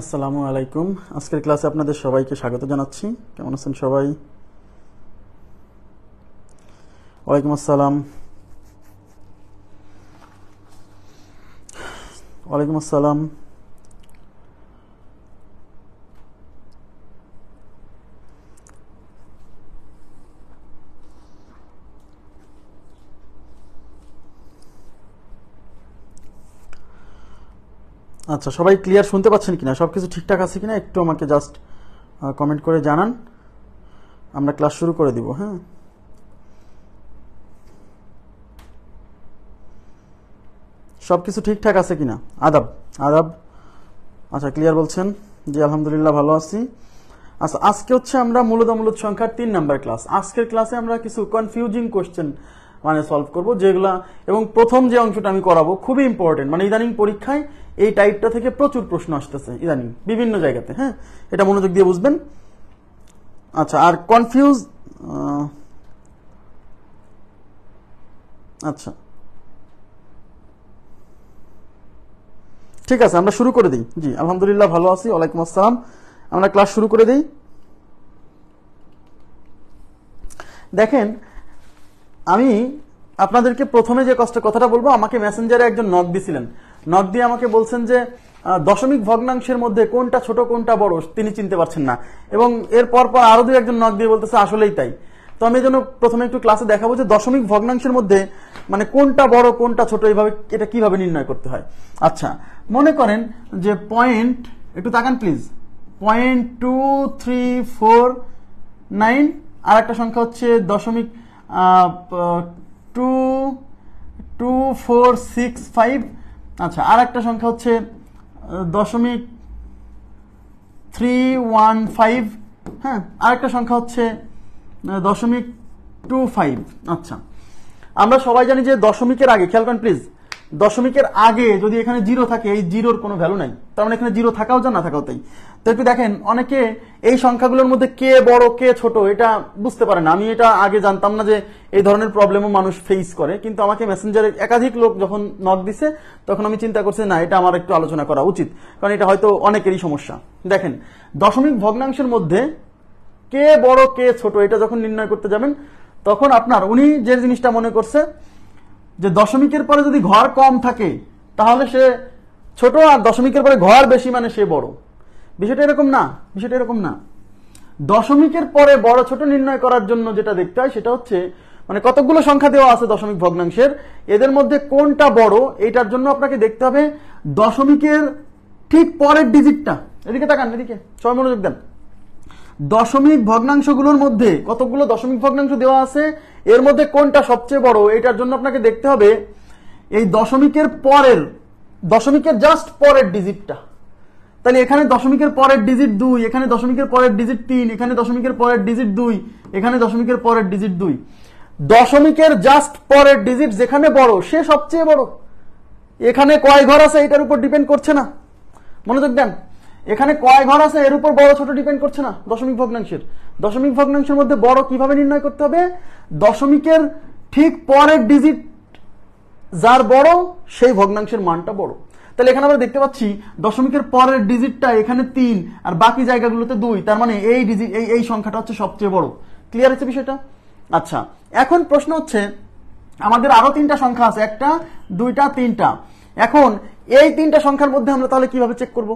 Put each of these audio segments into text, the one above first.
আসসালামু আলাইকুম। আজকের ক্লাসে আপনাদের সবাইকে স্বাগত জানাচ্ছি। কেমন আছেন সবাই? ওয়ালাইকুম আসসালাম। ওয়ালাইকুম আসসালাম। আচ্ছা, সবাই ক্লিয়ার শুনতে পাচ্ছেন কিনা, সবকিছু ঠিকঠাক আছে কিনা একটু আমাকে জাস্ট কমেন্ট করে জানান, আমরা ক্লাস শুরু করে দিব। হ্যাঁ, সবকিছু ঠিকঠাক আছে কিনা? আদাব আদাব। আচ্ছা, ক্লিয়ার বলছেন? জি আলহামদুলিল্লাহ, ভালো আছি। আচ্ছা, আজকে হচ্ছে আমরা মূলত সংখ্যার 3 নাম্বার ক্লাস। আজকের ক্লাসে আমরা কিছু কনফিউজিং কোশ্চেন সলভ করব, যেগুলা এবং প্রথম যে অংশটা আমি করাবো খুবই ইম্পর্টেন্ট। ইদানিং পরীক্ষায় এই টাইপটা থেকে প্রচুর প্রশ্ন আসতেছে ইদানিং বিভিন্ন জায়গাতে। হ্যাঁ, এটা মনোযোগ দিয়ে বুঝবেন। আচ্ছা, আর কনফিউজ আচ্ছা ঠিক আছে, আমরা শুরু করে দিই। জি আলহামদুলিল্লাহ, ভালো আছি। ওয়ালাইকুম আসসালাম। আমরা ক্লাস শুরু করে দিই। দেখেন, আমি আপনাদেরকে প্রথমে যে কথাটা বলবো, আমাকে মেসেঞ্জারে একজন নক দিছিলেন। নক দিয়ে আমাকে বলছেন যে দশমিক ভগ্নাংশের মধ্যে কোনটা ছোট কোনটা বড় তিনি চিনতে পারছেন না, এবং এর পর আরো দুই একজন নক দিয়ে বলতেছে আসলেই তাই। তো আমি এই জন্য প্রথমে একটু ক্লাসে দেখাবো যে দশমিক ভগ্নাংশের মধ্যে কোনটা বড় কোনটা ছোট, এইভাবে এটা কিভাবে নির্ণয় করতে হয়। আচ্ছা, মনে করেন যে পয়েন্ট, একটু তাকান প্লিজ, 0.2349, আর একটা সংখ্যা হচ্ছে দশমিক 2465। আচ্ছা, আর একটা সংখ্যা হচ্ছে 0.315। হ্যাঁ, আর একটা সংখ্যা হচ্ছে 0.25। আচ্ছা, আমরা সবাই জানি যে দশমিকের আগে, খেয়াল করেন প্লিজ, দশমিকের আগে যদি এখানে জিরো থাকে, এই জিরোর কোনো ভ্যালু নাই, তার মানে এখানে জিরো থাকাও যা না থাকাও তাই। তো একটু দেখেন, অনেকে এই সংখ্যাগুলোর মধ্যে কে বড় কে ছোট এটা বুঝতে পারে না। আমি এটা আগে জানতাম না যে এই ধরনের প্রবলেমও মানুষ ফেস করে, কিন্তু আমাকে মেসেঞ্জারে একাধিক লোক যখন নক দিছে তখন আমি চিন্তা করছি না, এটা আমার একটু আলোচনা করা উচিত, কারণ এটা হয়তো অনেকেরই সমস্যা। দেখেন, দশমিক ভগ্নাংশের মধ্যে কে বড় কে ছোট এটা যখন নির্ণয় করতে যাবেন, তখন উনি যে জিনিসটা মনে করছে যে দশমিকের পরে যদি ঘর কম থাকে তাহলে সে ছোট, আর দশমিকের পরে ঘর বেশি মানে সে বড়। বিষয়টা এরকম না, বিষয়টা এরকম না। দশমিকের পরে বড় ছোট নির্ণয় করার জন্য যেটা দেখতে হয় সেটা হচ্ছে কতগুলো সংখ্যা দেওয়া আছে দশমিক ভগ্নাংশের, এদের মধ্যে কোনটা বড়, এটার জন্য আপনাকে দেখতে হবে দশমিকের ঠিক পরের ডিজিটটা। এদিকে তাকান, এদিকে সবাই মনোযোগ দেন। দশমিক ভগ্নাংশগুলোর মধ্যে কতগুলো দশমিক ভগ্নাংশ দেওয়া আছে, এর মধ্যে কোনটা সবচেয়ে বড়, এটার জন্য আপনাকে দেখতে হবে এই দশমিকের পরের, দশমিকের জাস্ট পরের ডিজিটটা। তাহলে এখানে দশমিকের পরের ডিজিট 2, এখানে দশমিকের পরের ডিজিট 3, এখানে দশমিকের পরের ডিজিট 2, এখানে দশমিকের পরের ডিজিট 2। দশমিকের জাস্ট পরের ডিজিট যেখানে বড় সে সবচেয়ে বড়। এখানে কয় ঘর আছে এটার উপর ডিপেন্ড করছে না, মনোযোগ দেন। এখানে কয় ঘর আছে এর উপর বড় ছোট ডিপেন্ড করছে না দশমিক ভগ্নাংশের। দশমিক ভগ্নাংশের মধ্যে বড় কিভাবে নির্ণয় করতে হবে, দশমিকের ঠিক পরের ডিজিট যার বড় সেই ভগ্নাংশের মানটা বড়। তাহলে এখানে আমরা দেখতে পাচ্ছি দশমিকের পরের ডিজিটটা এখানে 3 আর বাকি জায়গাগুলোতে 2, তার মানে এই ডিজিট এই সংখ্যাটা হচ্ছে সবচেয়ে বড়। ক্লিয়ার হচ্ছে বিষয়টা? আচ্ছা, এখন প্রশ্ন হচ্ছে আমাদের আরো 3টা সংখ্যা আছে, 1টা 2টা 3টা। এখন এই 3টা সংখ্যার মধ্যে আমরা তাহলে কিভাবে চেক করব?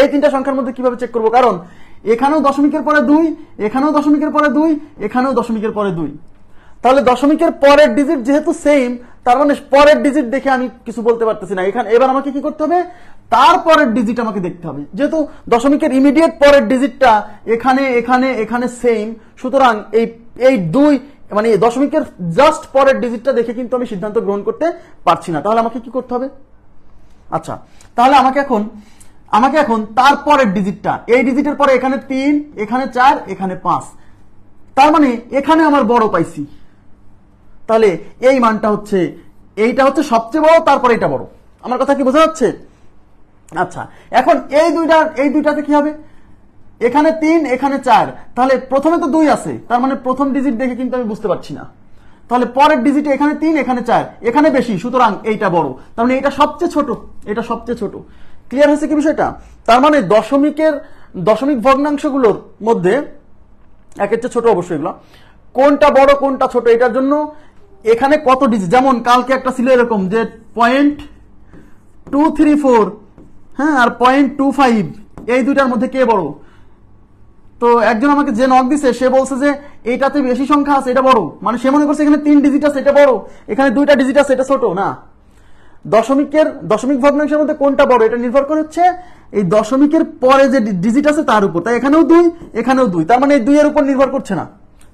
এই 3টা সংখ্যার মধ্যে কিভাবে চেক করব, কারণ এখানেও দশমিকের পরে 2, এখানেও দশমিকের পরে 2, এখানেও দশমিকের পরে 2। তাহলে দশমিকের পরের ডিজিট যেহেতু সেম, তার মানে পরের ডিজিট দেখে আমি কিছু বলতে পারতেছি না। এবার আমাকে কি করতে হবে, তারপরের ডিজিট আমাকে দেখতে হবে। যেহেতু দশমিকের ইমিডিয়েট পরের ডিজিটটা এখানে এখানে এখানে সেম, সুতরাং এই 2 দশমিকের জাস্ট পরের ডিজিটটা দেখে কিন্তু আমি সিদ্ধান্ত গ্রহণ করতে পারছি না। তাহলে আমাকে কি করতে হবে? আচ্ছা, তাহলে আমাকে এখন তারপরের ডিজিটটা, এই ডিজিটের পরে এখানে 3, এখানে 4, এখানে 5, তার মানে এখানে আমার বড় পাইছি। তাহলে এই মানটা হচ্ছে, এইটা হচ্ছে সবচেয়ে বড়, তারপরে এটা বড়। আমার কথা কি বোঝা যাচ্ছে? আচ্ছা, এখন এই দুইটাতে কি হবে, এখানে 3, এখানে 4, তাহলে প্রথমে তো 2 আছে, তার মানে প্রথম ডিজিট দেখে কিন্তু আমি বুঝতে পারছি না। তাহলে পরের ডিজিটে এখানে 3, এখানে 4, এখানে বেশি, সুতরাং এইটা বড়, তার মানে এটা সবচেয়ে ছোট, এটা সবচেয়ে ছোট। ক্লিয়ার হয়েছে কি বিষয়টা? তার মানে দশমিক ভগ্নাংশগুলোর মধ্যে একের চেয়ে ছোট অবশ্যই এগুলো, কোনটা বড় কোনটা ছোট এটার জন্য এখানে কত ডিজিট, যেমন কালকে একটা ছিল এরকম যে 0.234, হ্যাঁ, আর 0.25, এই দুইটার মধ্যে কে বড়? তো একজন আমাকে যে নক দিছে সে বলছে যে এইটাতে বেশি সংখ্যা আছে এটা বড়, মানে সে মনে করছে এখানে 3 ডিজিট আছে এটা বড়, এখানে 2টা ডিজিট আছে এটা ছোট। না, দশমিক ভগ্নাংশের মধ্যে কোনটা বড় এটা নির্ভর করে হচ্ছে এই দশমিকের পরে যে ডিজিট আছে তার উপর। তাই এখানেও 2 এখানেও 2, তার মানে এই 2 এর উপর নির্ভর করছে না,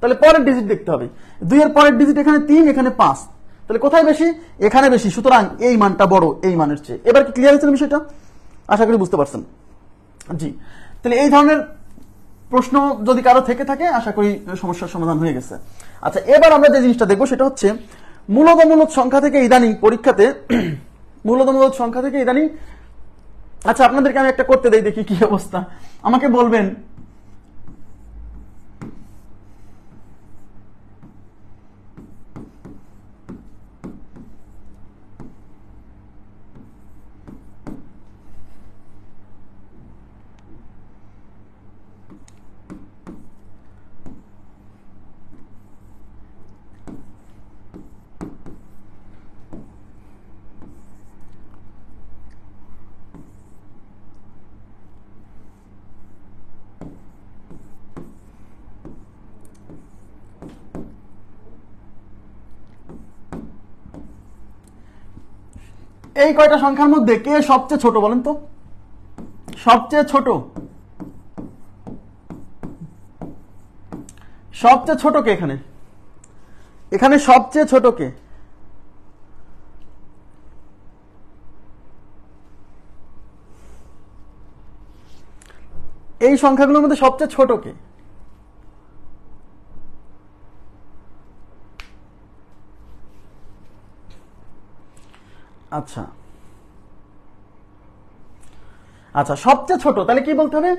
তাহলে পরের ডিজিট দেখতে হবে। 2 এর পরের ডিজিট এখানে 3 এখানে 5, তাহলে কোথায় বেশি? এখানে বেশি, সুতরাং এই মানটা বড় এই মানের চেয়ে। এবার কি ক্লিয়ার হয়েছে বিষয়টা? আশা করি বুঝতে পারছেন। জি, তাহলে এই ধরনের প্রশ্ন যদি কারো থেকে থাকে আশা করি সমস্যার সমাধান হয়ে গেছে। আচ্ছা, এবার আমরা যে জিনিসটা দেখবো সেটা হচ্ছে মূলদ সংখ্যা থেকে ইদানিং পরীক্ষাতে মূলদ সংখ্যা থেকে ইদানিং, আচ্ছা আপনাদেরকে আমি একটা করতে দেই, দেখি কি অবস্থা, আমাকে বলবেন এই কয়টা সংখ্যার মধ্যে কে সবচেয়ে ছোট বলেন তো? সবচেয়ে ছোট, সবচেয়ে ছোট কে? এখানে সবচেয়ে ছোট কে? এই সংখ্যাগুলোর মধ্যে সবচেয়ে ছোট কে? আচ্ছা আচ্ছা, সবচেয়ে ছোট, তাহলে কি বলতে হবে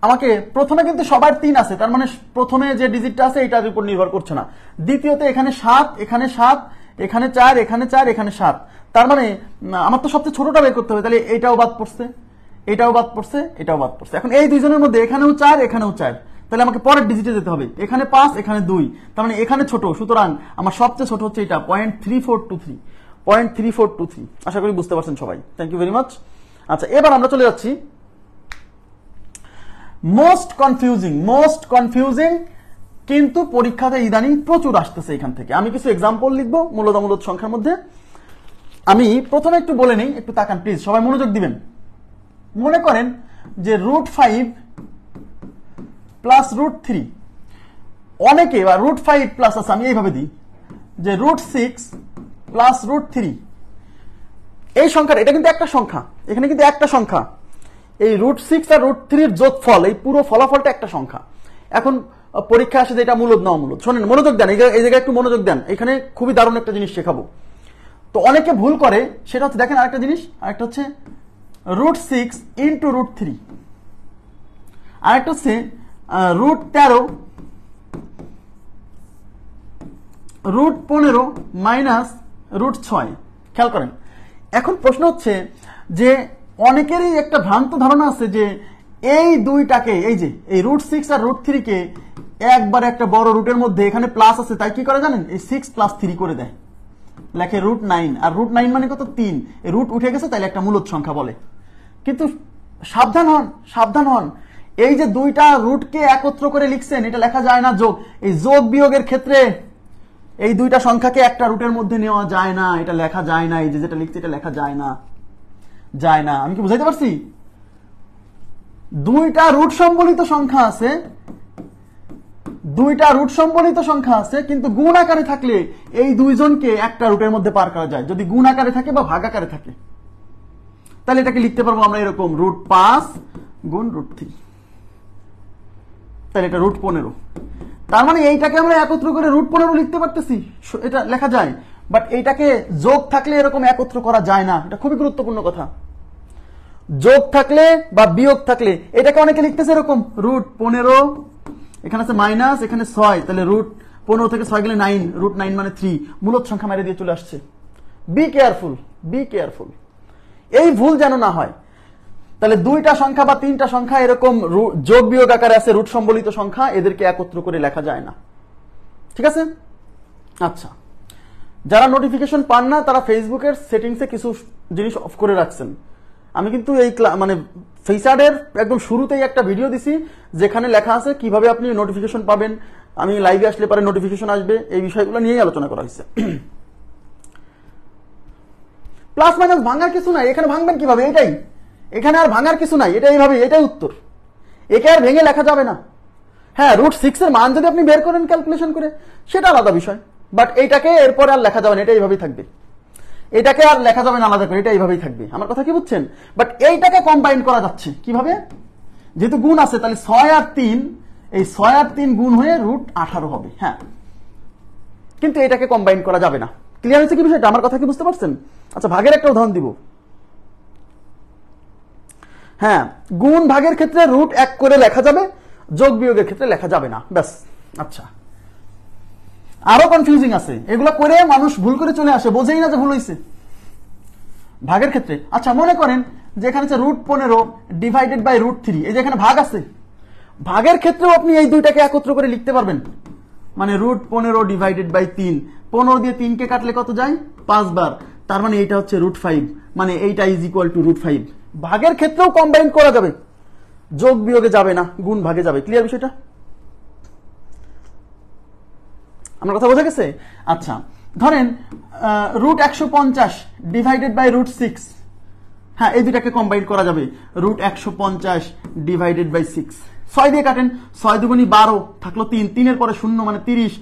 আমাকে? প্রথমে কিন্তু সবার 3 আছে, তার মানে প্রথমে যে ডিজিটটা আছে এটার উপর নির্ভর করছে না। দ্বিতীয়তে এখানে 7 এখানে 7 এখানে 4 এখানে 4 এখানে 7, তার মানে আমার তো সবচেয়ে ছোটটা বের করতে হবে, তাহলে এটাও বাদ পড়ছে এটাও বাদ পড়ছে এটাও বাদ পড়ছে। এখন এই দুইজনের মধ্যে এখানেও 4 এখানেও 4, তাহলে আমাকে পরের ডিজিটে যেতে হবে। এখানে 5 এখানে 2, তার মানে এখানে ছোট, সুতরাং আমার সবচেয়ে ছোট হচ্ছে এটা 0.3423। আশা করি বুঝতে পারছেন সবাই, থ্যাংক ইউ ভেরি মাচ। আচ্ছা, এবার আমরা চলে যাচ্ছি মোস্ট কনফিউজিং কিন্তু পরীক্ষাতে ইদানিং প্রচুর আসতেছে। এখান থেকে আমি কিছু এক্সাম্পল লিখবো মূলদ সংখ্যার মধ্যে। আমি প্রথমে একটু বলে নেই, একটু তাকান প্লিজ, সবাই মনোযোগ দিবেন। মনে করেন যে √5 প্লাস √3, অনেকে বা √5 প্লাস আছে, আমি এইভাবে দিই যে √6 প্লাস √3, এই সংখ্যাটা, এটা কিন্তু একটা সংখ্যা, এখানে কিন্তু একটা সংখ্যা, এই √6 আর √3 এর যোগফল, এই পুরো ফলাফলটা একটা সংখ্যা। এখন পরীক্ষা আসে যে এটা মূলদ না অমূলদ। শোনেন, মনোযোগ দেন, এই জায়গায় একটু মনোযোগ দেন, এখানে খুবই দারুণ একটা জিনিস শেখাবো। তো অনেকে ভুল করে, সেটা হচ্ছে দেখেন আরেকটা জিনিস, আরেকটা হচ্ছে √6 ইন্টু √3, আরেকটা হচ্ছে √13 √15 মাইনাস √6। খেয়াল করেন, এখন প্রশ্ন হচ্ছে যে অনেকেরই একটা ভ্রান্ত ধারণা আছে যে এই দুইটাকে, এই যে এই √6 আর √3 কে একবার একটা বড় রুটের মধ্যে, এখানে প্লাস আছে তাই কি করে জানেন, এই 6 + 3 করে দেয়, লেখে √9, আর √9 মানে কত? 3, এই রুট উঠে গেছে, তাইলে একটা মূলদ সংখ্যা বলে। কিন্তু সাবধান হন, এই যে দুইটা রুটকে একত্র করে লিখছেন, এটা লেখা যায় না যোগ। এই যোগ বিয়োগের ক্ষেত্রে এই দুইটা সংখ্যাকে একটা রুটের মধ্যে নেওয়া যায় না, এটা লেখা যায় না, এই যে যেটা লিখছে এটা লেখা যায় না। আমি কি বুঝাইতে পারছি? দুইটা রুট সম্বলিত সংখ্যা আছে, কিন্তু গুণ আকারে থাকলে এই দুইজনকে একটা রুটের মধ্যে পার করা যায়, যদি গুণ আকারে থাকে বা ভাগ আকারে থাকে। তাহলে এটাকে লিখতে পারবো আমরা এরকম, √5 গুণ √3, তাহলে এটা √15। তার মানে এইটাকে আমরা একত্র করে √15 লিখতে পারতেছি, এটা লেখা যায়। বাট এইটাকে যোগ থাকলে এরকম একত্র করা যায় না, এটা খুবই গুরুত্বপূর্ণ কথা। যোগ থাকলে বা বিয়োগ থাকলে এটাকে অনেকে লিখতেছে এরকম, √15, এখানে আছে মাইনাস, এখানে 6, তাহলে √15 থেকে 6 গেলে 9, √9 মানে 3, মূলদ সংখ্যা মেরে দিয়ে চলে আসছে। বি কেয়ারফুল, এই ভুল যেন না হয়। তাহলে দুইটা সংখ্যা বা তিনটা সংখ্যা এরকম যোগ বিয়োগ আকারে আছে, রুট সম্বলিত সংখ্যা, এদেরকে একত্র করে লেখা যায় না। ঠিক আছে? আচ্ছা, যারা নোটিফিকেশন পান না তারা ফেসবুকের সেটিংসে কিছু জিনিস অফ করে রাখছেন। আমি কিন্তু এই মানে ফেসার্ডের একদম শুরুতেই একটা ভিডিও দিছি যেখানে লেখা আছে কিভাবে আপনি নোটিফিকেশন পাবেন, আমি লাইভে আসলে পরে নোটিফিকেশন আসবে, এই বিষয়গুলো নিয়েই আলোচনা করা হয়েছে। প্লাস মাইনাস ভাঙার কিছু নাই, এখানে ভাঙবেন কিভাবে? এটাই, এখানে আর ভাঙার কিছু নাই, এটাই এইভাবে, এটাই উত্তর, একে আর ভেঙে লেখা যাবে না। হ্যাঁ, √6 এর মান যদি আপনি বের করেন ক্যালকুলেশন করে সেটা আলাদা বিষয়, বাট এইটাকে এরপরে আর লেখা যাবে না, এটা এইভাবেই থাকবে। এটাকে আর লেখা যাবে না আলাদা করে, এটা এইভাবেই থাকবে। আমার কথা কি বুঝছেন? বাট এইটাকে কম্বাইন করা যাচ্ছে কিভাবে? যেহেতু গুণ আছে, তাহলে 6 আর 3, এই 6 আর 3 গুণ হয়ে √18 হবে। হ্যাঁ, কিন্তু এটাকে কম্বাইন করা যাবে না। ক্লিয়ার হয়েছে কি বিষয়টা? আমার কথা কি বুঝতে পারছেন? আচ্ছা, ভাগের একটা উদাহরণ দিব। হ্যাঁ, গুণ ভাগের ক্ষেত্রে √1 করে লেখা যাবে, যোগ বিয়োগের ক্ষেত্রে লেখা যাবে না, ব্যাস। আচ্ছা, আরো কনফিউজিং আছে, এগুলো করে মানুষ ভুল করে চলে আসে, বোঝেই না যে ভুল হয়েছে ভাগের ক্ষেত্রে। আচ্ছা, মনে করেন যে এখানে √15 ডিভাইডেড বাই √3, এই যে এখানে ভাগ আছে, ভাগের ক্ষেত্রেও আপনি এই দুইটাকে একত্র করে লিখতে পারবেন। মানে √15 ডিভাইডেড বাই 3, 15 দিয়ে 3 কে কাটলে কত যায়? 5 বার, তার মানে এইটা হচ্ছে √5, মানে এইটা ইজ ইকুয়াল টু √5। ভাগের ক্ষেত্রেও কম্বাইন করা যাবে, যোগ বিয়োগে যাবে না, গুণ ভাগে যাবে। ক্লিয়ার বিষয়টা? আমার কথা বোঝা গেছে? আচ্ছা, ধরেন √150 ডিভাইডেড বাই √6, হ্যাঁ, এই দুটাকে কম্বাইন করা যাবে। √150 ডিভাইডেড বাই 6, 6 দিয়ে কাটেন, 6 দুগুণী 12, থাকলো 3, 3 এর পরে 0 মানে 30,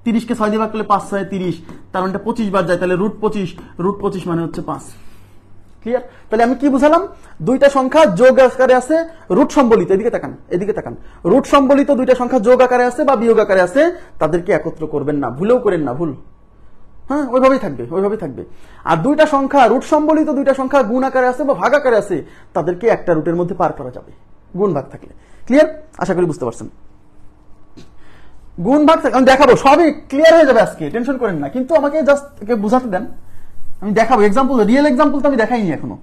30 কে 6 দিয়ে ভাগ করলে 5 6 30, তার মানে 25 বার যায়, তাহলে √25 মানে হচ্ছে 5। ক্লিয়ার? তাহলে আমি কি বুঝালাম? দুইটা সংখ্যা যোগ আকারে আছে, রুট সম্বলিত, এদিকে তাকান, এদিকে তাকান, রুট সম্বলিত দুইটা সংখ্যা যোগ আকারে আছে বা বিয়োগ আকারে আছে, তাদেরকে একত্র করবেন না, ভুলেও করেন না, ভুল। হ্যাঁ, ওইভাবেই থাকবে, ওইভাবেই থাকবে। আর দুইটা সংখ্যা রুট সম্বলিত দুইটা সংখ্যা গুণ আকারে আছে বা ভাগ আকারে আছে, তাদেরকে একটা রুটের মধ্যে পার করা যাবে, গুণ ভাগ থাকলে। ক্লিয়ার? আশা করি বুঝতে পারছেন। গুণ ভাগ আমি দেখাবো, সবই ক্লিয়ার হয়ে যাবে আজকে, টেনশন করেন না, কিন্তু আমাকে জাস্ট বুঝাতে দেন, আমি দেখাবো এক্সাম্পল, রিয়েল এক্সাম্পল তো আমি দেখাইনি এখনো।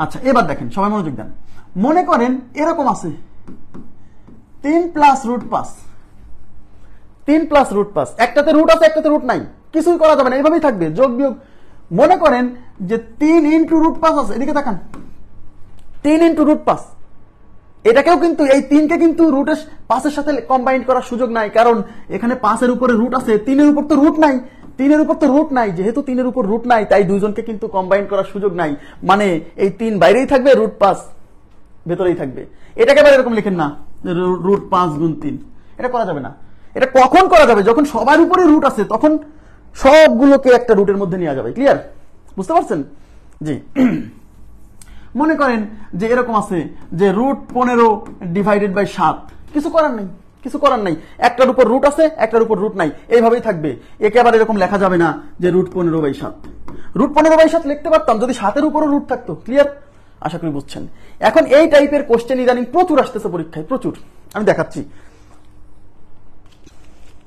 আচ্ছা, এবার দেখেন, সবাই মনোযোগ দেন। মনে করেন এরকম আছে 3 প্লাস √5, 3 প্লাস √5, একটাতে রুট আছে একটাতে রুট নাই, কিছুই করা যাবে না, এইভাবেই থাকবে, যোগ বিয়োগ। মনে করেন যে 3 ইন্টু √5 আছে, এদিকে তাকান, 3 ইন্টু √5, এটাকেও কিন্তু এই 3কে কিন্তু √5 এর সাথে কম্বাইন করার সুযোগ নাই, কারণ এখানে 5 এর উপরে রুট আছে, 3 এর উপর তো রুট নাই, 3 এর উপর তো রুট নাই, যেহেতু 3 এর উপর রুট নাই, তাই দুইজনকে কিন্তু কম্বাইন করার সুযোগ নাই, মানে এই 3 বাইরেই থাকবে, √5 ভেতরেই থাকবে। এটাকে এবার এরকম লিখেন না, √5 গুণ 3, এটা করা যাবে না। এটা কখন করা যাবে? যখন সবার উপরে রুট আছে, তখন সবগুলোকে একটা রুটের মধ্যে নেওয়া যাবে। ক্লিয়ার? বুঝতে পারছেন? জি। মনে করেন যে এরকম আছে যে √15 ডিভাইডেড বাই 7, কিছু করার নেই, কিছু করার নাই, একটার উপর রুট আছে একটার উপর রুট নাই, এইভাবেই থাকবে। একে আবার এরকম লেখা যাবে না যে √15/7, √15/7 লিখতে পারতাম যদি 7 উপরও রুট থাকতো। ক্লিয়ার? আশা করি বুঝছেন। এখন এই টাইপের কোশ্চেন ইদানিং প্রচুর আসতেছে পরীক্ষায়, প্রচুর, আমি দেখাচ্ছি।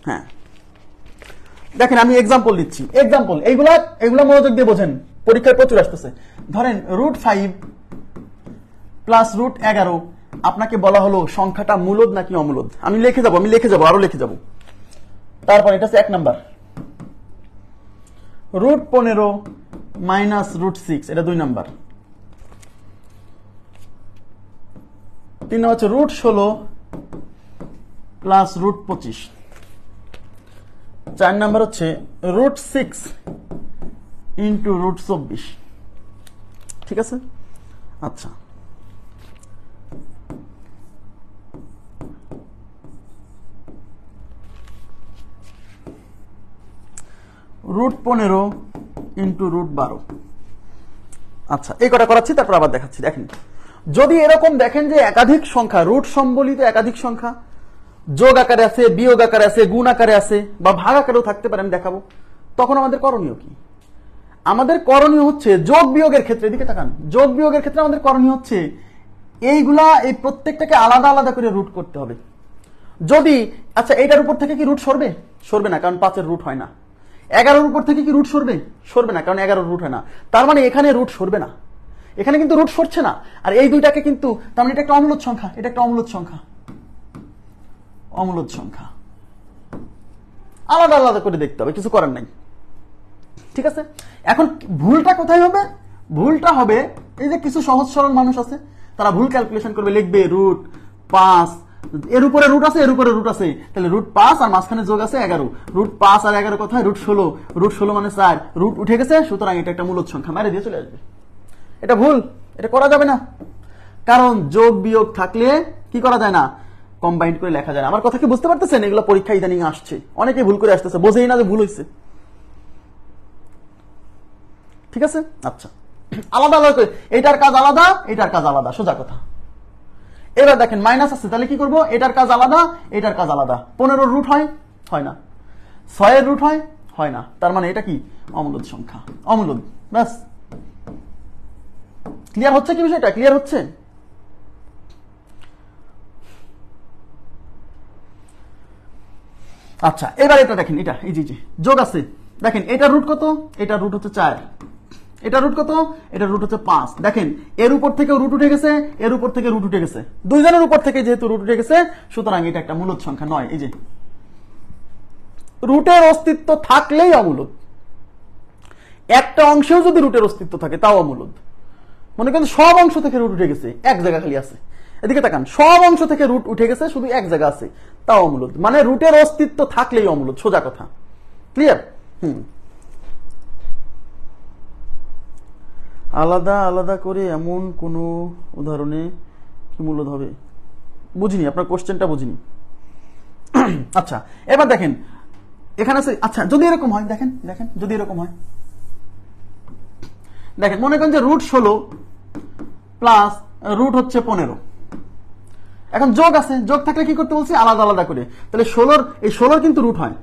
হ্যাঁ, দেখেন আমি এক্সাম্পল দিচ্ছি, এক্সাম্পল, এইগুলা মনোযোগ দিয়ে বোঝেন, পরীক্ষায় প্রচুর আসতেছে। ধরেন √5 প্লাস √11, আপনাকে বলা হলো সংখ্যাটা মূলদ নাকি অমূলদ। আমি লিখে যাবো, আরো লিখে যাবো। তারপর এটা হচ্ছে 1 নাম্বার, √15 মাইনাস √6, এটা 2 নাম্বার। 3 নাম্বার হচ্ছে √16 প্লাস √25। 4 নাম্বার হচ্ছে √6 ইন্টু √24। ঠিক আছে? আচ্ছা, √15 ইন্টু √12। আচ্ছা, এই কটা করাচ্ছি, তারপর আবার দেখাচ্ছি। দেখেন, যদি এরকম দেখেন যে একাধিক সংখ্যা, রুট সম্বলিত একাধিক সংখ্যা যোগ আকারে আছে, বিয়োগ আকারে আছে, গুণ আকারে আছে, বা ভাগ আকারেও থাকতে পারে, আমি দেখাবো, তখন আমাদের করণীয় কি? আমাদের করণীয় হচ্ছে যোগ বিয়োগের ক্ষেত্রে, এদিকে তাকান, যোগ বিয়োগের ক্ষেত্রে আমাদের করণীয় হচ্ছে এইগুলা, এই প্রত্যেকটাকে আলাদা আলাদা করে রুট করতে হবে। যদি, আচ্ছা, এইটার উপর থেকে কি রুট সরবে? সরবে না, কারণ 5 এর রুট হয় না। 11 উপর থেকে কি রুট সরবে? সরবে না, কারণ 11 রুট হয় না। তার মানে এখানে রুট সরবে না। এখানে কিন্তু রুট সরছে না, আর এই দুইটাকে কিন্তু তার মানে এটা একটা অমূলদ সংখ্যা, এটা একটা অমূলদ সংখ্যা, অমূলদ সংখ্যা। আলাদা আলাদা করে দেখতে হবে, কিছু করার নাই। ঠিক আছে, এখন ভুলটা কোথায় হবে? ভুলটা হবে এই যে কিছু সহজ সরল মানুষ আছে, তারা ভুল ক্যালকুলেশন করবে, লিখবে রুট 5, এর উপরে রুট আছে, এর উপরে রুট আছে, তাহলে রুট 5 আর মাঝখানে যোগ আছে 11, রুট 5 আর 11 কোথায়? রুট 16, রুট 16 মানে 4, রুট উঠে গেছে, সুতরাং এটা একটা মূলদ সংখ্যা, মারে দিয়ে চলে আসবে। এটা ভুল, এটা করা যাবে না, কারণ যোগ বিয়োগ থাকলে কি করা যায় না? কম্বাইন্ড করে লেখা যায় না। আমার কথা কি বুঝতে পারতেছেন? এগুলো পরীক্ষা ইদানিং আসছে, অনেকে ভুল করে আসতেছে, বোঝেই না যে ভুল হয়েছে। ঠিক আছে, আচ্ছা, আলাদা আলাদা করে, এটার কাজ আলাদা, এটার কাজ আলাদা, সোজা কথা। এবার দেখেন মাইনাস আছে, তাহলে কি করব? এটার কাজ আলাদা, এটার কাজ আলাদা। 15 রুট হয়? হয় না। 6 এর রুট হয়? হয় না। তার মানে এটা কি? অমূলদ সংখ্যা, অমূলদ। ব্যাস, ক্লিয়ার হচ্ছে কি বিষয়টা? ক্লিয়ার হচ্ছে? আচ্ছা, এবার এটা দেখেন, এটা এই যে যোগ আছে, দেখেন এটার রুট কত? এটার রুট হচ্ছে 4, এটা রুট কত? এটা রুট হচ্ছে 5। দেখেন এর উপর থেকে রুট উঠে গেছে, এর উপর থেকে রুট উঠে গেছে, দুইজনের উপর থেকে যেহেতু রুট উঠে গেছে, সুতরাং এটা একটা মূলদ সংখ্যা নয়। এই যে রুটের অস্তিত্ব থাকলেই অমূলদ, একটা অংশেও যদি রুটের অস্তিত্ব থাকে তাও অমূলদ। মনে করেন সব অংশ থেকে রুট উঠে গেছে, এক জায়গা খালি আছে, এদিকে তাকান, সব অংশ থেকে রুট উঠে গেছে, শুধু এক জায়গা আছে, তাও অমূলদ। মানে রুটের অস্তিত্ব থাকলেই অমূলদ, সোজা কথা। ক্লিয়ার? আলাদা আলাদা করে এমন কোন উদাহরণে কি মূলদ হবে? বুঝিনি, আপনার কোশ্চেনটা বুঝিনি। আচ্ছা, এবার দেখেন এখানে আছে, আচ্ছা যদি এরকম হয়, দেখেন দেখেন যদি এরকম হয়, দেখেন মনে করেন যে রুট 16 প্লাস রুট হচ্ছে 15, এখন যোগ আছে, যোগ থাকলে কি করতে বলছি? আলাদা আলাদা করে। তাহলে 16 কিন্তু রুট হয়,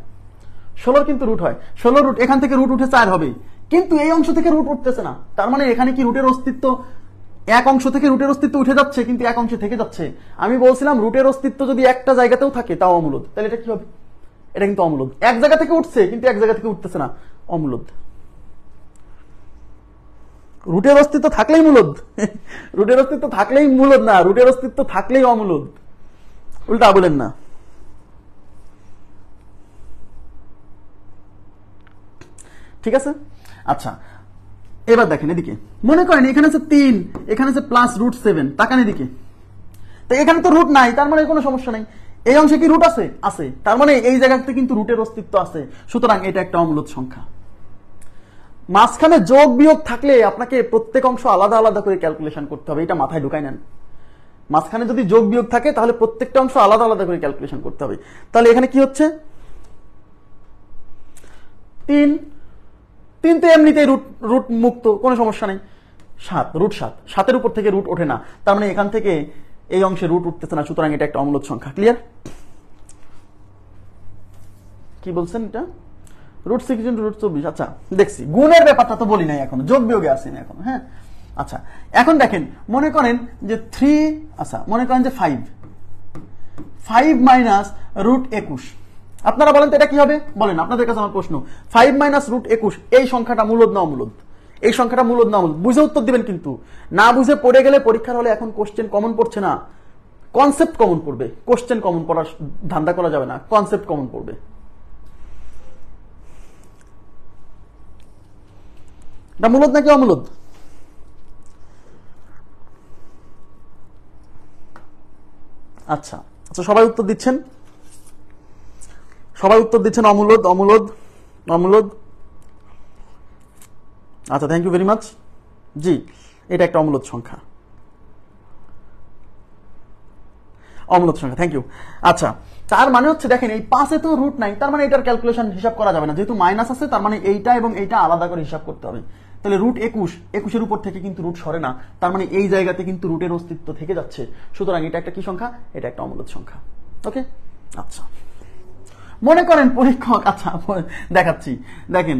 16 কিন্তু রুট হয়, 16 রুট, এখান থেকে রুট উঠে 4 হবে, কিন্তু এই অংশ থেকে রুট উঠতেছে না। তার মানে এখানে কি রুটের অস্তিত্ব, এক অংশ থেকে রুটের অস্তিত্ব উঠে যাচ্ছে, কিন্তু এক অংশে থেকে যাচ্ছে। আমি বলছিলাম রুটের অস্তিত্ব যদি একটা জায়গাতেও থাকে তাও অমূলদ, তাহলে এটা কি হবে? এটা কিন্তু অমূলদ, এক জায়গা থেকে উঠছে কিন্তু এক জায়গা থেকে উঠতেছে না, অমূলদ। রুটের অস্তিত্ব থাকলেই মূলদ, রুটের অস্তিত্ব থাকলেই মূলদ না, রুটের অস্তিত্ব থাকলেই অমূলদ, উল্টা বলেন না। ঠিক আছে, আচ্ছা এবার দেখেন এদিকে, মনে করেন এখানে আছে 3, এখানে আছে প্লাস রুট 7, তাকান এদিকে, তো এখানে তো রুট নাই, তার মানে কোনো সমস্যা নাই। এই অংশে কি রুট আছে? আছে, তার মানে এই জায়গাতে কিন্তু রুটের অস্তিত্ব আছে, সুতরাং এটা একটা অমূলদ সংখ্যা। মাঝখানে যোগ বিয়োগ থাকলে আপনাকে প্রত্যেক অংশ আলাদা আলাদা করে ক্যালকুলেশন করতে হবে, এটা মাথায় ঢুকাই নেন। মাঝখানে যদি যোগ বিয়োগ থাকে তাহলে প্রত্যেকটা অংশ আলাদা আলাদা করে ক্যালকুলেশন করতে হবে। তাহলে এখানে কি হচ্ছে? 3 তো এমনিতেই রুট মুক্ত, কোনো সমস্যা নেই। 7, রুট 7, 7-এর উপর থেকে রুট ওঠে না, তার মানে এখান থেকে এই অংশে রুট উঠতেছে না, সুতরাং এটা একটা অমূলদ সংখ্যা। ক্লিয়ার? কি বলছেন এটা? Root 6 into root 24। আচ্ছা দেখছি, গুণের ব্যাপারটা তো বলি নাই এখনো, যোগ বিয়োগে আসি না এখনো। হ্যাঁ, আচ্ছা এখন দেখেন মনে করেন যে 3, আচ্ছা মনে করেন যে 5 মাইনাস রুট 21, আপনারা বলেন তো এটা কি হবে? বলেন, আপনাদের কাছে আমার প্রশ্ন, 5 মাইনাস রুট 21 এই সংখ্যাটা মূলদ না অমূলদ? এই সংখ্যাটা মূলদ না অমূলদ? বুঝে উত্তর দিবেন, কিন্তু না বুঝে পড়ে গেলে পরীক্ষার হলে এখন কোশ্চেন কমন পড়ছে না, কনসেপ্ট কমন পড়বে। কোশ্চেন কমন পড়ার ধান্দা করা যাবে না, কনসেপ্ট কমন পড়বে। এটা মূলদ নাকি অমূলদ? আচ্ছা আচ্ছা, সবাই উত্তর দিচ্ছেন, সবাই উত্তর দিচ্ছেন অমূলদ, অমূলদ, অমূলদ। আচ্ছা, থ্যাংক ইউ ভেরি মাচ। জি, এটা একটা অমূলদ সংখ্যা, অমূলদ সংখ্যা, থ্যাংক ইউ। আচ্ছা, তার মানে হচ্ছে দেখেন এই 5-এ তো রুট নাই, তার মানে এটার ক্যালকুলেশন হিসাব করা যাবে না, যেহেতু মাইনাস আছে, তার মানে এইটা এবং এইটা আলাদা করে হিসাব করতে হবে। তাহলে রুট 21-এর উপর থেকে কিন্তু রুট সরে না, তার মানে এই জায়গাতে কিন্তু রুটের অস্তিত্ব থেকে যাচ্ছে, সুতরাং এটা একটা কি সংখ্যা? এটা একটা অমূলদ সংখ্যা। ওকে, আচ্ছা মনে করেন পরীক্ষক, আচ্ছা দেখাচ্ছি, দেখেন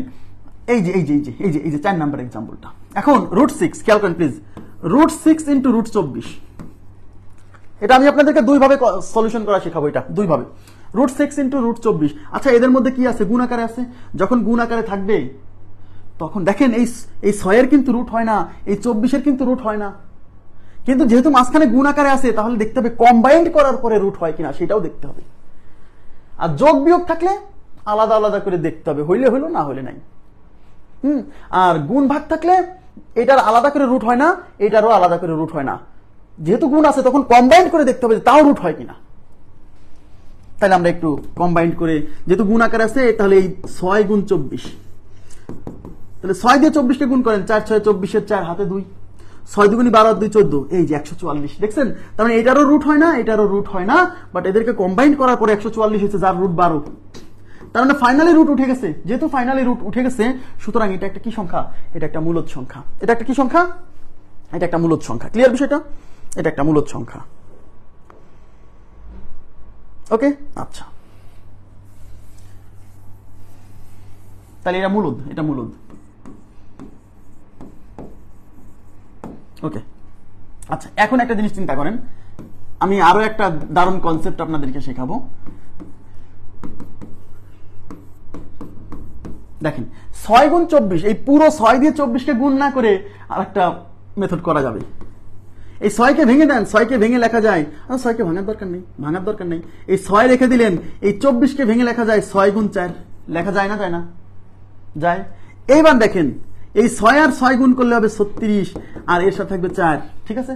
এই যে 4 নাম্বার এক্সাম্পলটা। এখন রুট 6, খেয়াল করেন প্লিজ, রুট 6 ইন্টু রুট 24, এটা আমি আপনাদেরকে দুইভাবে সলিউশন করা শেখাবো, এটা দুইভাবে, রুট 6 ইন্টু রুট 24। আচ্ছা এদের মধ্যে কি আছে? গুণ আকারে আছে, যখন গুণ আকারে থাকবে তখন দেখেন এই 6-এর কিন্তু রুট হয় না, এই 24-এর কিন্তু রুট হয় না, কিন্তু যেহেতু মাঝখানে গুণ আকারে আছে তাহলে দেখতে হবে কম্বাইন্ড করার পরে রুট হয় কিনা, সেটাও দেখতে হবে। আর যোগ বিয়োগ থাকলে আলাদা আলাদা করে দেখতে হবে, হইলে হইলো, না হইলে নাই। আর গুণ ভাগ থাকলে এটার আলাদা করে রুট হয় না, এটারও আলাদা করে রুট হয় না। যেহেতু গুণ আছে তখন কম্বাইন্ড করে দেখতে হবে তাও রুট হয় কিনা। তাহলে আমরা একটু কম্বাইন্ড করে, যেহেতু গুণ আকারে আছে, তাহলে এই 6 গুণ 24, তাহলে 6 দিয়ে 24কে গুণ করেন, 4 6 24-এর 4 হাতে 2, 6 দুগুণী 12 2 14, এই যে 144। দেখছেন, তার মানে এটারও রুট হয় না, এটারও রুট হয় না, বাট এদেরকে কম্বাইন্ড করার পরে 144 হচ্ছে, যার রুট 12। তার মানে ফাইনালি রুট উঠে গেছে। যেহেতু ফাইনালি রুট উঠে গেছে, সুতরাং এটা একটা কি সংখ্যা? এটা একটা মূলদ সংখ্যা। এটা একটা কি সংখ্যা? এটা একটা মূলদ সংখ্যা। ক্লিয়ার বিষয়টা? এটা একটা মূলদ সংখ্যা। ওকে, আচ্ছা, তাহলে এটা মূলদ, এটা মূলদ। ওকে, আচ্ছা, এখন একটা জিনিস চিন্তা করেন, আমি আরো একটা দারুণ কনসেপ্ট আপনাদেরকে শেখাবো। দেখেন, 6 গুণ 24, এই পুরো 6 দিয়ে 24কে গুণ না করে আর একটা মেথড করা যাবে। এই 6কে ভেঙে দেন, 6কে ভেঙে লেখা যায়, 6কে ভাঙার দরকার নেই, ভাঙার দরকার নেই, এই 6 রেখে দিলেন, এই 24কে ভেঙে লেখা যায় 6 গুণ 4, লেখা যায় না, যায় না? যায়। এইবার দেখেন, এই 6 আর 6 গুণ করলে হবে 36, আর এর সাথে থাকবে 4, ঠিক আছে?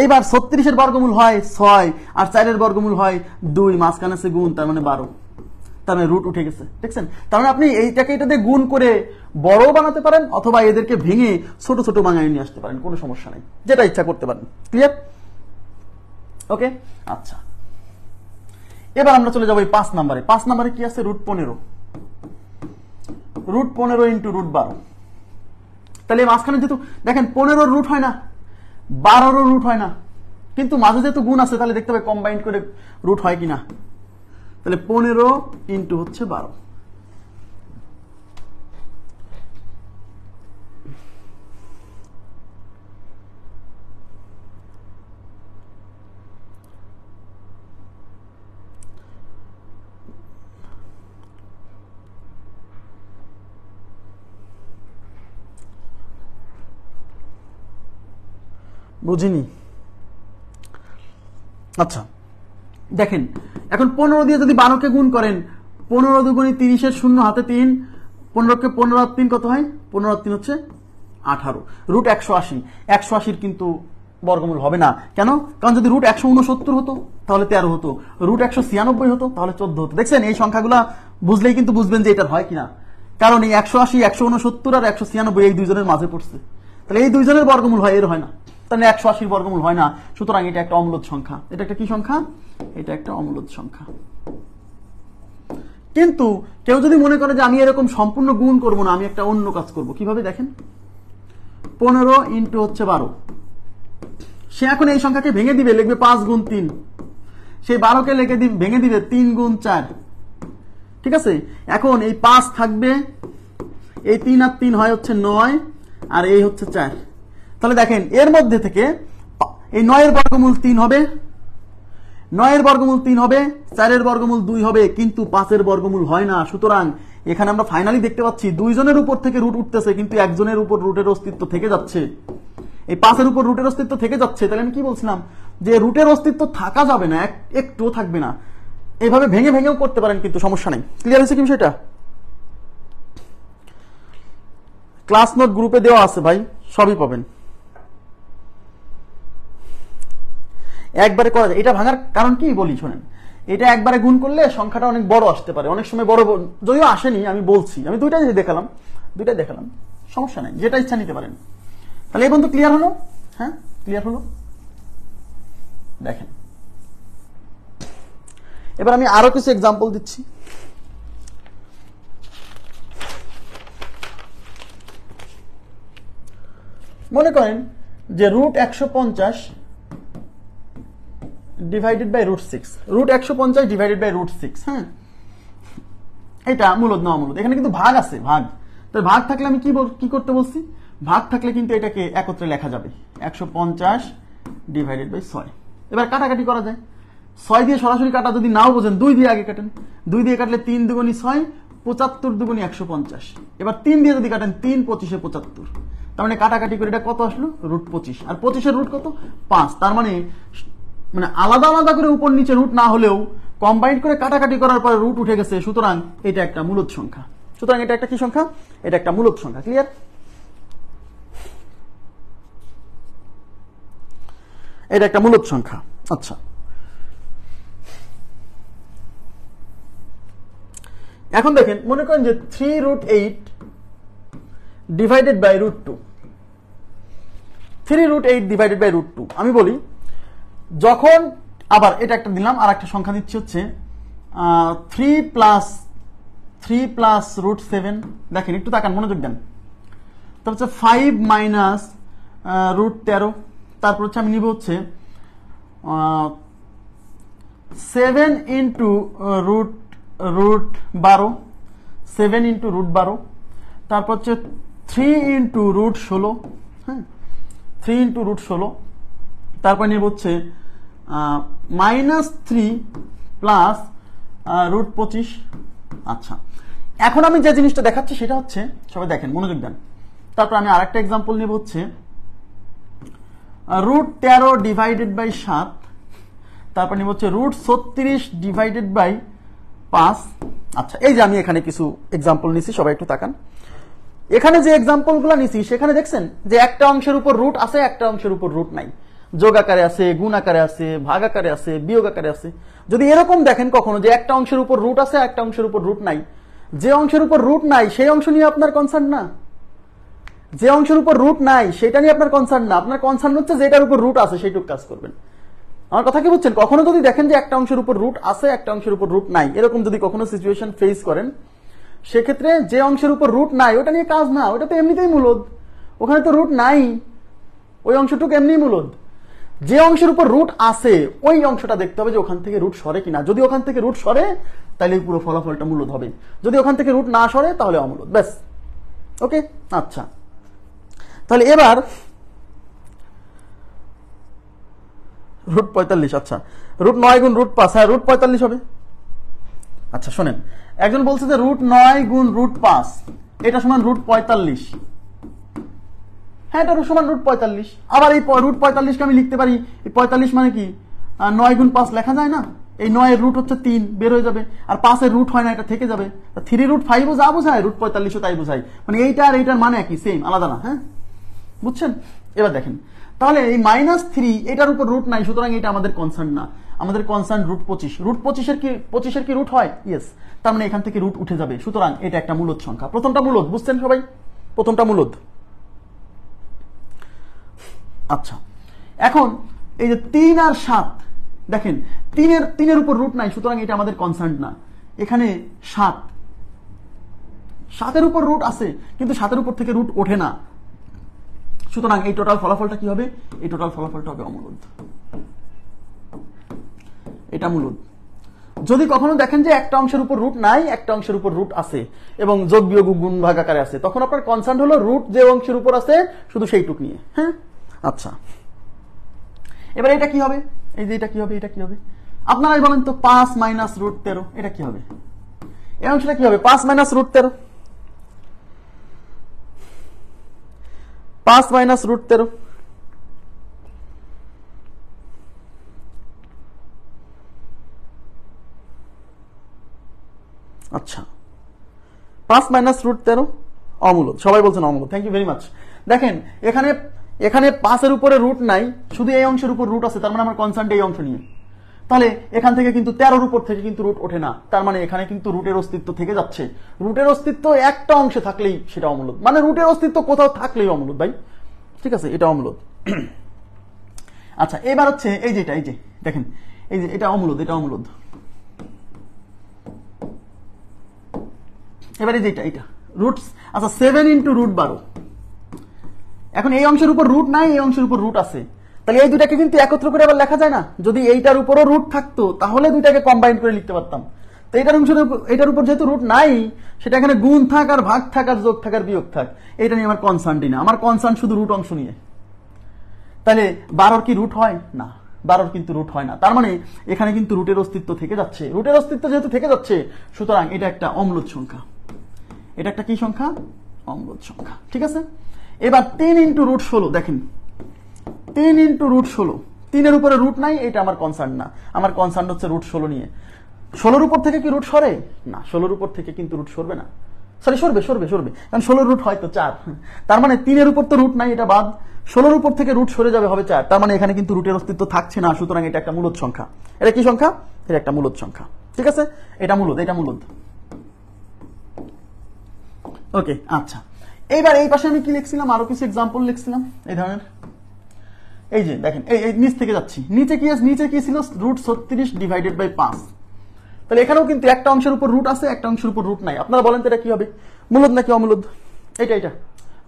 এইবার 36-এর বর্গমূল হয় 6, আর 4-এর বর্গমূল হয় 2, মাঝখানে আছে গুণ, তার মানে 12, তার মানে রুট উঠে গেছে। দেখছেন, তার মানে আপনি এইটাকে এটা দিয়ে গুণ করে বড় বানাতে পারেন, অথবা এদেরকে ভেঙে ছোট ছোট বানায় নিয়ে আসতে পারেন, কোনো সমস্যা নাই, যেটা ইচ্ছা করতে পারেন। ক্লিয়ার? ওকে, আচ্ছা, এবার আমরা চলে যাবো এই 5 নম্বরে। 5 নম্বরে কি আছে? Root 15, root 15 into root 12। তাহলে মাঝখানে যেহেতু দেখেন 15-র রুট হয় না, 12-রও রুট হয় না, কিন্তু মাঝে যেহেতু গুণ আছে, তাহলে দেখতে হবে কম্বাইন্ড করে রুট হয় কিনা। তাহলে 15 ইন্টু হচ্ছে 12, বুঝিনি? আচ্ছা, দেখেন, এখন 15 দিয়ে যদি 12কে গুণ করেন, 15 দুগুণী 30-এর 0 হাতে 3, 15কে 15 আর 3 কত হয়? 15 আর 3 হচ্ছে 18, রুট 180। 180-র কিন্তু বর্গমূল হবে না, কেন? কারণ যদি রুট 169 হতো তাহলে 13 হতো, রুট 196 হতো তাহলে 14 হতো। দেখছেন, এই সংখ্যাগুলা বুঝলেই কিন্তু বুঝবেন যে এটা হয় কিনা, কারণ এই 180, 169 আর 196 এই দুইজনের মাঝে পড়ছে, তাহলে এই দুইজনের বর্গমূল হয়, এর হয় না, তাহলে 180-র বর্গমূল হয় না, সুতরাং এটা একটা অমূলদ সংখ্যা। এটা একটা কি সংখ্যা? এটা একটা অমূলদ সংখ্যা। কিন্তু কেউ যদি মনে করে যে আমি এরকম সম্পূর্ণ গুণ করব না, আমি একটা অন্য কাজ করব, কিভাবে? দেখেন, 15 ইন্টু হচ্ছে 12, সে এখন এই সংখ্যাকে ভেঙে দিবে, লিখবে 5 গুণ 3, সেই 12কে ভেঙে দিবে 3 গুণ 4, ঠিক আছে? এখন এই 5 থাকবে, এই 3 আর 3 হয় হচ্ছে 9, আর এই হচ্ছে 4। তাহলে দেখেন, এর মধ্যে থেকে এই 9-এর বর্গমূল 3 হবে, 9-এর বর্গমূল 3 হবে, 4-এর বর্গমূল 2 হবে, কিন্তু 5-এর বর্গমূল হয় না। সুতরাং এখানে আমরা ফাইনালি দেখতে পাচ্ছি দুইজনের উপর থেকে রুট উঠতেছে, কিন্তু একজনের উপর রুটের অস্তিত্ব থেকে যাচ্ছে, এই 5-এর উপর রুটের অস্তিত্ব থেকে যাচ্ছে। তাহলে আমি কি বলছিলাম? যে রুটের অস্তিত্ব থাকা যাবে না, একটুও থাকবে না। এইভাবে ভেঙে ভেঙেও করতে পারেন, কিন্তু সমস্যা নেই। ক্লিয়ার হয়েছে কি বিষয়টা? ক্লাস নোট গ্রুপে দেওয়া আছে ভাই, সবই পাবেন। একবারে করা যায়। এটা ভাঙার কারণ কি বলি, শোনেন, এটা একবারে গুণ করলে সংখ্যাটা অনেক বড় আসতে পারে, অনেক সময় বড়, যদিও আসেনি, আমি বলছি, আমি দুইটাই দেখালাম, সমস্যা নাই, যেটা ইচ্ছা নিতে পারেন। তাহলে এই পর্যন্ত ক্লিয়ার হলো? হ্যাঁ, ক্লিয়ার হলো। দেখেন, এবার আমি আরো কিছু এক্সাম্পল দিচ্ছি। মনে করেন যে root 150 divided by root 6, root 150 divided by root 6, হ্যাঁ, এটা মূলদ না অমূলদ? এখানে কিন্তু ভাগ আছে, ভাগ। তো ভাগ থাকলে আমি কি করতে বলছি? ভাগ থাকলে কিন্তু এটাকে একত্রে লেখা যাবে, 150 ডিভাইডেড বাই 6। এবার কাটাকাটি করা যায়, 6 দিয়ে সরাসরি কাটা যদি নাও বোঝেন, 2 দিয়ে আগে কাটেন, 2 দিয়ে কাটলে 3 দুগুণী 6, 75 দুগুণে 150। এবার 3 দিয়ে যদি কাটেন 3 25 75, তার মানে কাটাকাটি করে এটা কত আসলো √25, আর 25 রুট কত 5। তার মানে আলাদা আলাদা করে উপর নিচে রুট না হলেও কম্বাইন্ড করে কাটাকাটি করার পরে রুট উঠে গেছে, সুতরাং এটা একটা মূলদ সংখ্যা। সুতরাং এটা একটা কি সংখ্যা? এটা একটা মূলদ সংখ্যা। ক্লিয়ার? এটা একটা মূলদ সংখ্যা। আচ্ছা, এখন দেখেন, মনে করেন যে 3√8 ডিভাইডেড বাই √2, 3√8 ডিভাইডেড বাই √2। আমি বলি, যখন আবার এটা একটা দিলাম, আর একটা সংখ্যা দিচ্ছি হচ্ছে 3 প্লাস √7। দেখেন, একটু তাকান, মনোযোগ দেন। তারপর হচ্ছে 5 মাইনাস √13। তারপর হচ্ছে আমি নিব হচ্ছে 7 ইন্টু √12, 7 ইন্টু √12। তারপর হচ্ছে 3 ইন্টু √16, হ্যাঁ, 3 ইন্টু √16। তারপর নেব হচ্ছে -3 প্লাস √25। আচ্ছা, এখন আমি যে জিনিসটা দেখাচ্ছি সেটা হচ্ছে, সবাই দেখেন, মনোযোগ দেন। তারপর আমি আরেকটা এক্সাম্পল নেব হচ্ছে √13 ডিভাইডেড বাই 7। তারপর নেব হচ্ছে √36 ডিভাইডেড বাই 5। আচ্ছা, এই যে আমি এখানে কিছু এক্সাম্পল নিছি, সবাই একটু তাকান। এখানে যে এক্সাম্পল গুলো নিছি সেখানে দেখছেন যে একটা অংশের উপর রুট আছে, একটা অংশের উপর রুট নাই। যোগ আকারে আছে, গুণ আকারে আছে, ভাগ আকারে আছে, বিয়োগ আকারে আছে। যদি এরকম দেখেন কখনো যে একটা অংশের উপর রুট আছে, একটা অংশের উপর রুট নাই, যে অংশের উপর রুট নাই সেই অংশ নিয়ে আপনার কনসার্ন না, যে অংশের উপর রুট নাই সেটা নিয়ে আপনার কনসার্ন না। আপনার কনসার্ন হচ্ছে যেটার উপর রুট আছে সেইটুকু কাজ করবেন। আমার কথা কি বুঝছেন? কখনো যদি দেখেন যে একটা অংশের উপর রুট আছে, একটা অংশের উপর রুট নাই, এরকম যদি কখনো সিচুয়েশন ফেস করেন, সেক্ষেত্রে যে অংশের উপর রুট নাই ওটা নিয়ে কাজ না, ওটা তো এমনিতেই মূলদ, ওখানে তো রুট নাই, ওই অংশটুকু এমনি মূলদ। যে অংশের উপর রুট আছে ওই অংশটা দেখতে হবে যে ওখান থেকে রুট সরে কিনা। যদি ওখান থেকে রুট সরে তাহলে পুরো ফলাফলটা মূলদ হবে, যদি ওখান থেকে রুট না সরে তাহলে অমূলদ। ব্যাস, ওকে। আচ্ছা, তাহলে এবার √45। আচ্ছা, √9 গুণ √5, হ্যাঁ √45 হবে। আচ্ছা শোনেন, একজন বলছে যে √9 গুণ √5 এটা সমান √45। হ্যাঁ, এটা সমান √45। আবার এই √45 কে আমি লিখতে পারি, এই 45 মানে কি 9 গুণ 5 লেখা যায় না? এই 9 এর রুট হচ্ছে 3, বের হয়ে যাবে, আর 5 এর রুট হয় না, এটা থেকে যাবে। 3√5 যা বোঝায় √45 তাই বোঝায়, মানে এইটা আর এইটার মানে একই, সেম, আলাদা না। হ্যাঁ, বুঝছেন? এবার দেখেন, তাহলে এই -3 এটার উপর রুট নাই, সুতরাং এটা আমাদের কনসার্ন না। আমাদের কনসার্ন √25। √25 কি রুট হয়? ইয়েস। তার মানে এখান থেকে রুট উঠে যাবে, সুতরাং এটা একটা মূলদ সংখ্যা। প্রথমটা মূলদ, বুঝছেন সবাই? প্রথমটা মূলদ। আচ্ছা, এখন এই যে 3 আর 7, দেখেন 3 এর উপর রুট নাই, সুতরাং এটা আমাদের কনসার্ন না। এখানে 7 উপর রুট আছে, কিন্তু 7 উপর থেকে রুট ওঠে না, সুতরাং এই টোটাল ফলাফলটা কি হবে? এই টোটাল ফলাফলটা হবে অমূলদ, এটা মূলদ। যদি কখনো দেখেন যে একটা অংশের উপর রুট নাই, একটা অংশের উপর রুট আছে এবং যোগ বিয়োগ গুণ ভাগ আকারে আছে, তখন আপনার কনসার্ন হলো রুট যে অংশের উপর আছে শুধু সেইটুক নিয়ে। হ্যাঁ, আচ্ছা, এবার এটা কি হবে? এই যে এটা কি হবে? এটা কি হবে আপনারাই বলেন তো? 5 মাইনাস √13, এটা কি হবে? এই অংশটা কি হবে? 5 মাইনাস √13, 5 মাইনাস √13। আচ্ছা, 5 মাইনাস √13 অমূলদ। সবাই বলছেন অমূলদ, থ্যাংক ইউ ভেরি মাচ। দেখেন এখানে 5 এর উপরে রুট নাই, শুধু এই অংশের উপর রুট আছে, তার মানে আমার কনসার্ন এই অংশ নিয়ে। তাহলে এখান থেকে কিন্তু 13 উপর থেকে কিন্তু রুট ওঠে না, তার মানে এখানে কিন্তু রুটের অস্তিত্ব থেকে যাচ্ছে। রুটের অস্তিত্ব একটা অংশে থাকলেই সেটা অমূলদ, মানে রুটের অস্তিত্ব কোথাও থাকলেই অমূলদ ভাই, ঠিক আছে? এটা অমূলদ। আচ্ছা, এবার হচ্ছে এই যে দেখেন, এই যে এটা অমূলদ, এটা অমূলদ। এবার এই যে এটা রুটস, আচ্ছা 7 ইন্টু √12। এখন এই অংশের উপর রুট নাই, এই অংশের উপর রুট আছে, তাহলে এই দুটাকে কিন্তু একত্র করে আবার লেখা যায় না? যদি এইটার উপরও রুট থাকতো তাহলে দুইটাকে কম্বাইন করে লিখতে পারতাম। তো এটার উপর যেহেতু রুট নাই, সেটা এখানে গুণ থাক আর ভাগ থাক আর যোগ থাক আর বিয়োগ থাক, এটা নিয়ে আমার কনসার্নই না। আমার কনসার্ন শুধু রুট অংশ নিয়ে। তাহলে 12 কি রুট হয় না? 12 কিন্তু রুট হয় না, তার মানে এখানে কিন্তু রুটের অস্তিত্ব থেকে যাচ্ছে। রুটের অস্তিত্ব যেহেতু থেকে যাচ্ছে, সুতরাং এটা একটা অম্লদ সংখ্যা। এটা একটা কি সংখ্যা? অম্লদ সংখ্যা। ঠিক আছে, এবার 3 ইন্টু রুট 16, দেখেন 3 ইন্টু রুট 16, 3-এর উপরে রুট নাই, এটা আমার কনসার্ন না। আমার কনসার্ন হচ্ছে রুট 16 নিয়ে। 16-র উপর থেকে কি রুট সরে না? 16-র উপর থেকে কিন্তু রুট সরবে না, সরি সরবে, কারণ 16 রুট হয়তো 4, তার মানে 3-এর উপর তো রুট নাই, এটা বাদ। 16-র উপর থেকে রুট সরে যাবে, হবে 4, তার মানে এখানে কিন্তু রুটের অস্তিত্ব থাকছে না, সুতরাং এটা একটা মূলদ সংখ্যা। এটা কি সংখ্যা? এটা একটা মূলদ সংখ্যা। ঠিক আছে, এটা মূলদ, এটা মূলদ। ওকে, আচ্ছা, এইবার এই পাশে আমি কি লিখছিলাম? আরো কিছু এক্সাম্পল লিখছিলাম এই ধরনের। এই যে দেখেন, এই নিচ থেকে যাচ্ছি, নিচে কি ছিল? Root 36 divided by 5। তাহলে এখানেও কিন্তু একটা অংশের উপর রুট আছে, একটা অংশের উপর রুট নাই। আপনারা বলেন তো এটা কি হবে, মূলদ নাকি অমূলদ? এটা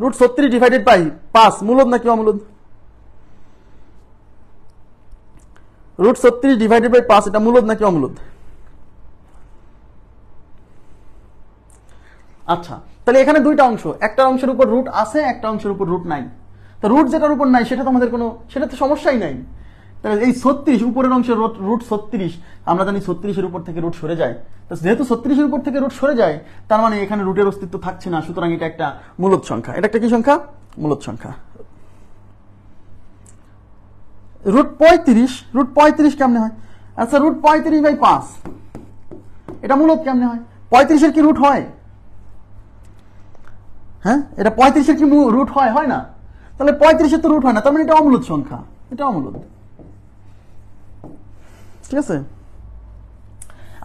রুট 36 ডিভাইডেড বাই 5 মূলদ নাকি অমূলদ? রুট 36 ডিভাইডেড বাই 5 এটা মূলদ নাকি অমূলদ? আচ্ছা, তাহলে এখানে দুইটা অংশ, একটা অংশের উপর রুট আছে, একটা অংশের উপর রুট নাই। তো রুট যেটার উপর নাই সেটা তো আমাদের সেটা তো সমস্যাই নাই। তাহলে এই 36 উপরের অংশের রুট 36, আমরা জানি 36-এর উপর থেকে রুট সরে যায়। তো যেহেতু 36-এর উপর থেকে রুট সরে যায়, তার মানে এখানে রুটের অস্তিত্ব থাকছে না, সুতরাং এটা একটা মূলদ সংখ্যা। এটা একটা কি সংখ্যা? মূলদ সংখ্যা। রুট 35 কেমনে হয়? আচ্ছা, রুট 35 বাই 5 এটা মূলদ কেমনে হয়? 35-এর কি রুট হয়? হ্যাঁ, এটা 35-এর কি রুট হয়? হয় না। তাহলে 35-এর তো রুট হয় না, তার মানে এটা অমূলদ সংখ্যা, এটা অমূলদ। ঠিক আছে,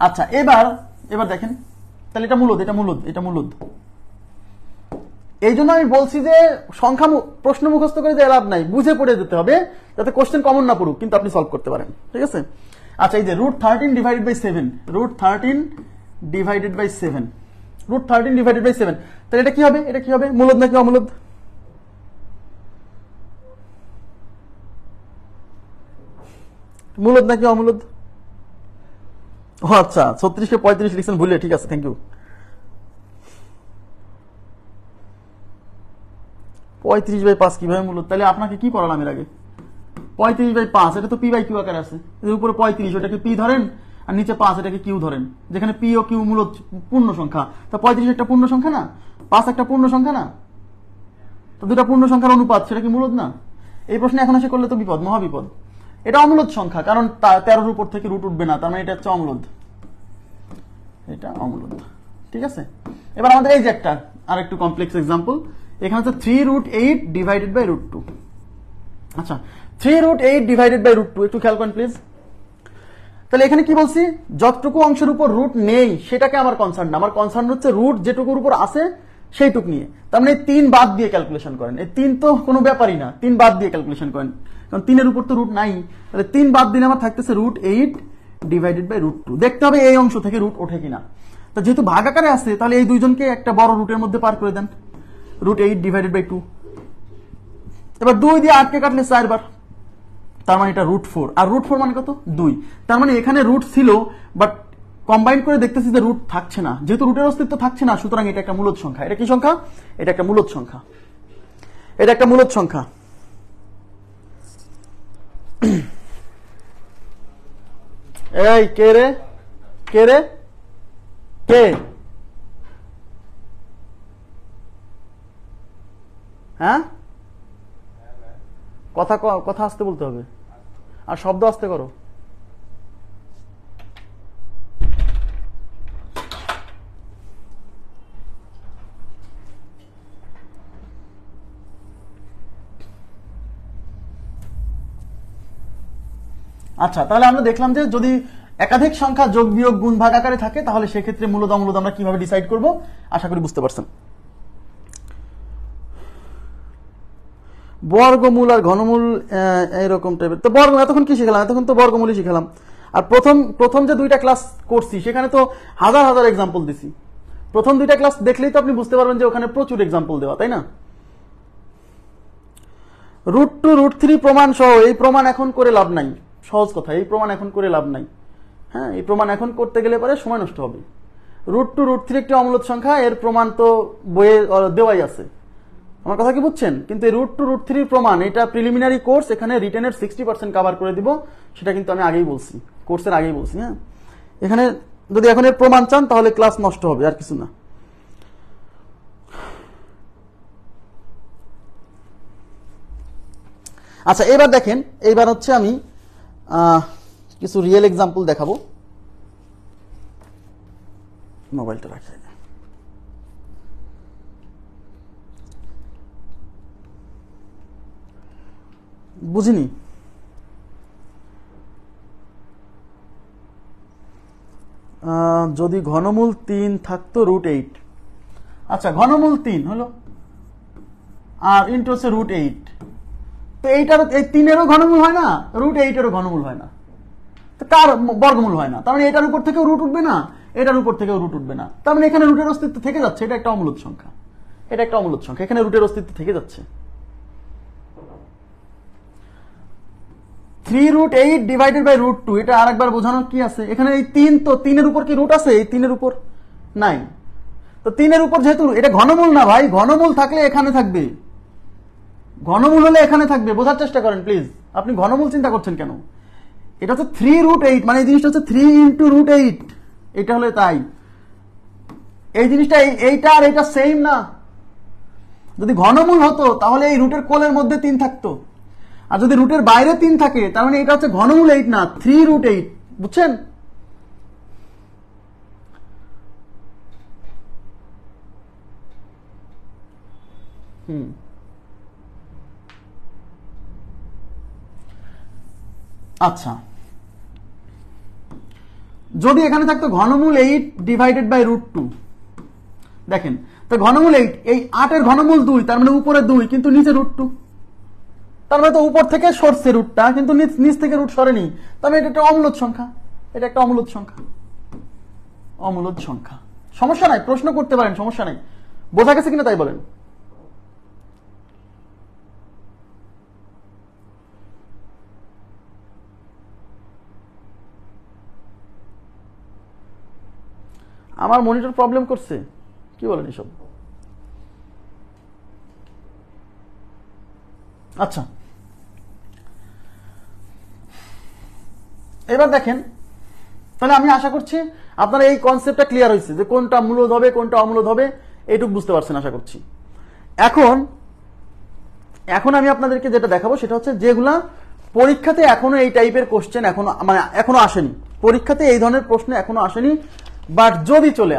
আচ্ছা, এবার দেখেন, তাহলে এটা মূলদ। এই জন্য আমি বলছি যে সংখ্যা প্রশ্ন মুখস্থ করে যে লাভ নাই, বুঝে পড়ে যেতে হবে, যাতে কোশ্চেন কমন না পড়ুক, কিন্তু আপনি সলভ করতে পারেন। ঠিক আছে, আচ্ছা, এই যে root 13 divided by 7, root 13 divided by 7, তাহলে এটা কি হবে? মূলদ নাকি অমূলদ? মূলদ নাকি অমূলদ? ও আচ্ছা, 36-কে 35 লিখছেন ভুলে, ঠিক আছে, থ্যাংক ইউ। 35 বাই 5 কিভাবে মূলদ? তাহলে আপনাকে কি পড়ালাম এর আগে? 35 বাই 5 এটা তো পি বাই কিউ আকারে আছে, এর উপরে 35 ওটাকে পি ধরেন, আর নিচে 5 এটাকে কিউ ধরেন, যেখানে পি ও কিউ মূলদ পূর্ণ সংখ্যা। তা 35 একটা পূর্ণ সংখ্যা না? 5 একটা পূর্ণ সংখ্যা না? তো দুটা পূর্ণ সংখ্যার অনুপাত, সেটা কি মূলদ না? এই প্রশ্নে এখন এসে করলে তো বিপদ, মহাবিপদ। এটা অমূলদ সংখ্যা, কারণ 13-র উপর থেকে রুট উঠবে না, তার মানে এটা হচ্ছে অমূলদ, এটা অমূলদ। ঠিক আছে, এবার আমাদের এই যে একটা আর একটু কমপ্লেক্স এক্সাম্পল, এখানে হচ্ছে 3 রুট 8 ডিভাইডেড বাই রুট 2। আচ্ছা, 3 রুট 8 ডিভাইডেড বাই রুট 2, একটু খেয়াল করেন প্লিজ। তাহলে এখানে কি বলছি? যতটুকু অংশের উপর রুট নেই সেটাকে আমার কনসার্ন না, আমার কনসার্ন হচ্ছে রুট যেটুকুর উপর আছে সেইটুক নিয়ে। তার মানে 3 বাদ দিয়ে ক্যালকুলেশন করেন, এই 3 তো কোনো ব্যাপারই না, 3 বাদ দিয়ে ক্যালকুলেশন করেন, কারণ 3-এর উপর তো রুট নাই। তাহলে 3 বাদ দিলে আমার থাকতেছে রুট 8 ডিভাইডেড বাই রুট 2। দেখতে হবে এই অংশ থেকে রুট ওঠে কিনা। তা যেহেতু ভাগ আকারে আছে, তাহলে এই দুইজনকে একটা বড় রুটের মধ্যে পার করে দেন, রুট 8 ডিভাইডেড বাই 2। এবার 2 দিয়ে 8কে কাটলে 4 বার, তার মানে এটা রুট 4, আর রুট 4 মানে কত? 2। তার মানে এখানে রুট ছিল, বাট কম্বাইন করে দেখতেছি যে রুট থাকছে না, যেহেতু রুটের অস্তিত্ব থাকছে না, সুতরাং এটা একটা মূলদ সংখ্যা। এটা কি সংখ্যা? এটা একটা মূলদ সংখ্যা, এটা একটা মূলদ সংখ্যা। এই কে রে, কে? হ্যাঁ, কথা আসতে বলতে হবে, আর শব্দ আসতে করো। আচ্ছা, তাহলে আমরা দেখলাম যে যদি একাধিক সংখ্যা যোগ বিয়োগ গুণ ভাগ আকারে থাকে, তাহলে সেক্ষেত্রে মূলদ অমূলদ আমরা কিভাবে ডিসাইড করব, আশা করি বুঝতে পারছেন। বর্গমূল আর ঘনমূল এরকম টাইপের। তো বর্গ এতক্ষণ কি শিখলাম? এতক্ষণ তো বর্গমূলই শিখলাম। আর প্রথম যে দুইটা ক্লাস করছি সেখানে তো হাজার হাজার এক্সাম্পল দিছি। প্রথম দুইটা ক্লাস দেখলেই তো আপনি বুঝতে পারবেন যে ওখানে প্রচুর এক্সাম্পল দেওয়া, তাই না? রুট 2 রুট 3 প্রমাণ সহ, এই প্রমাণ এখন করে লাভ নাই, সহজ কথা, এই প্রমাণ এখন করে লাভ নাই। হ্যাঁ, এই প্রমাণ এখন করতে গেলে পরে সময় নষ্ট হবে। রুট 2 রুট 3 একটি অমূলদ সংখ্যা, এর প্রমাণ তো বইয়ে দেওয়াই আছে, আমার কথা কি বুঝছেন? কিন্তু এই রুট 2 রুট 3 প্রমাণ, এটা প্রিলিমিনারি কোর্স, এখানে রিটেনের 60% কভার করে দিব, সেটা কিন্তু আমি আগেই বলছি, কোর্সের আগেই বলছি। হ্যাঁ, এখানে যদি এখন এর প্রমাণ চান তাহলে ক্লাস নষ্ট হবে, আর কিছু না। আচ্ছা এবার দেখেন, এইবার হচ্ছে আমি কিছু রিয়েল এক্সাম্পল দেখাবো। মোবাইলটা রাখি, বুঝিনি। যদি ঘনমূল 3 থাকতো √8, আচ্ছা ঘনমূল 3 হলো আর ইন্টু হচ্ছে √8, তো এইটারও এই 3-এরও ঘনমূল হয় না, √8-এরও ঘনমূল হয় না, তো কার বর্গমূল হয় না, তার মানে এটার উপর থেকেও রুট উঠবে না, এটার উপর থেকেও রুট উঠবে না, তার মানে এখানে রুটের অস্তিত্ব থেকে যাচ্ছে। এটা একটা অমূলদ সংখ্যা, এটা একটা অমূলদ সংখ্যা, এখানে রুটের অস্তিত্ব থেকে যাচ্ছে। 3√8 ডিভাইডেড বাই √2, এটা আরেকবার বোঝানোর কি আছে, এখানে এই 3, তো 3-এর উপর কি রুট আছে, এই 3-এর উপর নাই, তো 3-এর উপর যেহেতু এটা ঘনমূল না ভাই, ঘনমূল থাকলে এখানে থাকবে, ঘনমূল হলে এখানে থাকবে, বোঝার চেষ্টা করেন প্লিজ। আপনি ঘনমূল চিন্তা করছেন কেন? এটা হচ্ছে 3√8, মানে এই জিনিসটা হচ্ছে 3 × √8, এটা হলে তাই। এই জিনিসটা এইটা আর এটা সেম না। যদি ঘনমূল হতো তাহলে এই রুটের কোলের মধ্যে 3 থাকতো, আর যদি রুটের বাইরে 3 থাকে তার মানে এটা হচ্ছে ঘনমূল 8 না, 3√8, বুঝছেন? আচ্ছা, যদি এখানে থাকতো ঘনমূল 8 ডিভাইডেড বাই √2, দেখেন তো ঘনমূল 8, এই 8-এর ঘনমূল 2, তার মানে উপরে 2 কিন্তু নিচে √2, তার মানে তো উপর থেকে সরছে রুটটা কিন্তু নিচ থেকে রুট সরেনি, তার মানে এটা একটা অমূলদ সংখ্যা, এটা একটা অমূলদ সংখ্যা, অমূলদ সংখ্যা। সমস্যা নাই, প্রশ্ন করতে পারেন, সমস্যা নাই। বোঝা গেছে কিনা তাই বলেন। আমার মনিটর প্রবলেম করছে, কি বলেন এসব? আচ্ছা এবার দেখেন, তাহলে আমি আশা করছি আপনারা এই কনসেপ্টটা ক্লিয়ার হয়েছে যে কোনটা মূলদ হবে কোনটা অমূলদ হবে, এইটুকু বুঝতে পারছেন আশা করছি। এখন আমি আপনাদেরকে যেটা দেখাবো সেটা হচ্ছে যেগুলা পরীক্ষাতে এখনো এই টাইপের কোশ্চেন এখনো আসেনি, পরীক্ষাতে এই ধরনের প্রশ্ন এখনো আসেনি, বাট যদি চলে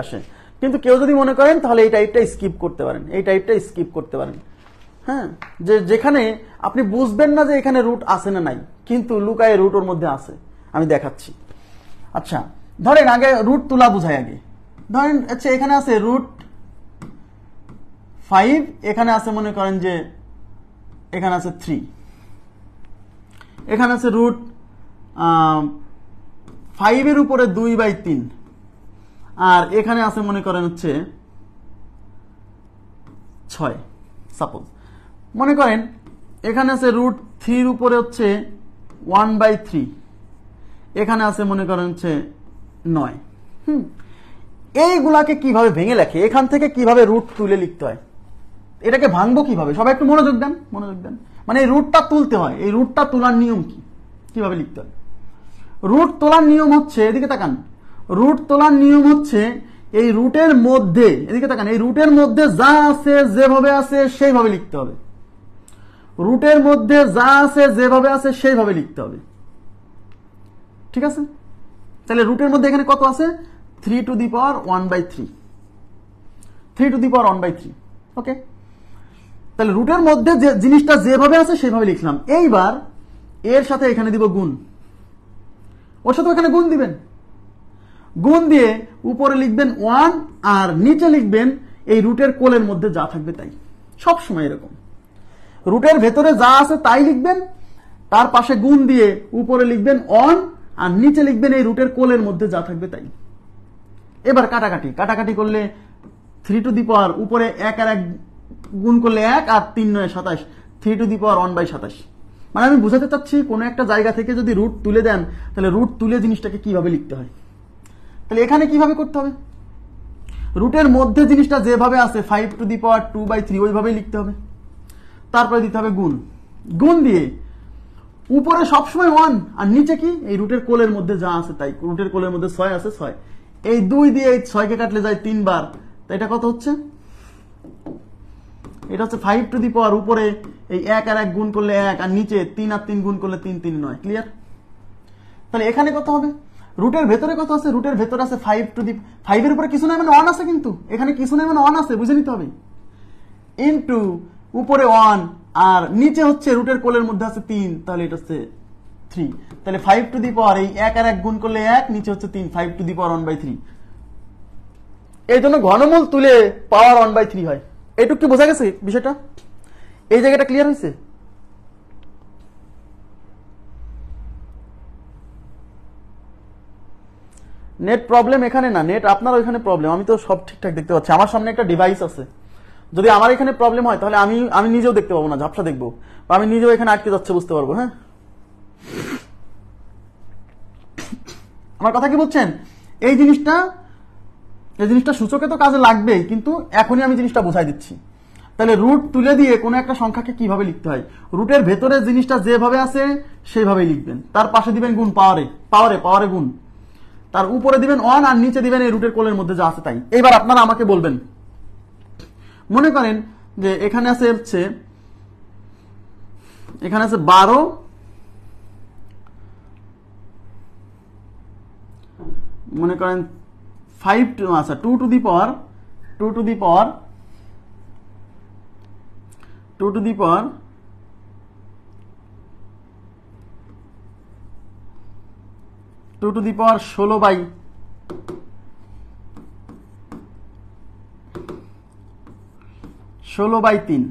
আসে, কিন্তু কেউ যদি মনে করেন তাহলে এই টাইপটা স্কিপ করতে পারেন, এই টাইপটা স্কিপ করতে পারেন। হ্যাঁ, যেখানে আপনি বুঝবেন না যে এখানে রুট আছে না নাই, কিন্তু লুকায়ে রুট ওর মধ্যে আছে, আমি দেখাচ্ছি। আচ্ছা ধরেন আগে রুট তুলা বুঝাই, আগে ধরেন আচ্ছা এখানে আছে √5, এখানে আছে মনে করেন যে এখানে আছে 3, এখানে আছে √5-এর উপরে 2/3, আর এখানে আছে মনে করেন হচ্ছে 6, সাপোজ মনে করেন এখানে আছে √3-এর উপরে হচ্ছে 1/3, এখানে আছে মনে করেন হচ্ছে 9। এইগুলাকে কিভাবে ভেঙে লেখে, এখান থেকে কিভাবে রুট তুলে লিখতে হয়, এটাকে ভাঙবো কিভাবে, সবাই একটু মনোযোগ দেন। মানে এই রুটটা তুলতে হয়, এই রুটটা তোলার নিয়ম কিভাবে লিখতে হয়। রুট তোলার নিয়ম হচ্ছে, এদিকে তাকান, রুট তোলার নিয়ম হচ্ছে এই রুটের মধ্যে, এদিকে তাকান, এই রুটের মধ্যে যা আছে যেভাবে আছে সেইভাবে লিখতে হবে, রুটের মধ্যে যা আছে যেভাবে আছে সেইভাবে লিখতে হবে, ঠিক আছে? তাহলে রুটের মধ্যে এখানে কত আছে, 3⁻⁴, 3⁻⁴, ওকে। তাহলে রুটের মধ্যে যে জিনিসটা যেভাবে আছে সেভাবে লিখলাম। এইবার এর সাথে এখানে দিব গুণ, ওর সাথে এখানে গুণ দিবেন, গুণ দিয়ে উপরে লিখবেন 1 আর নিচে লিখবেন এই রুটের কোলের মধ্যে যা থাকবে তাই। সব সময় এরকম, রুটের ভেতরে যা আছে তাই লিখবেন, তার পাশে গুণ দিয়ে উপরে লিখবেন 1 আর নিচে লিখবেন এই রুটের কোলের মধ্যে যা থাকবে তাই। এবার কাটাকাটি করলে 3 উপরে 1 আর 1 গুণ করলে 1 আর 3 9 27, 3⁻⁴/27। মানে আমি বুঝাতে চাচ্ছি কোন একটা জায়গা থেকে যদি রুট তুলে দেন তাহলে রুট তুলে জিনিসটাকে কিভাবে লিখতে হয়। তাহলে এখানে কিভাবে করতে হবে, রুটের মধ্যে জিনিসটা যেভাবে আছে 5⁻²/3 ওইভাবেই লিখতে হবে, তারপরে দিতে হবে গুণ দিয়ে উপরে সবসময় 1 আর নিচে কি এই রুটের কোলের মধ্যে যা আছে তাই। রুটের কোলের মধ্যে 6 আছে, 6, এই 2 দিয়ে এই 6কে কাটলে যায় 3 বার, তাই এটা কত হচ্ছে এটা হচ্ছে 5 টু দি পাওয়ার উপরে এই 1 আর 1 গুণ করলে 1 আর নিচে 3 আর 3 গুণ করলে 3 3 9। ক্লিয়ার? তাহলে এখানে কত হবে? রুটের ভেতরে কত আছে? রুটের ভেতরে আছে 5 টু দি 5 এর উপরে কিছু নাই মানে 1 আছে, কিন্তু এখানে কিছু নাই মানে 1 আছে, বুঝে নিতে হবে। ইনটু উপরে 1 আর নিচে হচ্ছে রুটের কোলের মধ্যে আছে 3, তাহলে এটা হচ্ছে 3। তাহলে 5 টু দি পাওয়ার এই 1 আর 1 গুণ করলে 1, নিচে হচ্ছে 3, 5 টু দি পাওয়ার 1/3। এই জন্য ঘনমূল তুলে পাওয়ার 1/3 হয়। এইটুকু কি বোঝা গেছে বিষয়টা? এই জায়গাটা ক্লিয়ার হয়েছে? নেট প্রবলেম এখানে না, নেট আপনার ওইখানে প্রবলেম। আমি তো সব ঠিকঠাক দেখতে পাচ্ছি, আমার সামনে একটা ডিভাইস আছে। যদি আমার এখানে প্রবলেম হয় তাহলে আমি নিজেও দেখতে পাবো না, ঝাপসা দেখবো, বা আমি নিজেও এখানে আটকে যাচ্ছে বুঝতে পারবো। হ্যাঁ, আমার কথা কি বুঝছেন? এই জিনিসটা সূচকে তো কাজে লাগবেই, কিন্তু এখনই আমি জিনিসটা বোঝাই দিচ্ছি। তাহলে রুট তুলে দিয়ে কোনো একটা সংখ্যাকে কিভাবে লিখতে হয়, রুটের ভেতরে জিনিসটা যেভাবে আছে সেইভাবেই লিখবেন, তার পাশে দিবেন গুণ, পাওয়ারে গুণ, তার উপরে দিবেন 1 আর নিচে দিবেন এই রুটের কোলের মধ্যে যা আছে তাই। এইবার আপনারা আমাকে বলবেন, মনে করেন যে এখানে আছে 12, মনে করেন 5 আচ্ছা 2 two the power 2 two the পাওয়ার 16/3।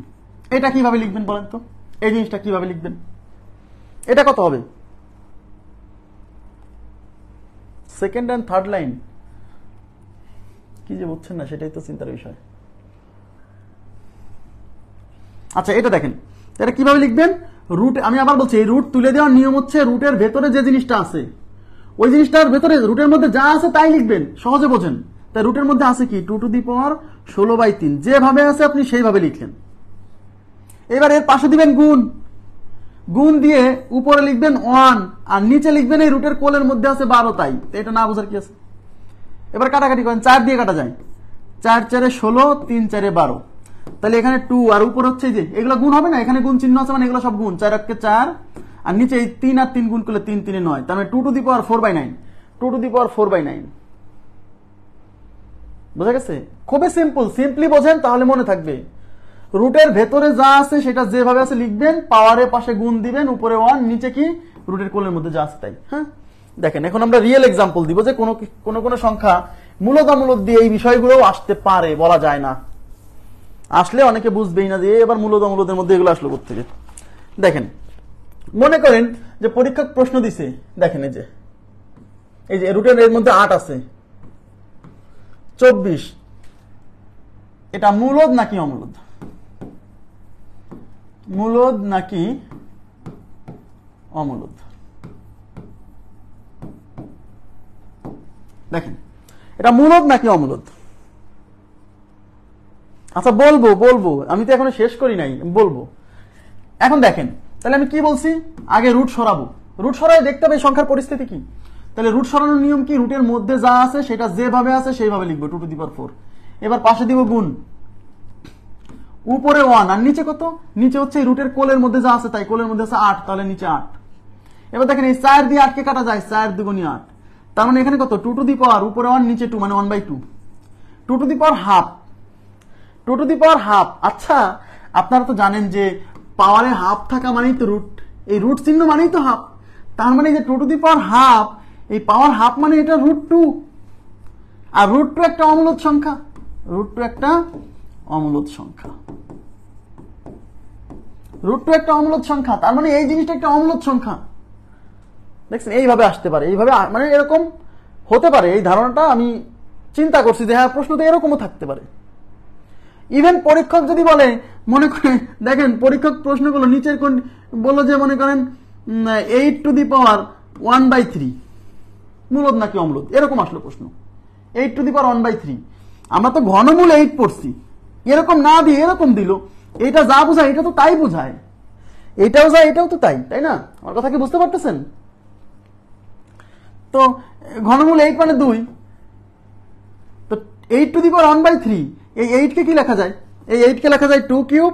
এটা কিভাবে লিখবেন বলেন তো? এই জিনিসটা কিভাবে লিখবেন? এটা কত হবে? সেকেন্ড এন্ড থার্ড লাইন কি যে বুঝছেন না, সেটাই তো চিন্তার বিষয়। আচ্ছা, এটা দেখেন, এটা কিভাবে লিখবেন? রুট, আমি আবার বলছি, এই রুট তুলে দেওয়ার নিয়ম হচ্ছে রুটের ভেতরে যে জিনিসটা আছে ওই জিনিসটার ভেতরে রুটের মধ্যে যা আছে তাই লিখবেন, সহজে বোঝেন। তাই রুটের মধ্যে আছে কি 2 টু দি পাওয়ার 16/3, যেভাবে আছে আপনি সেইভাবে লিখলেন। এবার এর পাশে দিবেন গুণ দিয়ে উপরে লিখবেন 1 আর নিচে লিখবেন এই রুটের কোলের মধ্যে আছে 12, তাই এটা না বোঝার কি আছে? এবার কাটাকাটি করেন, 4 দিয়ে কাটা যায়, 4 4 16, 3 4 12। তাহলে এখানে 2 আর উপর হচ্ছে যে এগুলো গুণ হবে না, এখানে গুণ চিহ্ন আছে মানে এগুলো সব গুণ, 4 1 4 আর নিচে 3 আর 3 গুণ করলে 3 3 9, তার মানে 2 two the power 4/9, 2 two the পাওয়ার 4/9। বোঝা গেছে? খুবই সিম্পলি বোঝেন তাহলে মনে থাকবে। রুটের ভেতরে যা আছে সেটা যেভাবে আছে লিখবেন, পাওয়ারের পাশে গুণ দিবেন, উপরে 1 নিচে কি রুটের কোলের মধ্যে যা আছে তাই। হ্যাঁ, দেখেন এখন আমরা রিয়েল এক্সাম্পল দিব যে কোন সংখ্যা মূলত দিয়ে এই বিষয়গুলো আসতে পারে, বলা যায় না। আসলে অনেকে বুঝবেই না যে এবার মূলদের মধ্যে এগুলো আসলো কোত্থেকে। দেখেন, মনে করেন যে পরীক্ষক প্রশ্ন দিছে, দেখেন এই যে রুটের এর মধ্যে 8 আছে, 24, এটা মূলদ নাকি অমূলদ? মূলদ নাকি অমূলদ? দেখেন, এটা মূলদ নাকি অমূলদ? আচ্ছা বলবো, আমি তো এখনো শেষ করি নাই, বলবো। এখন দেখেন, তাহলে আমি কি বলছি, আগে রুট সরাবো, রুট সরাই দেখতে হবে সংখ্যার পরিস্থিতি কি। তাহলে রুট সরানোর নিয়ম কি, রুটের মধ্যে যা আছে সেটা যেভাবে আছে সেইভাবে লিখবো, 2 টু দি পাওয়ার 4। এবার পাশে দিব গুণ, উপরে 1 আর নিচে কত, নিচে হচ্ছে রুটের কোলের মধ্যে যা আছে তাই, কোলের মধ্যে আছে 8, তাহলে নিচে 8। এবার দেখেন এই 4 দিয়ে 8 কে কাটা যায়, 4 দুগুণী 8, তার মানে এখানে কত 2 টু দি পাওয়ার উপরে 1 নিচে 2 মানে 1/2, 2 two the power half, 2 two the power half. আচ্ছা, আপনারা তো জানেন যে পাওয়ারে হাফ থাকা মানেই তো রুট, এই রুট চিহ্ন মানেই তো হাফ, তার মানে যে 2 টু দি পাওয়ার হাফ, এই পাওয়ার হাফ মানে এটা √2, আর √2 একটা অমূলদ সংখ্যা, √2 একটা অমূলদ সংখ্যা, √2 একটা অমূলদ সংখ্যা, তার মানে এই জিনিসটা একটা অমূলদ সংখ্যা। দেখছেন, এইভাবে আসতে পারে, এইভাবে মানে এরকম হতে পারে, এই ধারণাটা আমি চিন্তা করছি যে হ্যাঁ প্রশ্ন তো এরকমও থাকতে পারে। ইভেন পরীক্ষক যদি বলে, মনে করেন দেখেন পরীক্ষক প্রশ্ন করলো নিচের কোন বললো যে মনে করেন 8 টু দি পাওয়ার 1/3 মূলদ নাকি অমূলদ, এরকম আসলো প্রশ্ন, 8 টু দি পাওয়ার 1/3। আমরা তো ঘনমূল 8 পড়ছি, এরকম না দিয়ে এরকম দিল, এটা যা বোঝায় এটা তো তাই বোঝায়, এটাও যা এটাও তো তাই, তাই না? আমার কথা কি বুঝতে পারতেছেন? তো ঘনমূল 8 মানে 2, তো 8 টু দি পাওয়ার 1/3, এই 8 কে কি লেখা যায়, এই 8 কে লেখা যায় 2 কিউব,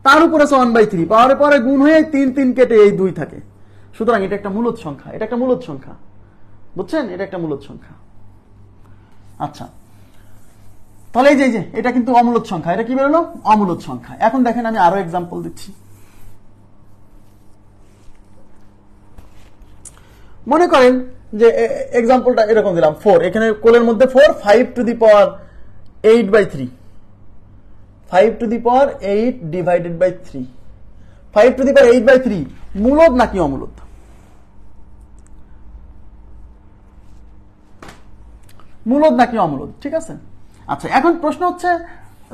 তার উপরে 1/3, পাওয়ারে পরে গুণ হয়ে 3 3 কেটে এই 2 থাকে। সুতরাং এটা একটা মূলদ সংখ্যা, এটা একটা মূলদ সংখ্যা, বুঝছেন? এটা একটা মূলদ সংখ্যা। আচ্ছা, তাহলে এই যে এটা কিন্তু অমূলদ সংখ্যা, এটা কি বেরোলো? অমূলদ সংখ্যা। এখন দেখেন আমি আরো এক্সাম্পল দিচ্ছি। মনে করেন যে এক্সাম্পলটা এরকম দিলাম, 4, এখানে কোলের মধ্যে 4, 5 to the power 8/3, 5 to the power 8 divided by 3, 5 to the power 8/3 মূলদ নাকি অমূলদ? মূলদ নাকি অমূলদ? ঠিক আছে। আচ্ছা, এখন প্রশ্ন হচ্ছে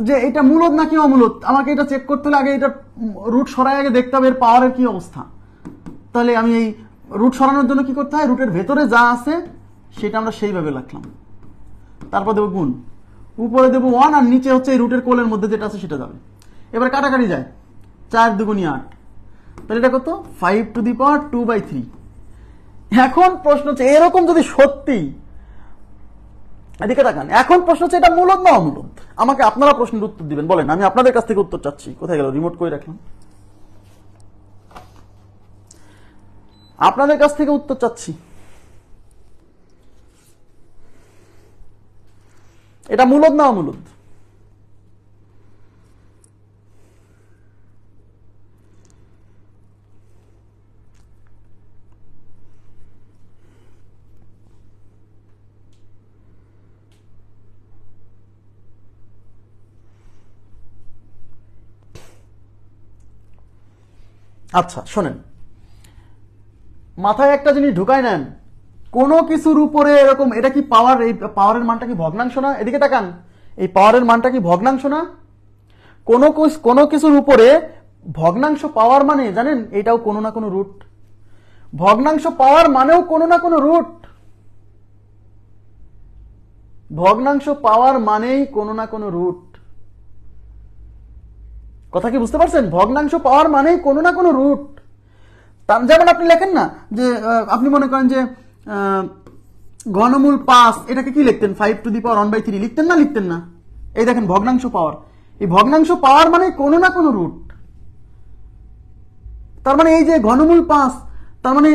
যে এটা মূলদ নাকি অমূলদ, আমাকে এটা চেক করতে হলে আগে এটা রুট সরাই আগে দেখতে হবে এর পাওয়ারের কি অবস্থা। তাহলে আমি এই রুট সরানোর জন্য কি করতে হয়, রুটের ভেতরে যা আছে সেটা আমরা সেইভাবে লিখলাম, তারপর দেবো গুণ, উপরে দেবো 1 আর নিচে হচ্ছে এই রুটের কোলের মধ্যে যেটা আছে সেটা যাবে। এবার কাটাকাটি যায়, 4 দুগুণী 8, তাহলে এটা কত? 5 টু দি পাওয়ার 2/3। এখন প্রশ্ন হচ্ছে এরকম যদি সত্যি, এদিকে তাকান, এখন প্রশ্ন হচ্ছে এটা মূলদ না অমূলদ? আমাকে আপনারা প্রশ্নের উত্তর দিবেন, বলেন, আমি আপনাদের কাছ থেকে উত্তর চাচ্ছি। কোথায় গেল? রিমোট করে রাখলাম, আপনাদের কাছ থেকে উত্তর চাচ্ছি। এটা মূলদ না অমূলদ? আচ্ছা শোনেন, মাথায় একটা জিনিস ঢুকায় নেন, কোন কিছুর উপরে এরকম, এটা কি পাওয়ার, এই পাওয়ারের মানটা কি ভগ্নাংশ না? এদিকে তাকান, এই পাওয়ারের মানটা কি ভগ্নাংশ না? কোন কিছুর উপরে ভগ্নাংশ পাওয়ার মানে জানেন, এটাও কোনো না কোনো রুট। ভগ্নাংশ পাওয়ার মানেও কোনো না কোনো রুট। ভগ্নাংশ পাওয়ার মানেই কোনো না কোনো রুট। কথা কি বুঝতে পারছেন? ভগ্নাংশ পাওয়ার মানেই কোনো না কোনো রুট। যেমন আপনি লেখেন না যে, আপনি মনে করেন যে ঘনমূল 5, এটাকে কি লিখতেন? 5 টু দি পাওয়ার 1/3 লিখতেন না? লিখতেন না? এই দেখেন ভগ্নাংশ পাওয়ার, এই ভগ্নাংশ পাওয়ার মানে কোনো না কোনো রুট। তার মানে এই যে ঘনমূল 5, তার মানে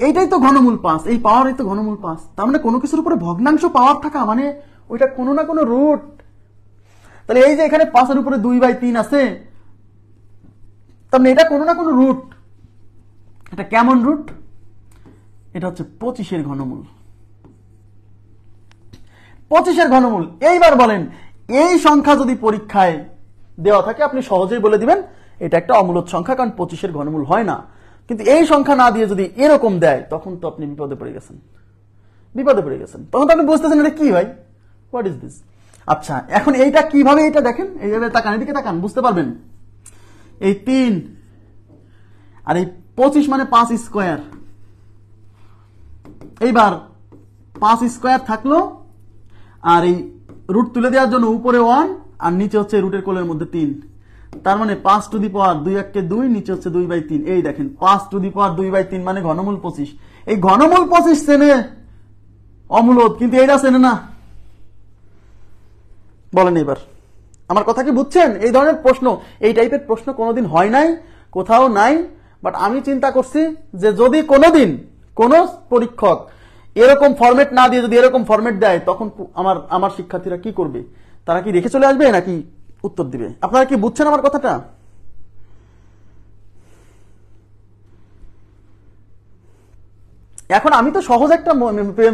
এইটাই তো ঘনমূল 5, এই পাওয়ারই তো ঘনমূল 5। তার মানে কোনো কিছুর উপরে ভগ্নাংশ পাওয়ার থাকা মানে ওইটা কোনো না কোনো রুট। তাহলে এই যে এখানে 5 এর উপরে 2/3 আছে, তার মানে এটা কোনো না কোনো রুট। এটা কেমন রুট? এটা হচ্ছে 25 ঘনমূল। 25 ঘনমূল। এইবার বলেন, এই সংখ্যা যদি পরীক্ষায় দেওয়া থাকে আপনি সহজেই বলে দিবেন এটা একটা অমূলদ সংখ্যা, কারণ 25 ঘনমূল হয় না। কিন্তু এই সংখ্যা না দিয়ে যদি এরকম দেয়, তখন তো আপনি বিপদে পড়ে গেছেন, বিপদে পড়ে গেছেন। তখন তো আপনি বুঝতেছেন এটা কি ভাই, হোয়াট ইজ দিস। আচ্ছা, এখন এইটা কিভাবে, এটা দেখেন, এইভাবে তাকান, এদিকে তাকান, বুঝতে পারবেন। এই 3 আর এই 25 মানে 5 স্কোয়ার। এইবার 5 স্কোয়ার থাকলো, আর এই রুট তুলে দেওয়ার জন্য উপরে 1 আর নিচে হচ্ছে রুটের কোলের মধ্যে 3। তার মানে 5 টু দি পাওয়ার 2 1 কে 2, নিচে হচ্ছে 2/3। এই দেখেন 5 টু দি পাওয়ার 2/3 মানে ঘনমূল 25। এই ঘনমূল 25 চেনে অমূলদ, কিন্তু এইটা চেনে না। বলেন এবার আমার কথা কি বুঝছেন? এই ধরনের প্রশ্ন, এই টাইপের প্রশ্ন কোনোদিন হয় নাই, কোথাও নাই। বাট আমি চিন্তা করছি যে যদি কোনোদিন কোন পরীক্ষক এরকম ফরম্যাট না দিয়ে যদি এরকম ফরম্যাট দেয়, তখন আমার শিক্ষার্থীরা কি করবে? তারা কি রেখে চলে আসবে নাকি উত্তর দিবে? আপনারা কি বুঝছেন আমার কথাটা? এখন আমি তো সহজ একটা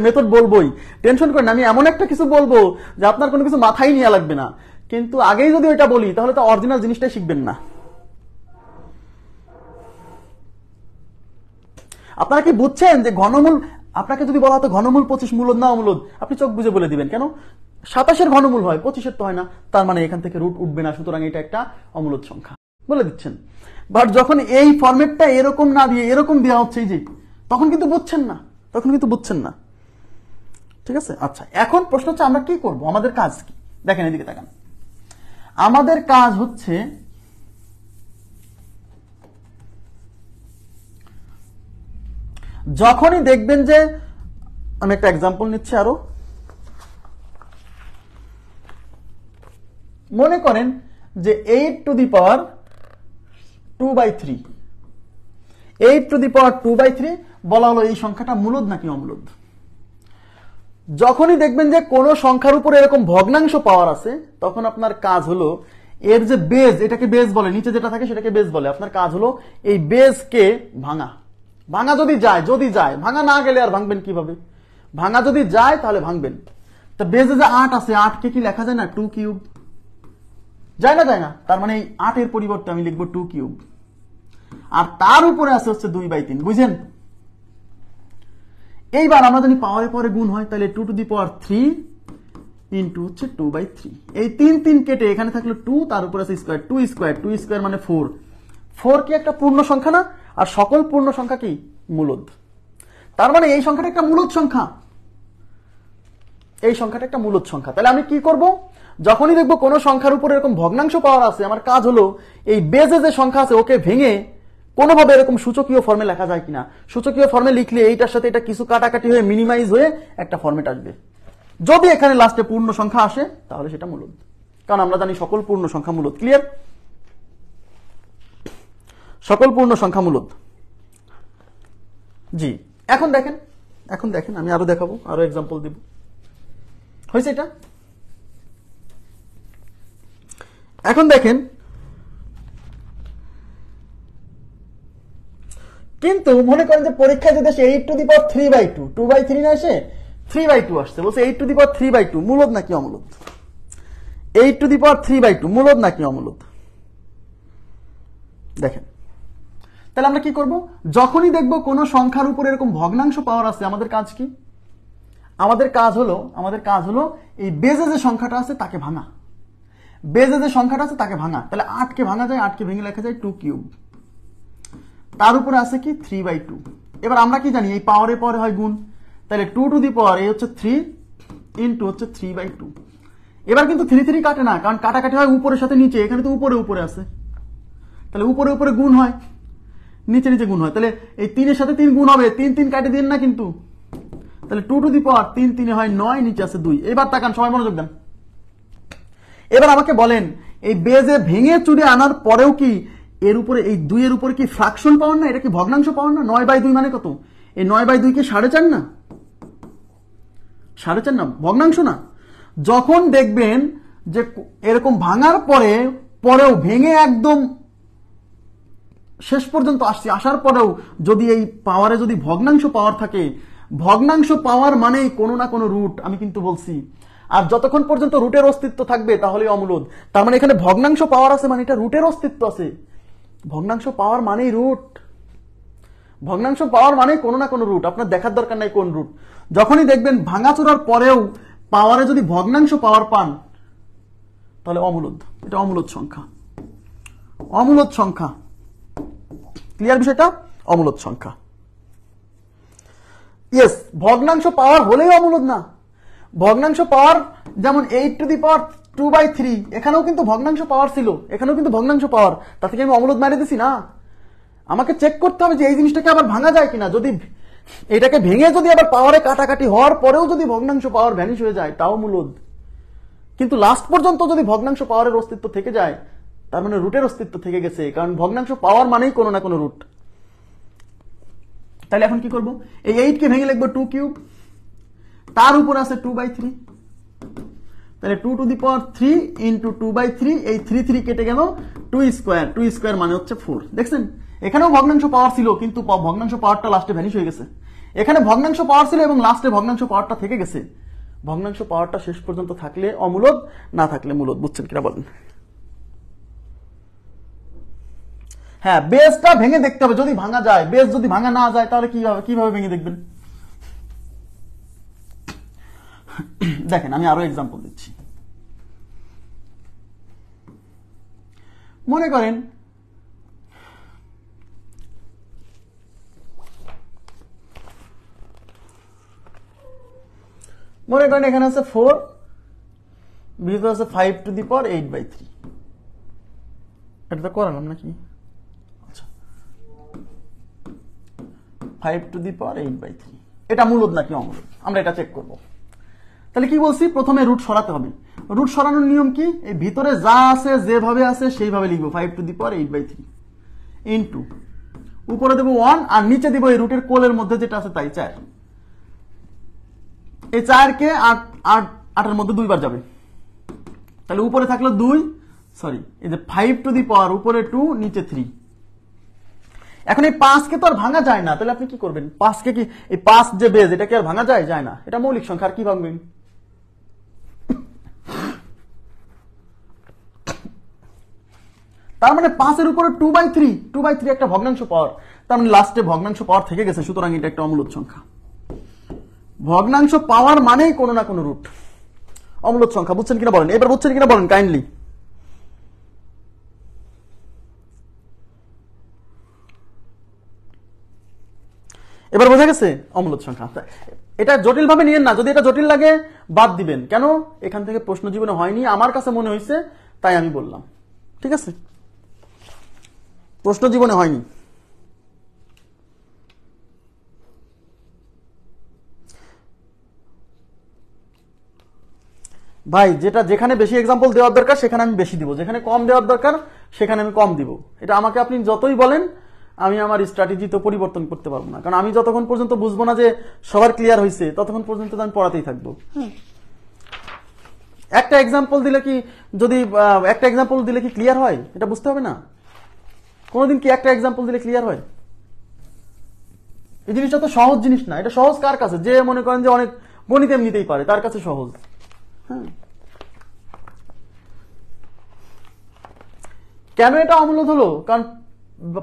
মেথড বলবোই, টেনশন করেন, আমি এমন একটা কিছু বলবো যে আপনার কোনো কিছু মাথায় নিয়ে লাগবে না। কিন্তু আগেই যদি ওইটা বলি তাহলে তো অরিজিনাল জিনিসটাই শিখবেন না। আপনারা কি বুঝছেন যে ঘনমূল, আপনাকে যদি বলা হতো ঘনমূল 25 মূলদ না অমূলদ, আপনি চোখ বুঝে বলে দিবেন। কেন? 27 ঘনমূল হয়, 25 তো হয় না, তার মানে এখান থেকে রুট উঠবে না, সুতরাং এটা একটা অমূলদ সংখ্যা বলে দিচ্ছেন। বাট যখন এই ফরম্যাটটা এরকম না দিয়ে এরকম দেওয়া হচ্ছে, যে তখন কিন্তু বুঝছেন না, তখন কিন্তু বুঝছেন না। ঠিক আছে? আচ্ছা, এখন প্রশ্ন হচ্ছে আমরা কি করব, আমাদের কাজ কি? দেখেন এদিকে তাকান, আমাদের কাজ হচ্ছে যখনই দেখবেন যে, আমি একটা এক্সাম্পল নিচ্ছি আরো, মনে করেন যে 8^2/3 8^2/3 বলা হলো এই সংখ্যাটা মূলদ নাকি অমূলদ। যখনই দেখবেন যে কোন সংখ্যার উপরে এরকম ভগ্নাংশ পাওয়ার আছে তখন আপনার কাজ হলো এর যে বেজ, এটাকে বেজ বলে, নিচে যেটা থাকে সেটাকে বেজ বলে, আপনার কাজ হলো এই বেজকে ভাঙা। ভাঙা যদি যায়, ভাঙা না গেলে আর ভাঙবেন কিভাবে? ভাঙা যদি যায় তাহলে ভাঙবেন। তা বেজে যে 8 আছে, 8 কে কি লেখা যায় না 2 কিউব? যায় না? তার মানে এই 8 এর পরিবর্তে আমি লিখবো 2 কিউব, আর তার উপরে আছে হচ্ছে 2/3। বুঝেন? এইবার আমরা জানি পাওয়ারে পরে গুণ হয়, তাহলে 2^3 ইন্টু হচ্ছে 2/3। এই 3 কেটে এখানে থাকলো 2, তার উপরে আছে স্কোয়ার, 2 স্কোয়ার মানে 4। 4 কি একটা পূর্ণ সংখ্যা না? আর সকল পূর্ণ সংখ্যা কি মূলদ। তার মানে এই সংখ্যাটা একটা মূলদ সংখ্যা, এই সংখ্যাটা একটা মূলদ সংখ্যা। তাহলে আমি কি করব? যখনই দেখবো কোন সংখ্যার উপরে এরকম ভগ্নাংশ পাওয়ার আছে, আমার কাজ হলো এই বেজে যে সংখ্যা আছে ওকে ভেঙে কোনোভাবে এরকম সূচকীয় ফর্মে লেখা যায় কিনা। সূচকীয় ফর্মে লিখলে এইটার সাথে এটা কিছু কাটাকাটি হয়ে মিনিমাইজ হয়ে একটা ফর্মেট আসবে। যদি এখানে লাস্টে পূর্ণ সংখ্যা আসে তাহলে সেটা মূলদ, কারণ আমরা জানি সকল পূর্ণ সংখ্যা মূলদ। ক্লিয়ার? সকল পূর্ণ সংখ্যা মূলদ। জি, এখন দেখেন আমি আরো দেখাবো, আরো এক্সাম্পল দিব। হয়েছে এটা? এখন দেখেন, কিন্তু মনে করেন যে পরীক্ষায় যদি আসে 8^3/2, 2/3 না এসে 3/2 আসছে, বলছে 8^3/2 মূলদ নাকি অমূলদ? 8^3/2 মূলদ নাকি অমূলদ? দেখেন, তাহলে আমরা কি করব? যখনই দেখব কোন সংখ্যার উপর এরকম ভগ্নাংশ পাওয়ার আছে, আমাদের কাজ কি? আমাদের কাজ হলো এই বেজে যে সংখ্যাটা আছে তাকে ভাঙা। বেজে যে সংখ্যাটা আছে তাকে ভাঙা। তাহলে 8 কে ভাঙা যায়, 8 কে ভেঙে লেখা যায় 2 কিউব, তার উপরে আছে কি 3/2। এবার আমরা কি জানি এই পাওয়ারে পরে হয় গুণ, তাহলে 2^, এই হচ্ছে 3 ইন্টু হচ্ছে 3/2। এবার কিন্তু 3 কাটে না, কারণ কাটাকাটি হয় উপরের সাথে নিচে, এখানে তো উপরে আছে, তাহলে উপরে গুণ হয়, নিচে গুণ হয়। তাহলে এই 3 এর সাথে 3 গুণ হবে, 3 কাটে দিন না কিন্তু, তাহলে 2^3 3 হয় 9, নিচে আছে 2। এবার তাকান, সবাই মনোযোগ দেন। এবার আমাকে বলেন এই বেজে ভেঙে চুরে আনার পরেও কি এর উপরে এই 2 এর উপরে কি ফ্র্যাকশন পাওয়ার না? এটা কি ভগ্নাংশ পাওয়ার না? 9/2 মানে কত? এই 9/2 কি 4.5 না? 4.5 না, ভগ্নাংশ না। যখন দেখবেন যে এরকম ভাঙার পরেও ভেঙে একদম শেষ পর্যন্ত আসার পরেও যদি এই পাওয়ারে যদি ভগ্নাংশ পাওয়ার থাকে, ভগ্নাংশ পাওয়ার মানেই কোনো না কোনো রুট, আমি কিন্তু বলছি। আর যতক্ষণ পর্যন্ত রুটের অস্তিত্ব থাকবে তাহলে অমূলদ। তার মানে এখানে ভগ্নাংশ পাওয়ার আছে মানে এটা রুটের অস্তিত্ব আছে। ভগ্নাংশ পাওয়ার মানেই রুট, ভগ্নাংশ পাওয়ার মানে কোনো না কোনো রুট, আপনার দেখার দরকার নাই কোন রুট। যখনই দেখবেন ভাঙাচোরার পরেও পাওয়ারে যদি ভগ্নাংশ পাওয়ার পান তাহলে অমূলদ, এটা অমূলদ সংখ্যা, অমূলদ সংখ্যা। ক্লিয়ার বিষয়টা? অমূলদ সংখ্যা। ইয়েস, ভগ্নাংশ পাওয়ার হলেই অমূলদ না। ভগ্নাংশ পাওয়ার যেমন 8^2/3, এখানেও কিন্তু ভগ্নাংশ পাওয়ার ছিল, এখানেও কিন্তু ভগ্নাংশ পাওয়ার, তা থেকে আমি অমূলদ মারিয়ে দিছি না। আমাকে চেক করতে হবে যে এই জিনিসটাকে আবার ভাঙা যায় কিনা। যদি এটাকে ভেঙে যদি আবার পাওয়ারে কাটাকাটি হওয়ার পরেও যদি ভগ্নাংশ পাওয়ার ভ্যানিশ হয়ে যায় তাও মূলদ। কিন্তু লাস্ট পর্যন্ত যদি ভগ্নাংশ পাওয়ারের অস্তিত্ব থেকে যায় তার মানে রুটের অস্তিত্ব থেকে গেছে, কারণ ভগ্নাংশ পাওয়ার মানেই কোনো না কোনো রুট। তাহলে এখন কি করব? এই 8 কে ভেঙে লিখবো 2 কিউব, তার উপর আছে 2/3, তাহলে 2^3 ইন্টু 2/3, এই 3 কেটে গেল 2 স্কোয়ার মানে হচ্ছে 4। দেখছেন এখানেও ভগ্নাংশ পাওয়ার ছিল কিন্তু ভগ্নাংশ পাওয়ারটা লাস্টে ভ্যানিশ হয়ে গেছে। এখানে ভগ্নাংশ পাওয়ার ছিল এবং লাস্টে ভগ্নাংশ পাওয়ারটা থেকে গেছে। ভগ্নাংশ পাওয়ারটা শেষ পর্যন্ত থাকলে অমূলদ, না থাকলে মূলদ। বুঝছেন কিনা বলেন? হ্যাঁ, বেসটা ভেঙে দেখতে হবে যদি ভাঙা যায়। বেস যদি ভাঙা না যায় তাহলে কিভাবে ভেঙে দেখবেন? দেখেন আমি আরো এক্সাম্পল দিচ্ছি। মনে করেন এখানে আছে 4, ভিতরে আছে 5^8/3। এটা তো করালাম নাকি? আচ্ছা, 5^8/3 এটা মূলদ নাকি অমূলদ আমরা এটা চেক করব। তাহলে কি বলছি? প্রথমে রুট সরাতে হবে। রুট সরানোর নিয়ম কি? এই ভিতরে যা আছে যেভাবে আছে সেইভাবে লিখবো, 5^8/3 ইন্টু উপরে দেবো 1 আর নিচে দিব এই রুটের কোলের মধ্যে যেটা আছে তাই 4। এই 4 কে 8 মধ্যে 2 বার যাবে, তাহলে উপরে থাকলো 2, সরি এই যে 5 উপরে 2 নিচে 3। এখন এই 5 কে তো আর ভাঙা যায় না, তাহলে আপনি কি করবেন? 5 কে কি এই 5 যে বেজ এটা কি আর ভাঙা যায়? যায় না, এটা মৌলিক সংখ্যা, আর কি ভাঙবেন? তার মানে 5 এর উপরে 2/3 একটা ভগ্নাংশ পাওয়ার, তার মানে লাস্টে ভগ্নাংশ পাওয়ার থেকে গেছে, সুতরাং এটা একটা অমূলদ সংখ্যা। ভগ্নাংশ পাওয়ার মানেই কোনো না কোনো রুট, অমূলদ সংখ্যা। বুঝছেন কিনা বলেন? এবার বুঝছেন কিনা বলেন কাইন্ডলি। এবার বোঝা গেছে অমূলদ সংখ্যা। এটা জটিল ভাবে নিয়েন না, যদি এটা জটিল লাগে বাদ দিবেন। কেন? এখান থেকে প্রশ্ন জীবনে হয়নি, আমার কাছে মনে হয়েছে তাই আমি বললাম, ঠিক আছে? প্রশ্ন জীবনে হয়নি। ভাই যেটা যেখানে বেশি এক্সাম্পল দেওয়ার দরকার সেখানে আমি বেশি দিব, যেখানে কম দেওয়ার দরকার সেখানে আমি কম দিব। এটা আমাকে আপনি যতই বলেন আমি আমার স্ট্র্যাটেজি তো পরিবর্তন করতে পারবো না, কারণ আমি যতক্ষণ পর্যন্ত বুঝবো না যে সবার ক্লিয়ার হয়েছে ততক্ষণ পর্যন্ত আমি পড়াতেই থাকবো। একটা এক্সাম্পল দিলে কি, যদি একটা এক্সাম্পল দিলে কি ক্লিয়ার হয়? এটা বুঝতে হবে না? কোনোদিন কি একটা এক্সাম্পল দিলে ক্লিয়ার হয়? এই জিনিসটা তো সহজ জিনিস না। এটা সহজ কার কাছে? যে মনে করেন যে অনেক গণিত এমনিতেই পারে, তার কাছে সহজ। হ্যাঁ, কেন এটা অমূলদ হলো? কারণ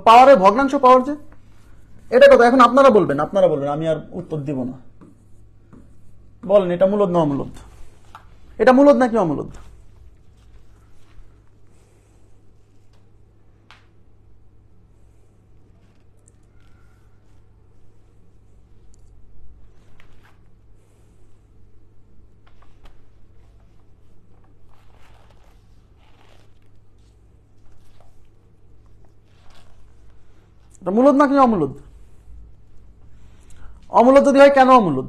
পাওয়ারের ভগ্নাংশ পাওয়ার যে এটা কথা এখন আপনারা বলবেন, আমি আর উত্তর দিব না। বলেন এটা মূলদ না অমূলদ? এটা মূলদ নাকি অমূলদ? এটা মূলদ নাকি অমূলদ? অমূলদ যদি হয় কেন অমূলদ?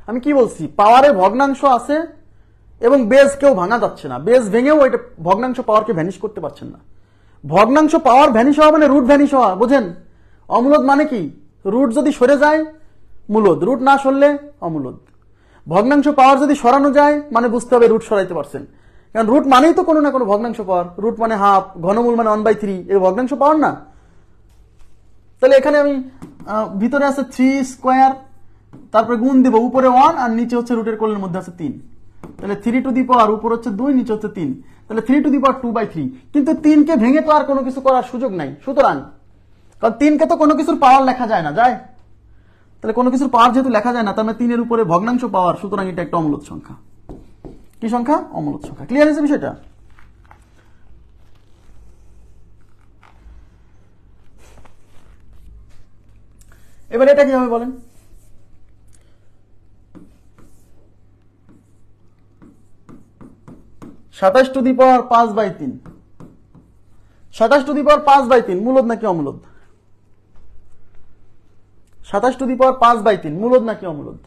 আমি কি বলছি? পাওয়ারে ভগ্নাংশ আছে এবং বেজ কেউ ভাঙা যাচ্ছে না, বেজ ভেঙেও এটা ভগ্নাংশ পাওয়ারকে ভ্যানিশ করতে পারছেন না। ভগ্নাংশ পাওয়ার ভ্যানিশ হওয়া মানে রুট ভ্যানিশ হওয়া, বোঝেন? অমূলদ মানে কি? রুট যদি সরে যায় মূলদ, রুট না সরলে অমূলদ। ভগ্নাংশ পাওয়ার যদি সরানো যায় মানে বুঝতে হবে রুট সরাইতে পারছেন, কারণ রুট মানেই তো কোনো না কোনো ভগ্নাংশ পাওয়ার। রুট মানে হাফ, ঘনমূল মানে 1/3, এই ভগ্নাংশ পাওয়ার না? তাহলে এখানে আমি ভিতরে আছে 3², তারপরে গুণ দিব উপরে 1 আর নিচে হচ্ছে রুটের কোলের মধ্যে আছে 3, তাহলে 3 উপর হচ্ছে 2 নিচে হচ্ছে 3, তাহলে 3^2/3। কিন্তু 3 কে ভেঙে তো আর কোনো কিছু করার সুযোগ নাই, সুতরাং কারণ 3 কে তো কোনো কিছুর পাওয়ার লেখা যায় না, যায়? তাহলে কোনো কিছুর পাওয়ার যেহেতু লেখা যায় না, তার মানে 3 এর উপরে ভগ্নাংশ পাওয়ার, সুতরাং এটা একটা অমূলদ সংখ্যা। কি সংখ্যা? অমূলদ সংখ্যা। ক্লিয়ার হয়েছে বিষয়টা? এবার এটা কি হবে বলেন? 27^5/3, 27^5/3 মূলদ নাকি অমূলদ? 27^5/3 মূলদ নাকি অমূলদ?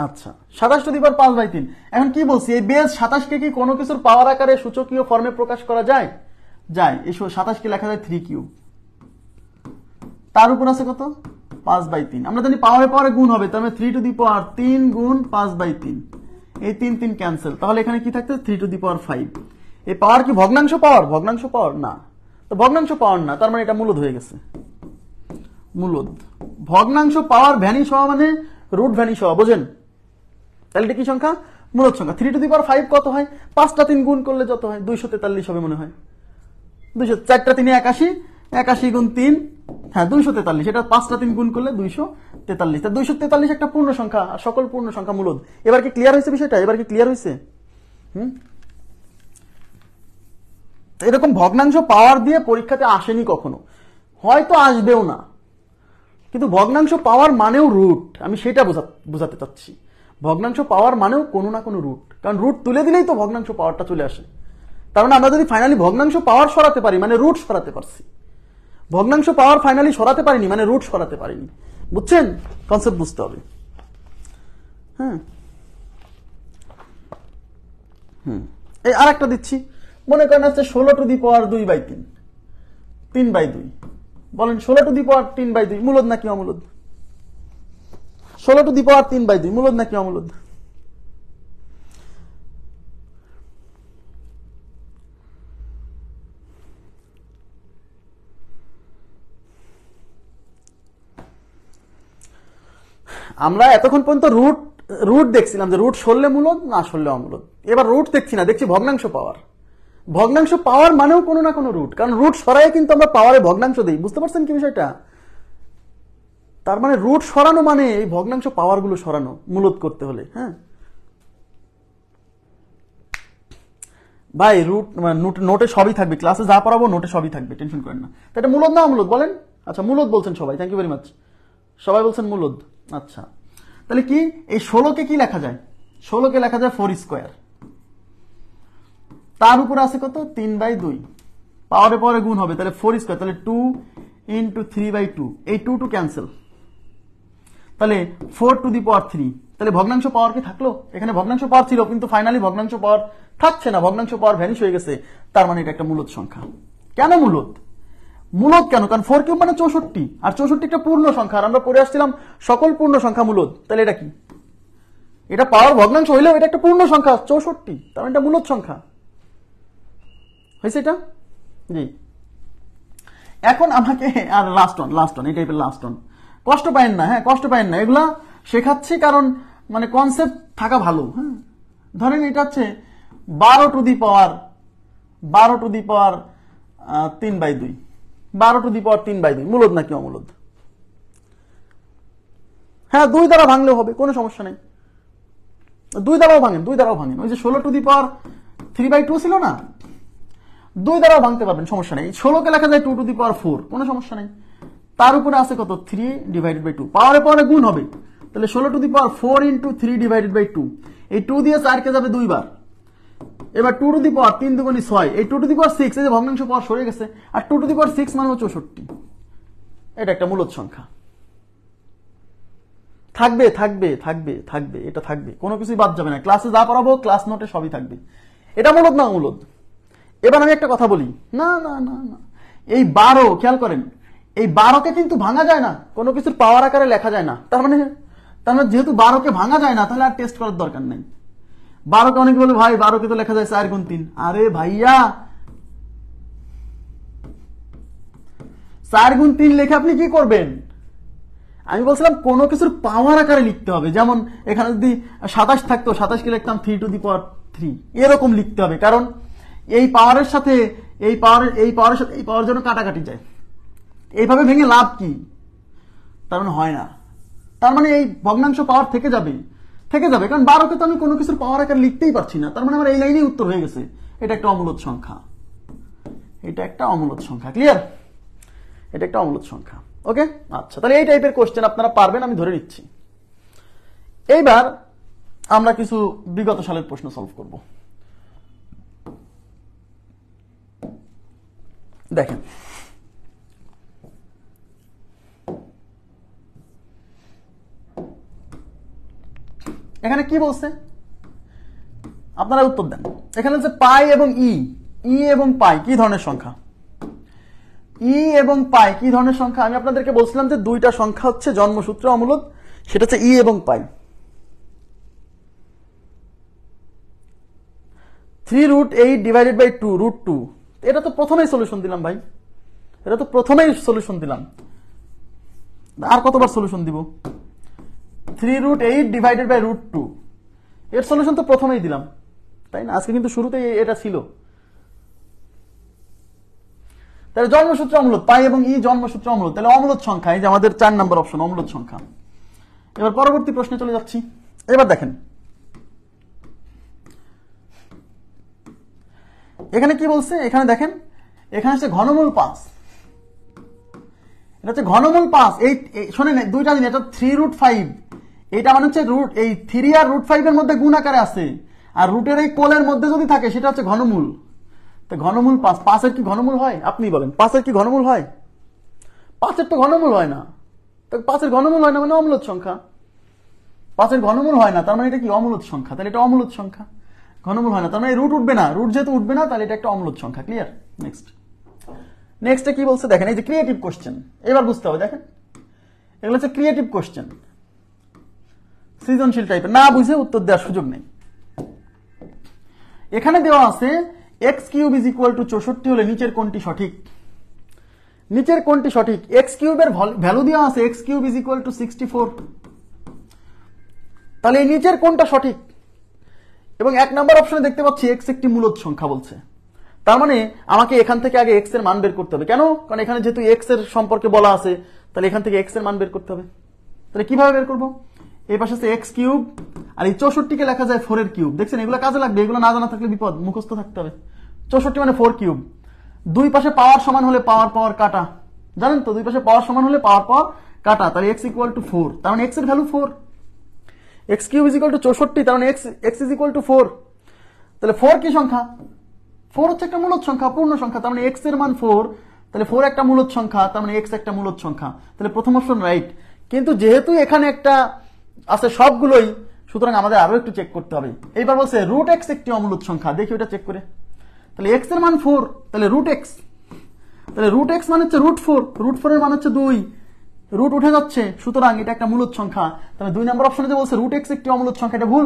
আচ্ছা, 27^5/3। এখন কি বলছি? এই বেজ 27 কে কি কোনো কিছুর পাওয়ার আকারে সূচকীয় ফর্মে প্রকাশ করা যায়? যায়। এই 27 কে লেখা যায় 3^3, তার উপর আছে কত? 5/3। আমরা জানি পাওয়ারে পাওয়ারে গুণ হবে, তার মানে 3^3 গুণ 5/3, এই 3 ক্যান্সেল, তাহলে এখানে কি থাকতে? 3^5। এই পাওয়ার কি ভগ্নাংশ পাওয়ার? ভগ্নাংশ পাওয়ার না, তো ভগ্নাংশ পাওয়ার না, তার মানে এটা মূলদ হয়ে গেছে। মূলদ ভগ্নাংশ পাওয়ার ভ্যানিশ হওয়া মানে রুট ভ্যানিশ হওয়া, বোঝেন? তাহলে এটা কি সংখ্যা? মূলদ সংখ্যা। 3^5 কত হয়? 5টা 3 গুণ করলে যত হয় 243 হবে মনে হয়। 4টা 3 81, 81 গুণ 3, হ্যাঁ 243, এটা 5টা 3 গুণ করলে 243। তা 243 একটা পূর্ণ সংখ্যা, আর সকল পূর্ণ সংখ্যা মূলদ। এবার কি ক্লিয়ার হয়েছে বিষয়টা? এবার কি ক্লিয়ার হয়েছে? এরকম ভগ্নাংশ পাওয়ার দিয়ে পরীক্ষাতে আসেনি কখনো, হয়তো আসবেও না, কিন্তু ভগ্নাংশ পাওয়ার মানেও রুট, আমি সেটা বোঝাতে চাচ্ছি। ভগ্নাংশ পাওয়ার মানেও কোনো না কোনো রুট, কারণ রুট তুলে দিলেই তো ভগ্নাংশ পাওয়ারটা চলে আসে। তার মানে আমরা যদি ফাইনালি ভগ্নাংশ পাওয়ার সরাতে পারি মানে রুট সরাতে পারছি, ভগ্নাংশ পাওয়ার ফাইনালি সরাতে পারিনি মানে রুট সরাতে পারিনি। বুঝছেন? কনসেপ্ট বুঝতে হবে। হ্যাঁ, এই আর একটা দিচ্ছি, মনে করেন হচ্ছে 16 টু দি পাওয়ার 2/3, 3/2। বলেন 16 টু দি পাওয়ার 3/2 মূলদ নাকি অমূলদ? 16 টু দি পাওয়ার 3/2 মূলদ নাকি অমূলদ? আমরা এতক্ষণ পর্যন্ত রুট দেখছিলাম যে রুট সরলে মূলদ না সরলে অমূলদ। এবার রুট দেখছি না, দেখছি ভগ্নাংশ পাওয়ার। ভগ্নাংশ পাওয়ার মানেও কোনো না কোনো রুট, কারণ রুট সরাই কিন্তু আমরা পাওয়ারে ভগ্নাংশ দিই। বুঝতে পারছেন কি বিষয়টা? তার মানে রুট সরানো মানে এই ভগ্নাংশ পাওয়ার গুলো সরানো মূলদ করতে হলে। হ্যাঁ ভাই, নোটে সবই থাকবে, ক্লাসে যা পড়াবো নোটে সবই থাকবে, টেনশন করেন না। এটা মূলদ না অমূলদ বলেন? আচ্ছা মূলদ বলছেন সবাই, থ্যাংক ইউ ভেরি মাচ, সবাই বলছেন মূলদ। আচ্ছা তাহলে কি এই 16কে কি লেখা যায়? 16কে লেখা যায় 4 স্কোয়ার, তার উপর আছে কত? 3/2, পাওয়ারে পাওয়ারে গুণ হবে, তাহলে 4 স্কোয়ার, তাহলে 2 ইন্টু 3/2, এই 2 টু ক্যান্সেল, তাহলে 4 টু দি পাওয়ার 3। তাহলে ভগ্নাংশ পাওয়ার কি থাকলো? এখানে ভগ্নাংশ পাওয়ার ছিল কিন্তু ফাইনালি ভগ্নাংশ পাওয়ার থাকছে না, ভগ্নাংশ পাওয়ার ভ্যানিশ হয়ে গেছে। তার মানে এটা একটা মূলদ সংখ্যা। কেন মূলদ? মূলদ কেন? কারণ 4 কিউব মানে 64, আর 64 একটা পূর্ণ সংখ্যা, আর আমরা পড়ে আসছিলাম সকল পূর্ণ সংখ্যা মূলদ। তাহলে এটা কি? এটা পাওয়ার ভগ্নাংশ হইলেও এটা একটা পূর্ণ সংখ্যা 64, তার মানে এটা মূলদ সংখ্যা হয়েছে এটা। জি, এখন আমাকে আর লাস্ট ওয়ান এই টাইপের লাস্ট ওয়ান, কষ্ট পায়েন না। হ্যাঁ কষ্ট পায়েন না, এগুলা শেখাচ্ছি কারণ মানে কনসেপ্ট থাকা ভালো। হ্যাঁ ধরেন এটা হচ্ছে 12 two the power 3/2, 12 two the পাওয়ার 3/2 মূলদ নাকি অমূলদ? হ্যাঁ 2 দ্বারা ভাঙলেও হবে, কোনো সমস্যা নেই। 2 দ্বারাও ভাঙেন, 2 দ্বারাও ভাঙেন। ওই যে 16 টু দি পাওয়ার 3/2 ছিল না, 2 দ্বারাও ভাঙতে পারবেন, সমস্যা নেই। 16কে লেখা যায় 2 টু দি পাওয়ার 4, কোনো সমস্যা নেই। তার উপরে আছে কত? 3/2, পাওয়ারে পাওয়ারে গুণ হবে, তাহলে 16 টু দি পাওয়ার 4 ইন্টু 3/2। এই 2 দিয়ে 4 কে যাবে 2 বার, এবার 2 টু দি পাওয়ার 3 দুগুণী 6, এই 2 টু দি পাওয়ার 6, এই যে ভগ্নাংশ পাওয়ার সরে গেছে, আর 2 টু দি পাওয়ার 6 মানে 64। এটা একটা মূলদ সংখ্যা। থাকবে থাকবে থাকবে থাকবে, এটা থাকবে, কোনো কিছুই বাদ যাবে না। ক্লাসে যা পড়াবো ক্লাস নোটে সবই থাকবে। এটা মূলদ না অমূলদ? এবার আমি একটা কথা বলি, না না না না, এই 12 খেয়াল করেন, এই 12কে কিন্তু ভাঙা যায় না, কোনো কিছুর পাওয়ার আকারে লেখা যায় না। তার মানে যেহেতু 12কে ভাঙা যায় না, তাহলে আর টেস্ট করার দরকার নেই। 12কে অনেকে বলে ভাই 12কে তো লেখা যায় 4 গুণ 3। আরে ভাইয়া 4 গুণ 3 লিখে আপনি কি করবেন? আমি বলছিলাম কোনো কিছুর পাওয়ার আকারে লিখতে হবে। যেমন এখানে যদি 27 থাকতো, 27 কে লিখতাম 3 টু দি পাওয়ার 3, এরকম লিখতে হবে। কারণ এই পাওয়ারের সাথে এই পাওয়ারের সাথে এই পাওয়ার জন্য কাটাকাটি যায়, এইভাবে ভেঙে লাভ কি? তার মানে হয় না। তার মানে এই ভগ্নাংশ পাওয়ার থেকে যাবে, কারণ 12কে তো আমি কোনো কিছুর পাওয়ার আকারে লিখতেই পারছি না। তার মানে আমার এই লাইনেই উত্তর হয়ে গেছে, এটা একটা অমূলদ সংখ্যা। এটা একটা অমূলদ সংখ্যা, ক্লিয়ার? এটা একটা অমূলদ সংখ্যা। ওকে, আচ্ছা তাহলে এই টাইপের কোশ্চেন আপনারা পারবেন আমি ধরে নিচ্ছি। এইবার আমরা কিছু বিগত সালের প্রশ্ন সলভ করব। দেখেন এখানে কি বলছে, আপনারা উত্তর দেন। এখানে হচ্ছে পাই এবং ই এবং পাই কি ধরনের সংখ্যা? ই এবং পাই কি ধরনের সংখ্যা? আমি আপনাদেরকে বলছিলাম যে দুইটা সংখ্যা হচ্ছে জন্মসূত্রে অমূলদ, সেটা হচ্ছে ই এবং পাই। 3√8 ডিভাইডেড বাই 2√2, এটা তো প্রথমেই সলিউশন দিলাম ভাই, এটা তো প্রথমেই সলিউশন দিলাম, আর কতবার সলিউশন দিব? 3√8 ডিভাইডেড বাই √2, এর সলিউশন তো প্রথমেই দিলাম, তাই না? আজকে কিন্তু শুরুতেই এটা ছিল। তাহলে জন্মসূত্র অমূলদ, পাই এবং ই জন্মসূত্র অমূলদ, তাহলে অমূলদ সংখ্যা, এই যে আমাদের 4 নম্বর অপশন অমূলদ সংখ্যা। এবার পরবর্তী প্রশ্নে চলে যাচ্ছি। এবার দেখেন এখানে কি বলছে, এখানে দেখেন এখানে হচ্ছে ঘনমূল 5, এটা হচ্ছে ঘনমূল 5। এই শোনেন দুইটা জিনিস, এটা 3√5 এটা মানে হচ্ছে রুট, এই 3 আর √5 এর মধ্যে গুণ আকারে আছে, আর রুটের এই কোলের মধ্যে যদি থাকে সেটা হচ্ছে ঘনমূল। তো ঘনমূল 5, 5 এর কি ঘনমূল হয়? আপনি বলেন 5 এর কি ঘনমূল হয়? 5 এর তো ঘনমূল হয় না। তো 5 এর ঘনমূল হয় না মানে অমূলদ সংখ্যা। 5 এর ঘনমূল হয় না তার মানে এটা কি অমূলদ সংখ্যা, তাহলে এটা অমূলদ সংখ্যা। ঘনমূল হয় না তার মানে রুট উঠবে না, রুট যেহেতু উঠবে না তাহলে এটা একটা অমূলদ সংখ্যা। ক্লিয়ার? নেক্সটে কি বলছে দেখেন, এই যে ক্রিয়েটিভ কোশ্চেন, এবার বুঝতে হবে। দেখেন এগুলো হচ্ছে ক্রিয়েটিভ কোশ্চেন, সৃজনশীল টাইপের, না বুঝে উত্তর দেওয়ার সুযোগ নেই। এখানে দেওয়া আছে x³ = 64 হলে নিচের কোনটি সঠিক? নিচের কোনটি সঠিক? x³ এর ভ্যালু দেওয়া আছে x³ = 64, তাহলে এই নিচের কোনটা সঠিক? এবং 1 নম্বর অপশনে দেখতে পাচ্ছি x একটি মূলদ সংখ্যা বলছে, তার মানে আমাকে এখান থেকে আগে x এর মান বের করতে হবে। কেন? কারণ এখানে যেহেতু x এর সম্পর্কে বলা আছে, তাহলে এখান থেকে x এর মান বের করতে হবে। তাহলে কিভাবে বের করব? এই পাশে আছে x³ আর এই 64 কে লেখা যায় 4 এর কিউব। দেখছেন এগুলো কাজে লাগবে, এগুলো না জানা থাকলে বিপদ, মুখস্থ থাকতে হবে। 64 মানে 4³ দুই পাশে পাওয়ার সমান হলে পাওয়ার কাটা, জানেন তো, দুই পাশে পাওয়ার সমান হলে পাওয়ার কাটা, তাহলে x = 4, তার মানে x এর ভ্যালু 4। x³ = 64, তার মানে x = 4। তাহলে 4 কি সংখ্যা? 4 হচ্ছে একটা মূলদ সংখ্যা, পূর্ণ সংখ্যা, তার মানে x এর মান 4, তাহলে 4 একটা মূলদ সংখ্যা, তার মানে x একটা মূলদ সংখ্যা। তাহলে প্রথম অপশন রাইট। কিন্তু যেহেতু এখানে একটা আছে সবগুলোই, সুতরাং আমাদের আরো একটু চেক করতে হবে। এইবার বলছে √x একটি অমূলদ সংখ্যা, দেখি ওটা চেক করে। তাহলে x এর মান 4, তাহলে √x, তাহলে √x মানে হচ্ছে √4, √4 এর মান হচ্ছে 2, রুট উঠে যাচ্ছে, সুতরাং এটা একটা মূলদ সংখ্যা। তাহলে 2 নম্বর অপশনে যে বলছে √x একটি অমূলদ সংখ্যা, এটা ভুল।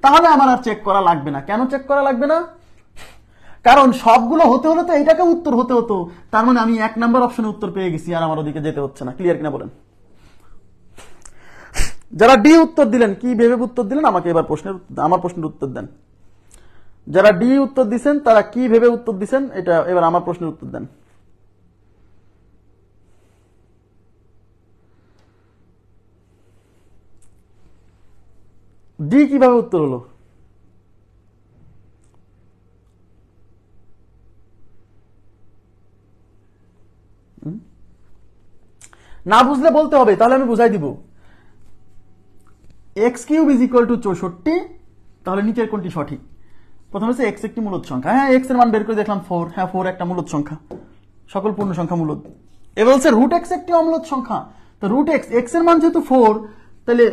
তাহলে আমার আর চেক করা লাগবে না। কেন চেক করা লাগবে না? কারণ সবগুলো হতে হলে তো এটাকে উত্তর হতে হতো, তার মানে আমি 1 নম্বর অপশনে উত্তর পেয়ে গেছি, আর আমার ওদিকে যেতে হচ্ছে না। ক্লিয়ার কিনা বলেন? যারা ডি উত্তর দিলেন, কি ভেবে উত্তর দিলেন আমাকে এবার আমার প্রশ্নের উত্তর দেন। যারা ডি উত্তর দিচ্ছেন তারা কি ভেবে উত্তর দিচ্ছেন, এটা এবার আমার প্রশ্নের উত্তর দেন। ডি কিভাবে উত্তর হলো? না বুঝলে বলতে হবে, তাহলে আমি বুঝাই দিব। x³ = 64, তাহলে নিচের কোনটি সঠিক? প্রথমে হচ্ছে x একটি মূলদ সংখ্যা, হ্যাঁ x এর মান বের করে দেখলাম 4, হ্যাঁ 4 একটা মূলদ সংখ্যা, সকল পূর্ণ সংখ্যা মূলদ। এবার হচ্ছে √x একটি অমূলদ সংখ্যা, তো √x, x এর মান যেহেতু 4, তাহলে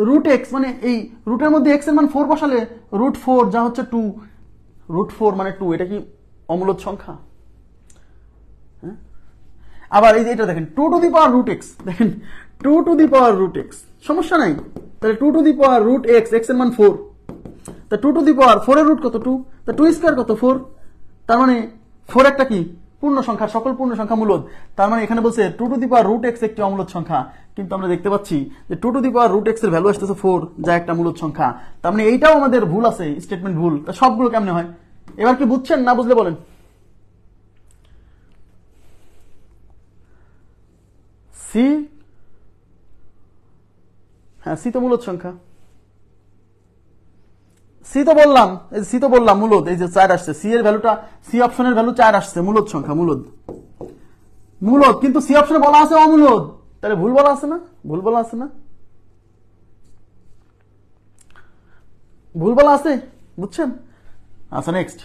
√x মানে এই রুটের মধ্যে x এর মান 4 বসালে √4 যা হচ্ছে 2, √4 মানে 2, এটা কি অমূলদ সংখ্যা? আবার এই যে এটা দেখেন 2√x, দেখেন 2√x, সমস্যা নাই। তাহলে 2√x, x এর মান 4, তা 2 এর রুট কত? 2, তা 2² কত? 4, তার মানে 4 একটা কি পূর্ণ সংখ্যা, সকল পূর্ণ সংখ্যা মূলদ। তার মানে এখানে বলছে 2√x একটি অমূলদ সংখ্যা, কিন্তু আমরা দেখতে পাচ্ছি যে 2√x এর ভ্যালু আসতেছে 4, যা একটা মূলদ সংখ্যা। তার মানে এইটাও আমাদের ভুল আছে, স্টেটমেন্ট ভুল। তা সবগুলো কেমনে হয়? এবার কি বুঝছেন? না বুঝলে বলেন। সি, হ্যাঁ সি তো মূলদ সংখ্যা, সি তো বললাম মূলদ। এই যে 4 আসছে, সি এর ভ্যালুটা, সি অপশনের ভ্যালু 4 আসছে, মূলদ সংখ্যা, মূলদ। কিন্তু সি অপশনে বলা আছে অমূলদ, তাহলে ভুল বলা আছে না? ভুল বলা আছে, বুঝছেন? আচ্ছা নেক্সট।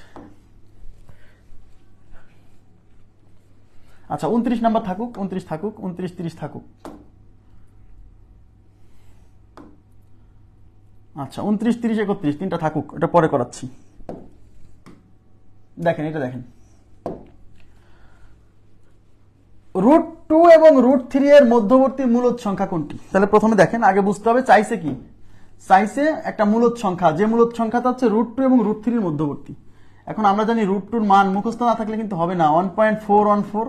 আচ্ছা 29 নাম্বার থাকুক, 29 থাকুক, 29, 30 থাকুক। আচ্ছা 29, 30, 31 তিনটা থাকুক, এটা পরে করাচ্ছি। দেখেন এটা দেখেন, √2 এবং √3 এর মধ্যবর্তী মূলদ সংখ্যা কোনটি? তাহলে প্রথমে দেখেন, আগে বুঝতে হবে চাইছে কি। চাইছে একটা মূলদ সংখ্যা, যে মূলদ সংখ্যাটা হচ্ছে √2 এবং √3 এর মধ্যবর্তী। এখন আমরা জানি √2 এর মান মুখস্থ না থাকলে কিন্তু হবে না, 1.414,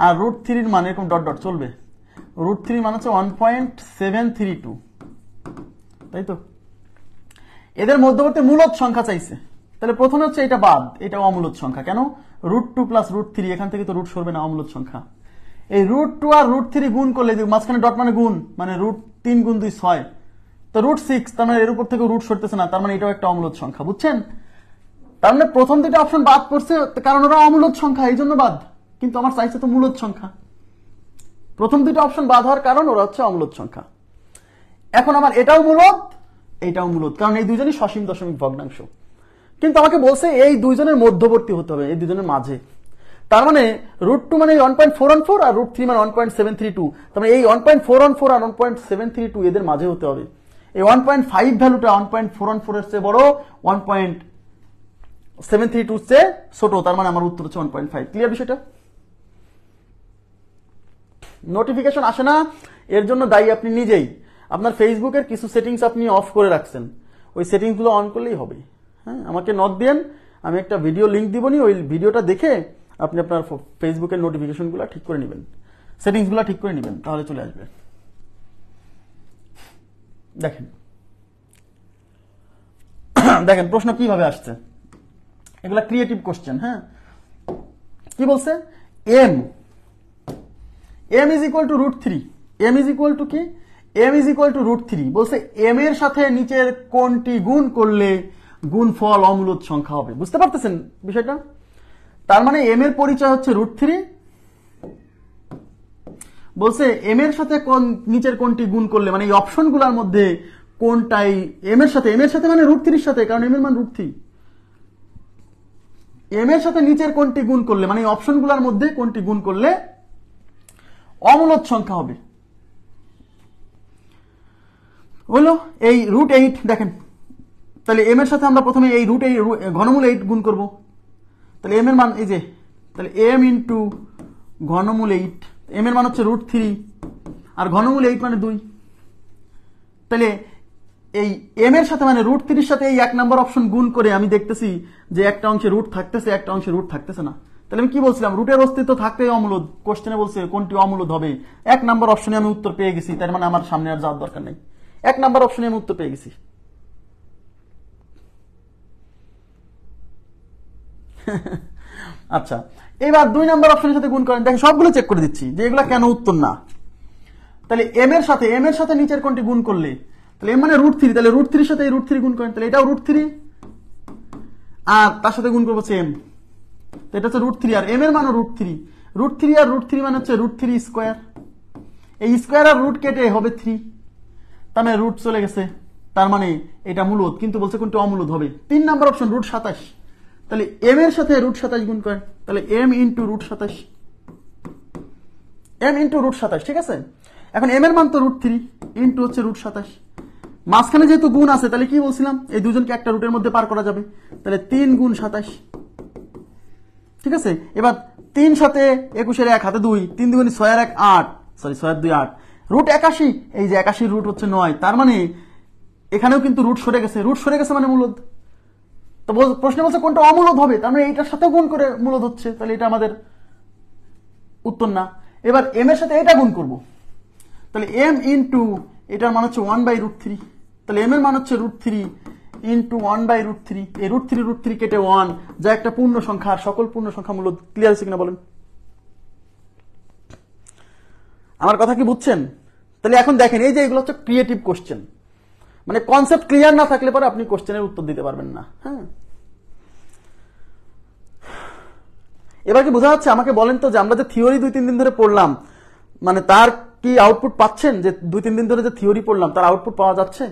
আর √3 এর মান এরকম ডট ডট চলবে। √3 মান হচ্ছে 1.732, তাই তো? এদের মধ্যবর্তী মূলদ সংখ্যা চাইছে, তাহলে প্রথমে হচ্ছে এটা বাদ, এটা অমূলদ সংখ্যা। কেন? √2 + √3, এখান থেকে তো রুট সরবে না, অমূলদ সংখ্যা। এই √2 আর √3 গুণ করলে, মাঝখানে ডট মানে গুণ, মানে √3 × 2 6, তো √6, তার মানে এর উপর থেকে রুট সরতেছে না, তার মানে এটাও একটা অমূলদ সংখ্যা, বুঝছেন? তার মানে প্রথম দুটো অপশন বাদ পড়ছে, কারণ ওরা অমূলদ সংখ্যা, এই জন্য বাদ। কিন্তু আমার চাইছে তো মূলদ সংখ্যা, প্রথম দুটো অপশন বাদ হওয়ার কারণ ওরা হচ্ছে অমূলদ সংখ্যা। এখন আমার এটাও মূলদ, এইটাও মূলদ, কারণ এই দুইজনই সসীম দশমিক ভগ্নাংশ। কিন্তু আমাকে বলছে এই দুইজনের মধ্যবর্তী হতে হবে, এই দুইজনের মাঝে। তার মানে √2 মানে 1.414 আর √3 মানে 1.732। তার মানে এই 1.414 আর 1.732 এদের মাঝে হতে হবে। এই 1.5 ভ্যালুটা 1.414 এর চেয়ে বড়, 1.732 এর চেয়ে ছোট, তার মানে আমার উত্তর হচ্ছে 1.5। ক্লিয়ার বিষয়টা? নোটিফিকেশন আসে না, এর জন্য দায়ী আপনি নিজেই। আপনার ফেসবুকের কিছু সেটিংস আপনি অফ করে রাখছেন, ওই সেটিংসগুলো অন করলেই হবে। হ্যাঁ, আমাকে নক দেন, আমি একটা ভিডিও লিংক দিবনি, ওই ভিডিওটা দেখে আপনি আপনার ফেসবুকের নোটিফিকেশনগুলো ঠিক করে নেবেন, সেটিংসগুলো ঠিক করে নেবেন, তাহলে চলে আসবে। দেখেন দেখেন প্রশ্ন কিভাবে আসছে, এগুলা ক্রিয়েটিভ কোশ্চেন। হ্যাঁ, কি বলছে? m is equal to √3। m is equal two কি? m ইজ ইকুয়াল টু √3 বলছে m এর সাথে নিচের কোনটি গুণ করলে গুণফল অমূলদ সংখ্যা হবে। বুঝতে পারতেছেন বিষয়টা? তার মানে m এর পরিচয় হচ্ছে √3, বলছে m এর সাথে নিচের কোনটি গুণ করলে, মানে এই অপশনগুলোর মধ্যে কোনটাই m এর সাথে মানে √3 এর সাথে, কারণ m এর মান √3, m এর সাথে নিচের কোনটি গুণ করলে, মানে এই অপশনগুলোর মধ্যে কোনটি গুণ করলে অমূলদ সংখ্যা হবে। হলো এই √8। দেখেন তাহলে m এর সাথে আমরা প্রথমে এই √8 ঘনমূল 8 গুণ করব। তাহলে m এর মান এই যে, তাহলে m ইন্টু ঘনমূল 8, m এর মান হচ্ছে √3 আর ঘনমূল 8 মানে 2। তাহলে এই m এর সাথে মানে √3 এর সাথে এই 1 নম্বর অপশন গুণ করে আমি দেখতেছি যে একটা অংশে রুট থাকতেছে, একটা অংশে রুট থাকতেছে না। তাহলে আমি কি বলছিলাম? রুটের অস্তিত্ব থাকতেই অমূলদ। কোশ্চেনে বলছে কোনটি অমূলদ হবে, 1 নম্বর অপশনে আমি উত্তর পেয়ে গেছি, তার মানে আমার সামনে আর যাওয়ার দরকার নেই, 1 নম্বর অপশনে আমি উত্তর পেয়ে গেছি। আচ্ছা, এবার 2 নম্বর অপশনের সাথে গুণ করেন। দেখেন সবগুলো চেক করে দিচ্ছি যে এগুলা কেন উত্তর না। তাহলে m এর সাথে নিচের কোনটি গুণ করলে, তাহলে m মানে √3, তাহলে √3 এর সাথে এই √3 গুণ করেন, তাহলে এটাও √3 আর তার সাথে গুণ করবো m, তো এটা হচ্ছে √3 আর m এর মানও √3 আর √3 মানে হচ্ছে √3 স্কয়ার, এই স্কয়ার আর রুট কেটে হবে 3, তার মানে রুট চলে গেছে, তার মানে এটা মূলদ। কিন্তু বলছে কোনটি অমূলদ হবে। 3 নম্বর অপশন √27, তাহলে m এর সাথে √27 গুণ করেন, তাহলে m ইন্টু √27, m ইন্টু √27। ঠিক আছে, এখন m এর মান তো √3 ইন্টু হচ্ছে √27, মাঝখানে যেহেতু গুণ আছে তাহলে কি বলছিলাম, এই দুজনকে একটা রুটের মধ্যে পার করা যাবে, তাহলে 3 গুণ 27। ঠিক আছে, এবার 3 সাথে 21 এর 1 হাতে 2, 3 2 6 আর 1 8, সরি 6 আর 2 8, √81, এই যে 81 রুট হচ্ছে 9, তার মানে এখানেও কিন্তু রুট সরে গেছে মানে মূলদ। তো প্রশ্ন বলছে কোনটা অমূলদ হবে, তার মানে এইটার সাথে গুণ করে মূলদ হচ্ছে, তাহলে এটা আমাদের উত্তর না। এবার m এর সাথে এটা গুণ করব, তাহলে m ইন্টু এটার মান হচ্ছে 1/√3, তাহলে m এর মান হচ্ছে √3 ইন্টু 1/√3, এই √3 কেটে 1, যা একটা পূর্ণ সংখ্যা, আর সকল পূর্ণ সংখ্যা মূলদ। ক্লিয়ার আছে কিনা বলেন? আমার কথা কি বুঝছেন? তাহলে এখন দেখেন এই যে এগুলো হচ্ছে ক্রিয়েটিভ কোশ্চেন, মানে কনসেপ্ট ক্লিয়ার না থাকলে পরে আপনি কোশ্চেনের উত্তর দিতে পারবেন না। হ্যাঁ, এবার কি বোঝা যাচ্ছে? আমাকে বলেন তো যে আমরা যে থিওরি 2-3 দিন ধরে পড়লাম, মানে তার কি আউটপুট পাচ্ছেন? যে 2-3 দিন ধরে যে থিওরি পড়লাম তার আউটপুট পাওয়া যাচ্ছে?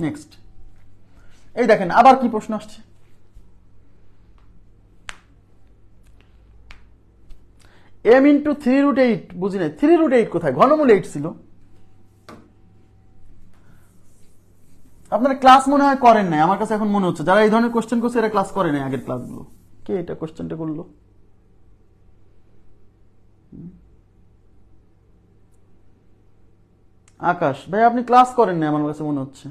নেক্সট, এই দেখেন আবার কি প্রশ্ন আসছে। m ইন্টু 3√8, বুঝি নাই 3√8 কোথায়? ঘনমূল 8 ছিল। আপনারা ক্লাস মনে হয় করেন নাই, আমার কাছে এখন মনে হচ্ছে যারা এই ধরনের কোশ্চেন করছে এরা ক্লাস করে নাই, আগের ক্লাসগুলো। কে এটা কোশ্চেনটা করলো? আকাশ ভাই, আপনি ক্লাস করেন নাই আমার কাছে মনে হচ্ছে।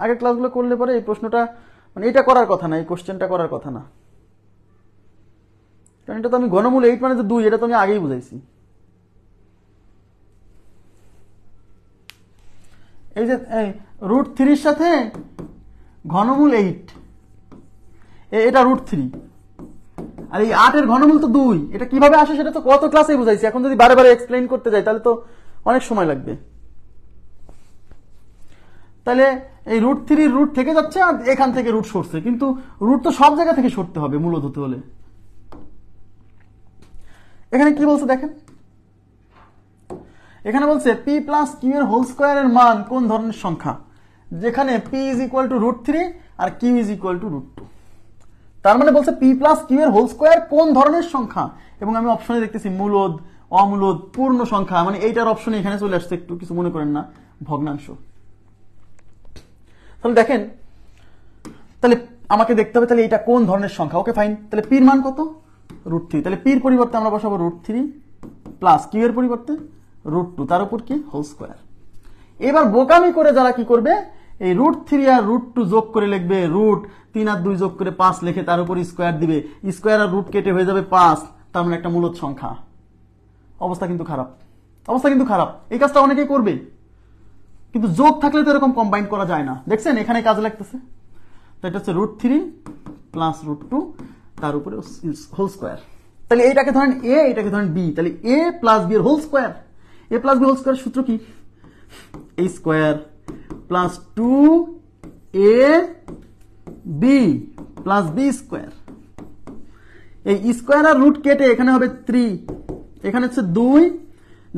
আগের ক্লাসগুলো করলে পরে এই প্রশ্নটা, মানে এটা করার কথা না, এই কোশ্চেনটা করার কথা না, কারণ এটা তো আমি ঘনমূল 8 মানে তো 2, এটা তো আমি আগেই বুঝাইছি। এই যে √3 এর সাথে ঘনমূল 8, এটা √3 আর এই 8 এর ঘনমূল তো 2, এটা কিভাবে আসে সেটা তো কত ক্লাসে বুঝাইছি। এখন যদি বারে বারে এক্সপ্লেইন করতে যাই তাহলে তো অনেক সময় লাগবে। তাহলে এই √3 রুট থেকে যাচ্ছে আর এখান থেকে রুট সরছে, কিন্তু রুট তো সব জায়গা থেকে সরতে হবে মূলদ হতে হলে। এখানে কি বলছে দেখেন, এখানে বলছে পি প্লাস কিউ এর হোল স্কোয়ারের মান কোন ধরনের সংখ্যা, যেখানে পি ইজ ইকুয়াল টু √3 আর কিউ ইজ ইকুয়াল টু √2। তার মানে বলছে পি প্লাস কিউ এর হোল স্কোয়ার কোন ধরনের সংখ্যা, এবং আমি অপশনে দেখতেছি মূলদ, অমূলদ, পূর্ণ সংখ্যা, মানে এইটার অপশনে এখানে চলে আসছে, একটু কিছু মনে করেন না, ভগ্নাংশ। তাহলে দেখেন, তাহলে আমাকে দেখতে হবে তাহলে এটা কোন ধরনের সংখ্যা। ওকে ফাইন, তাহলে পির মান কত, √3, তাহলে পির পরিবর্তে আমরা বসাবো √3 প্লাস কিউ এর পরিবর্তে √2, তার উপর কি হোল স্কোয়ার। এবার বোকামি করে যারা কি করবে, এই √3 আর √2 যোগ করে লিখবে, √3 আর 2 যোগ করে 5 লিখে তার উপর স্কোয়ার দিবে, স্কোয়ার আর রুট কেটে হয়ে যাবে 5, তার মানে একটা মূলদ সংখ্যা। অবস্থা কিন্তু খারাপ, অবস্থা কিন্তু খারাপ। এই কাজটা অনেকেই করবে, কিন্তু যোগ থাকলে তো এরকম কম্বাইন করা যায় না। দেখছেন এখানে কাজ লাগতেছে, তো এটা হচ্ছে √3 প্লাস √2 তার উপরে হোল স্কোয়ার। তাহলে এইটাকে ধরেন এ, এটাকে ধরেন বি, তাহলে এ প্লাস বি এর whole square, A plus B whole square সূত্র কি, A square plus 2ab plus B square. এই স্কোয়ার আর রুট কেটে এখানে হবে 3, এখানে হচ্ছে 2,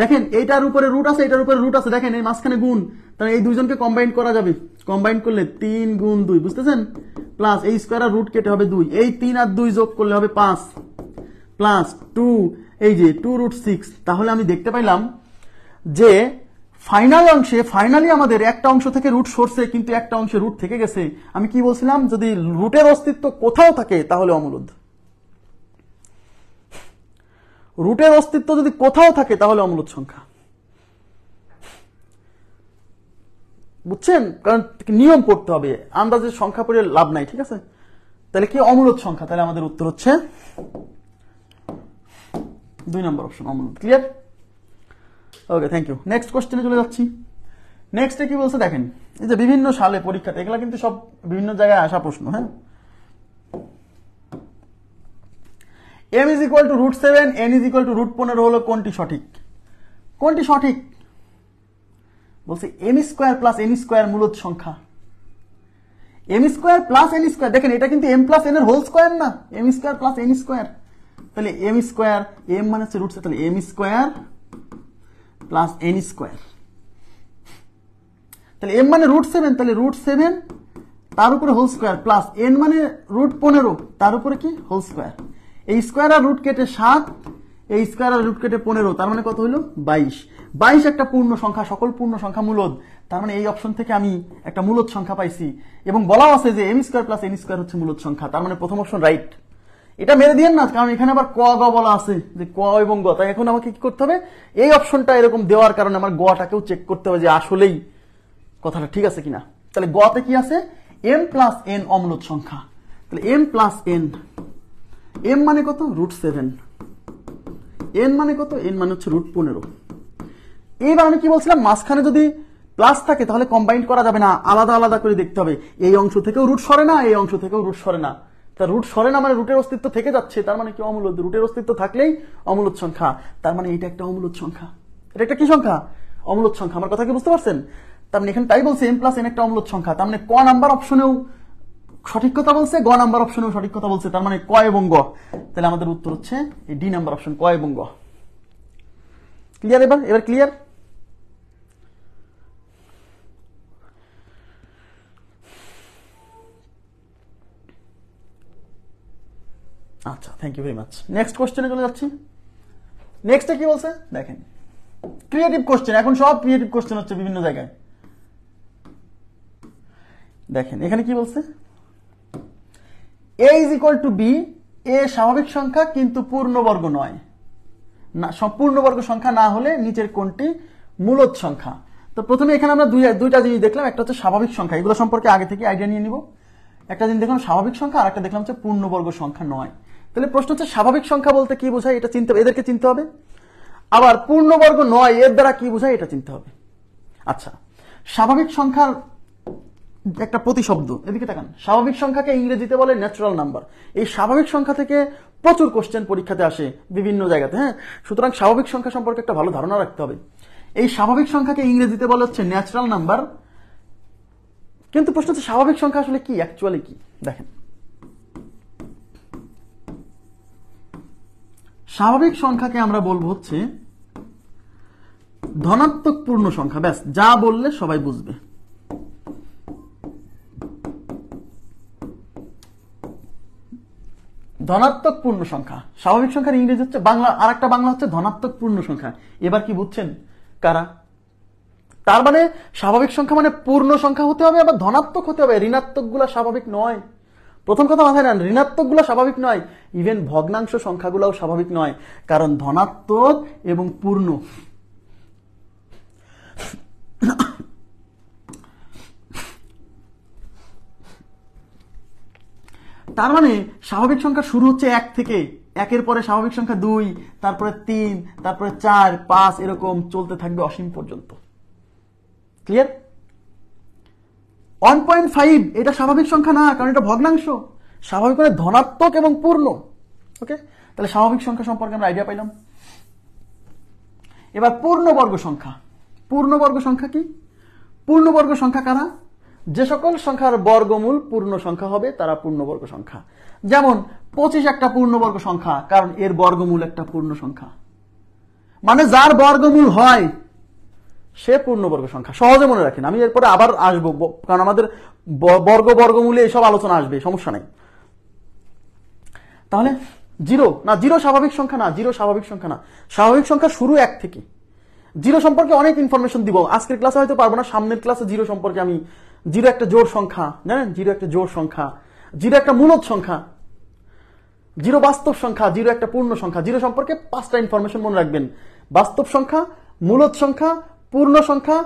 দেখেন এইটার উপরে রুট আছে, এটার উপরে রুট আছে, দেখেন এই মাঝখানে গুণ, তাহলে এই দুইজনকে কম্বাইন করা যাবে, কম্বাইন করলে 3 গুণ 2, বুঝতেছেন, প্লাস এই স্কোয়ার আর রুট কেটে হবে 2, এই 3 আর 2 যোগ করলে হবে 5 প্লাস 2, এই যে 2√6। তাহলে আমি দেখতে পাইলাম যে ফাইনাল অংশে, ফাইনালি আমাদের একটা অংশ থেকে রুট সরছে, কিন্তু একটা অংশে রুট থেকে গেছে। আমি কি বলছিলাম, যদি রুটের অস্তিত্ব কোথাও থাকে তাহলে অমূলদ, রুটের অস্তিত্ব যদি কোথাও থাকে তাহলে অমূলদ সংখ্যা, বুঝছেন, কারণ নিয়ম পড়তে হবে, আন্দাজে সংখ্যা পড়ে লাভ নাই, ঠিক আছে। তাহলে কি অমূলদ সংখ্যা, তাহলে আমাদের উত্তর হচ্ছে 2 নম্বর অপশন, অমূলদ। Clear? Okay, thank you. Next কোশ্চেনে চলে যাচ্ছি। নেক্সটে কি বলছে দেখেন, এই যে বিভিন্ন সালে পরীক্ষাতে, এগুলা কিন্তু সব বিভিন্ন জায়গায় আসা প্রশ্ন। হ্যাঁ, m is equal to √7, n is equal to √15 হলো কোনটি সঠিক? কোনটি সঠিক বলছে, m square plus n square মূলদ সংখ্যা। m square plus n square, দেখেন এটা কিন্তু m প্লাস n এর হোল স্কোয়ার না, m square plus n square. তাহলে m স্কোয়ার, m মানে হচ্ছে √7, তাহলে m square plus n square. তাহলে m মানে √7, তাহলে √7 তার উপরে হোল স্কোয়ার, প্লাস n মানে √15 তার উপরে কি হোল স্কোয়ার। এই স্কোয়ার আর রুট কেটে 7, এই স্কোয়ার আর রুট কেটে 15, তার মানে কত হলো 22। 22 একটা পূর্ণ সংখ্যা, সকল পূর্ণ সংখ্যা মূলদ, তার মানে এই অপশন থেকে আমি একটা মূলদ সংখ্যা পাইছি, এবং বলাও আছে যে m square plus n square হচ্ছে মূলদ সংখ্যা, তার মানে প্রথম অপশন রাইট। এটা মেরে দিয়েন না, কারণ এখানে আবার ক গ বলা আছে, যে ক এবং গ, তাই এখন আমাকে কি করতে হবে, এই অপশনটা এরকম দেওয়ার কারণে আমার গটাকেও চেক করতে হবে যে আসলেই কথাটা ঠিক আছে কিনা। তাহলে গতে কি আছে, m প্লাস n অমূলদ সংখ্যা, তাহলে m প্লাস n, m মানে কত √7, n মানে কত, n মানে হচ্ছে √15। এইবার আমি কি বলছিলাম, মাঝখানে যদি প্লাস থাকে তাহলে কম্বাইন করা যাবে না, আলাদা আলাদা করে দেখতে হবে। এই অংশ থেকেও রুট সরে না, এই অংশ থেকেও রুট সরে না, তা রুট সরে না মানে রুটের অস্তিত্ব থেকে যাচ্ছে, তার মানে কি অমূলদ, রুটের অস্তিত্ব থাকলেই অমূলদ সংখ্যা, তার মানে এটা একটা অমূলদ সংখ্যা। এটা একটা কি সংখ্যা, অমূলদ সংখ্যা। আমার কথা কি বুঝতে পারছেন? তার মানে এখানে তাই বলছে m প্লাস n একটা অমূলদ সংখ্যা, তার মানে ক নাম্বার অপশনেও সঠিক কথা বলছে, গ নাম্বার অপশনেও সঠিক কথা বলছে, তার মানে ক এবং গ। তাহলে আমাদের উত্তর হচ্ছে এই ডি নাম্বার অপশন, ক এবং গ। ক্লিয়ার? এবার ক্লিয়ার? আচ্ছা, thank you very much. Next কোশ্চেনে চলে যাচ্ছি। নেক্সটে কি বলছে দেখেন, ক্রিয়েটিভ কোশ্চেন, এখন সব ক্রিয়েটিভ কোশ্চেন হচ্ছে বিভিন্ন জায়গায়। দেখেন এখানে কি বলছে, a is equal two b, a স্বাভাবিক সংখ্যা কিন্তু পূর্ণবর্গ নয়, না পূর্ণবর্গ সংখ্যা না হলে নিচের কোনটি মূলদ সংখ্যা। তো প্রথমে এখানে আমরা দুইটা জিনিস দেখলাম, একটা হচ্ছে স্বাভাবিক সংখ্যা, এগুলো সম্পর্কে আগে থেকে আইডিয়া নিয়ে নিব। একটা জিনিস দেখলাম স্বাভাবিক সংখ্যা, আর একটা দেখলাম হচ্ছে পূর্ণবর্গ সংখ্যা নয়। তাহলে প্রশ্ন হচ্ছে স্বাভাবিক সংখ্যা বলতে কি বোঝায়, এটা চিনতে হবে, এদেরকে চিনতে হবে। আবার পূর্ণবর্গ নয় এর দ্বারা কি বোঝায় এটা চিনতে হবে। আচ্ছা, স্বাভাবিক সংখ্যার একটা প্রতিশব্দ, এদিকে তাকান, স্বাভাবিক সংখ্যাকে ইংরেজিতে বলে ন্যাচারাল নাম্বার। এই স্বাভাবিক সংখ্যা থেকে প্রচুর কোশ্চেন পরীক্ষাতে আসে বিভিন্ন জায়গাতে। হ্যাঁ, সুতরাং স্বাভাবিক সংখ্যা সম্পর্কে একটা ভালো ধারণা রাখতে হবে। এই স্বাভাবিক সংখ্যাকে ইংরেজিতে বলা হচ্ছে ন্যাচারাল নাম্বার। কিন্তু প্রশ্ন হচ্ছে স্বাভাবিক সংখ্যা আসলে কি, অ্যাকচুয়ালি কি। দেখেন, স্বাভাবিক সংখ্যাকে আমরা বলবো হচ্ছে ধনাত্মক পূর্ণ সংখ্যা। ব্যাস, যা বললে সবাই বুঝবে। ধনাত্মক পূর্ণ সংখ্যা, স্বাভাবিক সংখ্যার ইংরেজি হচ্ছে বাংলা, আর একটা বাংলা হচ্ছে ধনাত্মক পূর্ণ সংখ্যা। এবার কি বুঝছেন কারা? তার মানে স্বাভাবিক সংখ্যা মানে পূর্ণ সংখ্যা হতে হবে, আবার ধনাত্মক হতে হবে। ঋণাত্মক গুলা স্বাভাবিক নয়। প্রথম কথা মাথায় নেন, ঋণাত্মক গুলা স্বাভাবিক নয়, ইভেন ভগ্নাংশ সংখ্যাগুলাও স্বাভাবিক নয়, কারণ ধনাত্মক এবং পূর্ণ তার মানে স্বাভাবিক সংখ্যা শুরু হচ্ছে 1 থেকে, 1-এর পরে স্বাভাবিক সংখ্যা 2, তারপরে 3, তারপরে 4, 5, এরকম চলতে থাকবে অসীম পর্যন্ত। ক্লিয়ার? 1.5 এটা স্বাভাবিক সংখ্যা না, কারণ এটা ভগ্নাংশ। স্বাভাবিক মানে ধনাত্মক এবং পূর্ণ। ওকে, তাহলে স্বাভাবিক সংখ্যা সম্পর্কে আমরা আইডিয়া পাইলাম। এবার পূর্ণবর্গ সংখ্যা। পূর্ণবর্গ সংখ্যা কি? পূর্ণবর্গ সংখ্যা কারা? যে সকল সংখ্যার বর্গমূল পূর্ণ সংখ্যা হবে তারা পূর্ণবর্গ সংখ্যা। যেমন 25 একটা পূর্ণবর্গ সংখ্যা, কারণ এর বর্গমূল একটা পূর্ণ সংখ্যা, মানে যার বর্গমূল হয় সে পূর্ণবর্গ সংখ্যা। সহজে মনে রাখেন, আমি এরপরে আবার আসবো, কারণ আমাদের বর্গমূলে এইসব আলোচনা আসবে, সমস্যা নাই। তাহলে জিরো না, জিরো স্বাভাবিক সংখ্যা না, জিরো স্বাভাবিক সংখ্যা না। স্বাভাবিক সংখ্যা শুরু 1 থেকে। জিরো সম্পর্কে অনেক ইনফরমেশন দিব, আজকের ক্লাসে হয়তো পারবো না, সামনের ক্লাসে জিরো সম্পর্কে আমি, জিরো একটা জোড় সংখ্যা, জানেন জিরো একটা জোড় সংখ্যা, জিরো একটা মূলদ সংখ্যা, জিরো বাস্তব সংখ্যা, জিরো একটা পূর্ণ সংখ্যা। জিরো সম্পর্কে 5টা ইনফরমেশন মনে রাখবেন: বাস্তব সংখ্যা, মূলদ সংখ্যা, পূর্ণ সংখ্যা,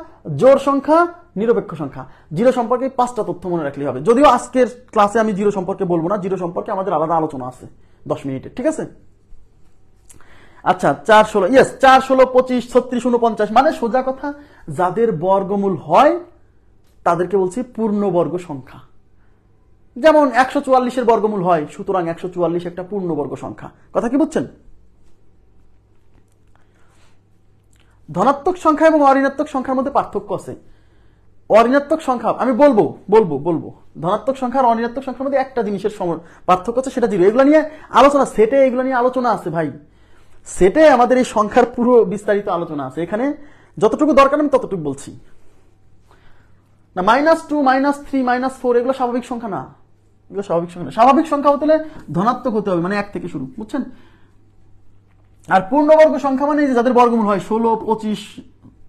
জোড় সংখ্যা, নিরপেক্ষ সংখ্যা। জিরো সম্পর্কে 5টা তথ্য মনে রাখলেই হবে। যদিও আজকের ক্লাসে আমি জিরো সম্পর্কে বলবো না, জিরো সম্পর্কে আমাদের আলাদা আলোচনা আছে 10 মিনিটের, ঠিক আছে? আচ্ছা, 4, 16, ইয়েস, 4, 16, 25, 36, 49, মানে সোজা কথা যাদের বর্গমূল হয় তাদেরকে বলছি পূর্ণবর্গ সংখ্যা। যেমন 144-এর বর্গমূল হয়, সুতরাং 144 একটা পূর্ণবর্গ সংখ্যা। কথা কি বুঝছেন? ধনাত্মক সংখ্যা এবং অঋণাত্মক সংখ্যার মধ্যে পার্থক্য আছে। অঋণাত্মক সংখ্যা আমি বলবো ধনাত্মক সংখ্যা আর অঋণাত্মক সংখ্যার মধ্যে একটা জিনিসের পার্থক্য আছে, সেটা জিরো। এগুলো নিয়ে আলোচনা, সেটে এগুলো নিয়ে আলোচনা আছে ভাই, সেটে আমাদের এই সংখ্যার পুরো বিস্তারিত আলোচনা আছে। এখানে যতটুকু দরকার আমি ততটুকু বলছি না। -2, -3, -4 এগুলো স্বাভাবিক সংখ্যা না, এগুলো স্বাভাবিক সংখ্যা না। স্বাভাবিক সংখ্যা হতে হলে ধনাত্মক হতে হবে, মানে 1 থেকে শুরু, বুঝছেন? আর পূর্ণবর্গ সংখ্যা মানে যাদের বর্গমূল হয় 16,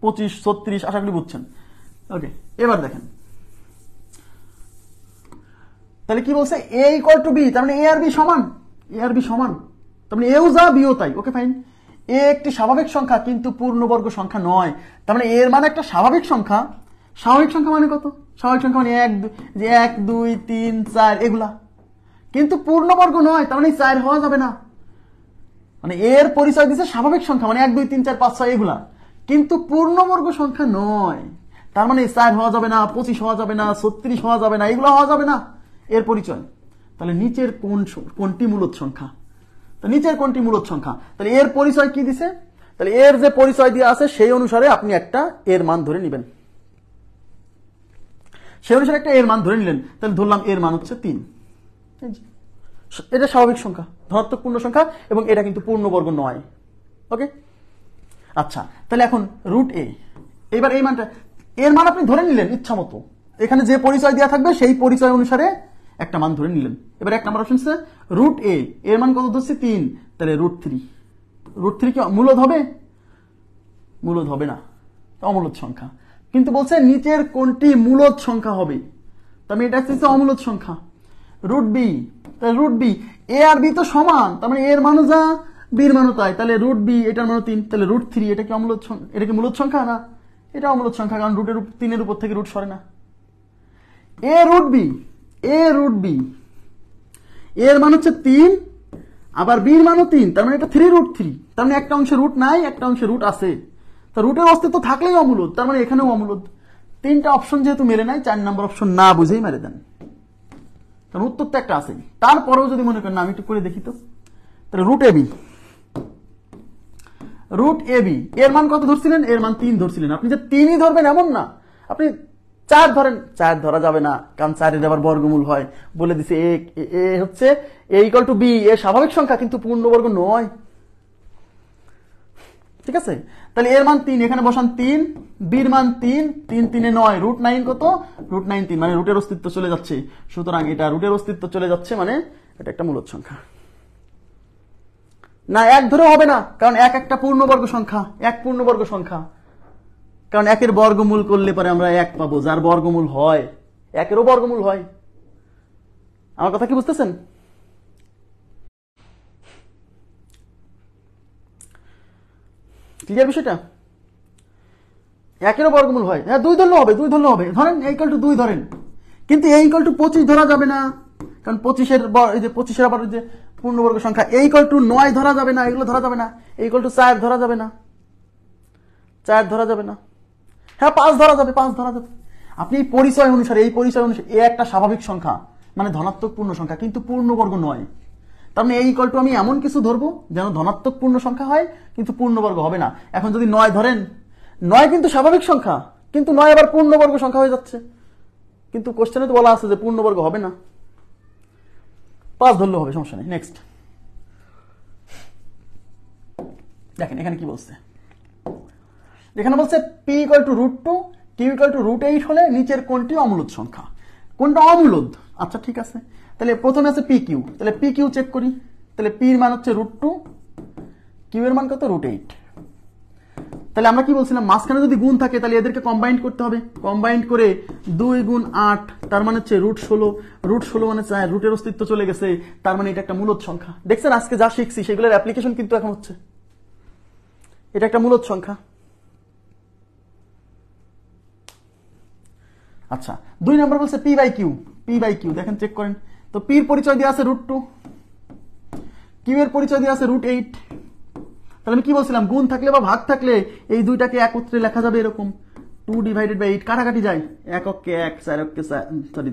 25, 36, আশা করি বুঝছেন। ওকে, এবার দেখেন তাহলে কি বলছে, a = b, তার মানে a আর b সমান, a আর b সমান, তার মানে এও যা বিও তাই। ওকে ফাইন, a একটি স্বাভাবিক সংখ্যা কিন্তু পূর্ণবর্গ সংখ্যা নয়, তার মানে এর মানে একটা স্বাভাবিক সংখ্যা। স্বাভাবিক সংখ্যা মানে কত? স্বাভাবিক সংখ্যা মানে 1, 2, 3, 4 এগুলা, কিন্তু পূর্ণবর্গ নয়, তার মানে 4 হওয়া যাবে না। মানে এর পরিচয় দিচ্ছে স্বাভাবিক সংখ্যা, মানে 1, 2, 3, 4, 5, 6 এগুলা, কিন্তু পূর্ণবর্গ সংখ্যা নয়। তার মানে 4 হওয়া যাবে না, 25 হওয়া যাবে না, 36 হওয়া যাবে না, এগুলো হওয়া যাবে না এর পরিচয়। তাহলে নিচের কোনটি মূলদ সংখ্যা? তো নিচের কোনটি মূলদ সংখ্যা? তাহলে এর পরিচয় কি দিছে? তাহলে এর যে পরিচয় দিয়ে আছে সেই অনুসারে আপনি একটা এর মান ধরে নেবেন, সেই অনুসারে একটা এর মান ধরে নিলেন। তাহলে ধরলাম এর মান হচ্ছে 3। এটা স্বাভাবিক সংখ্যা, ধনাত্মক পূর্ণ সংখ্যা, এবং এটা কিন্তু পূর্ণবর্গ নয়। ওকে, আচ্ছা, তাহলে এখন √a, এবার এই মানটা, এর মান আপনি ধরে নিলেন ইচ্ছা মতো, এখানে যে পরিচয় দেওয়া থাকবে সেই পরিচয় অনুসারে একটা মান ধরে নিলেন। এবার 1 নম্বর অপশন হচ্ছে √a, এর মান কত ধরছি? 3, তাহলে √3। √3 কি মূলদ হবে? মূলদ হবে না, অমূলদ সংখ্যা। কিন্তু বলছে নিচের কোনটি মূলদ সংখ্যা হবে, তো আমি এটা হচ্ছে অমূলদ সংখ্যা। √b, তাহলে √b, a আর b তো সমান, তার মানে এর মানও যা b এর মানও তাই, তাহলে √b এটার মানও 3, তাহলে √3 এটা কি অমূলদ সংখ্যা? এটা কি মূলদ সংখ্যা? না, এটা অমূলদ সংখ্যা, কারণ √3 উপর থেকে রুট সরে না। a√b এর মান হচ্ছে 3, আবার b এর মানও 3, তার মানে এটা 3√3, তার মানে একটা অংশে রুট নাই, একটা অংশে রুট আছে, তা রুটের অস্তিত্ব থাকলেই অমূলদ, তার মানে এখানেও অমূলদ। 3টা অপশন যেহেতু মেলে নাই, 4 নম্বর অপশন না বুঝেই মেরে দেন, কারণ উত্তর তো একটা আছে। তারপরেও যদি মনে করেন না, আমি একটু করে দেখি তো, তাহলে √ab এর মান কত ধরছিলেন? এর মান 3 ধরছিলেন। আপনি যে 3ই ধরবেন এমন না, আপনি 4 ধরেন, 4 ধরা যাবে না, কারণ 4 এর আবার বর্গমূল হয়। বলে দিছে এ হচ্ছে a = b, এ স্বাভাবিক সংখ্যা কিন্তু পূর্ণবর্গ নয়। ঠিক আছে, তাহলে এর মান 3, এখানে বসান 3, বির মান 3, 3 3 9, √9 কত, √9 3, মানে রুটের অস্তিত্ব চলে যাচ্ছে। সুতরাং এটা রুটের অস্তিত্ব চলে যাচ্ছে, মানে এটা একটা মূলদ সংখ্যা। না, এক ধরে হবে না, কারণ এক একটা পূর্ণবর্গ সংখ্যা, এক পূর্ণবর্গ সংখ্যা, কারণ একের বর্গমূল করলে পরে আমরা এক পাবো, যার বর্গমূল হয়, একেরও বর্গমূল হয়। আমার কথা কি বুঝতেছেন? ক্লিয়ার বিষয়টা? একেরও বর্গমূল হয়, হ্যাঁ 2 ধরলে হবে, 2 ধরলে হবে। ধরেন ইকুয়াল টু 2 ধরেন, কিন্তু ইকুয়াল টু 25 ধরা যাবে না, কারণ 25-এর আবার যে পূর্ণবর্গ সংখ্যা, ইকুয়াল টু 9 ধরা যাবে না, এগুলো ধরা যাবে না। ইকুয়াল টু 4 ধরা যাবে না, 4 ধরা যাবে না। হ্যাঁ 5 ধরা যাবে, 5 ধরা যাবে। আপনি এই পরিচয় অনুসারে এ একটা স্বাভাবিক সংখ্যা, মানে ধনাত্মক পূর্ণ সংখ্যা, কিন্তু পূর্ণবর্গ নয়। তার মানে এই ইকুয়াল টু আমি এমন কিছু ধরবো যেন ধনাত্মক পূর্ণ সংখ্যা হয়, কিন্তু পূর্ণবর্গ হবে না। এখন যদি 9 ধরেন, 9 কিন্তু স্বাভাবিক সংখ্যা, কিন্তু 9 আবার পূর্ণবর্গ সংখ্যা হয়ে যাচ্ছে, কিন্তু কোশ্চেনে তো বলা আছে যে পূর্ণবর্গ হবে না। 5 ধরলে হবে, সমস্যা নেই। নেক্সট দেখেন এখানে কি বলছে, এখানে বলছে p equal to √2, q equal to √8 হলে নিচের কোনটি অমূলদ সংখ্যা। কোনটা অমূলদ? আচ্ছা ঠিক আছে, তাহলে প্রথমে আছে pq, তাহলে pq চেক করি। তাহলে p এর মান হচ্ছে √2, q এর মান কত, √8। তাহলে আমরা কি বলছিলাম, মাঝখানে যদি গুণ থাকে তাহলে এদেরকে কম্বাইন্ড করতে হবে। কম্বাইন্ড করে 2 গুণ 8, তার মানে হচ্ছে √16, √16 মানে 4, রুটের অস্তিত্ব চলে গেছে, তার মানে এটা একটা মূলদ সংখ্যা। দেখছেন আজকে যা শিখছি সেগুলোর অ্যাপ্লিকেশন কিন্তু এখন হচ্ছে, এটা একটা মূলদ সংখ্যা। আচ্ছা 2 নম্বর বলছে p/q, দেখেন চেক করেন। তো p এর পরিচয় দেওয়া আছে √2, q এর পরিচয় দেওয়া আছে √8। তাহলে আমি কি বলছিলাম, গুণ থাকলে বা ভাগ থাকলে এই দুইটাকে একত্রে লেখা যাবে এরকম, 2/8, কাটাকাটি যায়, 1 অক্ষে 1, 4 অক্ষে 4, সরি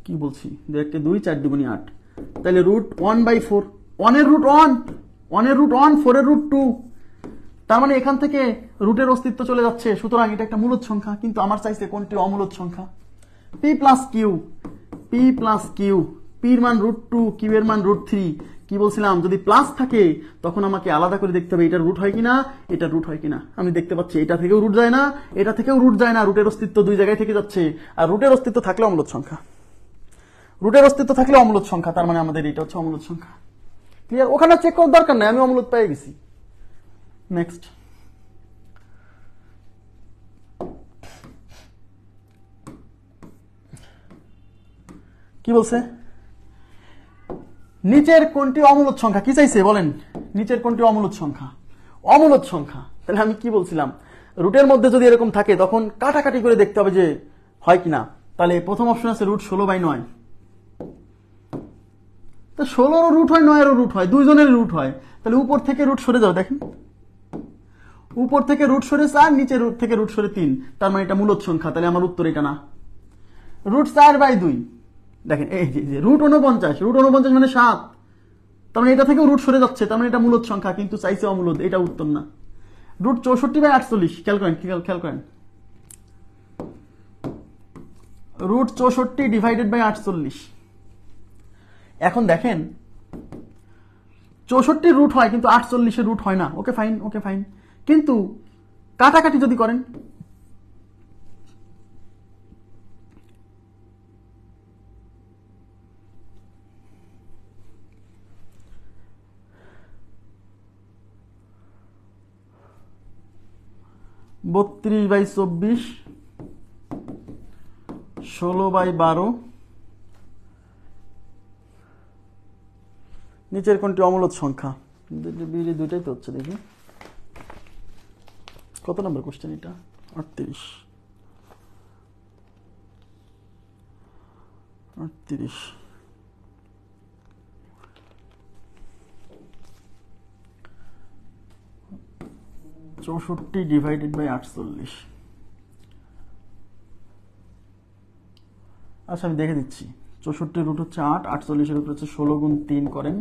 কি বলছি, 2 অক্ষে 2, 4 দুগুণে 8, তাহলে √1/4, 1 এর √1, 1 এর √1, 4 এর √2, তার মানে এখান থেকে রুটের অস্তিত্ব চলে যাচ্ছে। সুতরাং এটা একটা মূলদ সংখ্যা, কিন্তু আমার চাইছে কোনটি অমূলদ সংখ্যা। p+q, p এর মান √2, q এর মান √3। কি বলছিলাম, যদি প্লাস থাকে তখন আমাকে আলাদা করে দেখতে হবে এটা রুট হয় কিনা, এটা রুট হয় কিনা। আমি দেখতে পাচ্ছি এটা থেকেও রুট যায় না, এটা থেকেও রুট যায় না, রুটের অস্তিত্ব দুই জায়গায় থেকে যাচ্ছে। আর রুটের অস্তিত্ব থাকলে অমূলদ সংখ্যা, রুটের অস্তিত্ব থাকলে অমূলদ সংখ্যা, তার মানে আমাদের এটা হচ্ছে অমূলদ সংখ্যা। ক্লিয়ার? ওখানে চেক করার দরকার নাই, আমি অমূলদ পেয়ে গেছি। নেক্সট কি বলছে, নিচের কোনটি অমূলদ সংখ্যা, কি চাইছে বলেন, নিচের কোনটি অমূলদ সংখ্যা, অমূলদ সংখ্যা। তাহলে আমি কি বলছিলাম, রুটের মধ্যে যদি এরকম থাকে তখন কাটাকাটি করে দেখতে হবে যে হয় কিনা। তাহলে প্রথম অপশন আছে √16/9, তো 16 রুট হয়, 9 রুট হয়, দুইজনের রুট হয়। তাহলে উপর থেকে রুট সরে যাও, দেখেন উপর থেকে রুট সরে 4, নিচে রুট থেকে রুট সরে 3, তার মানে এটা মূলদ সংখ্যা। তাহলে আমার উত্তর এটা না। √4/2, দেখেন এই যে √49 মানে 7, তার মানে এটা থেকেও রুট সরে যাচ্ছে, তার মানে এটা মূলদ সংখ্যা, কিন্তু চাইছে অমূলদ, এটা উত্তর না। √64/48, খেয়াল করেন √64/48। এখন দেখেন 64 রুট হয় কিন্তু 48 রুট হয় না। ওকে ফাইন, কিন্তু কাটাকাটি যদি করেন, (32/24), 16/12, নিচের কোনটি অমূলদ সংখ্যা, দুইটাই তো হচ্ছে। দেখি কত নম্বর কোশ্চেন এটা, 38। 64/48। আচ্ছা আমি দেখে দিচ্ছি, 64 রুট হচ্ছে 8, 48 রুট হচ্ছে 16 গুণ 3 করেন,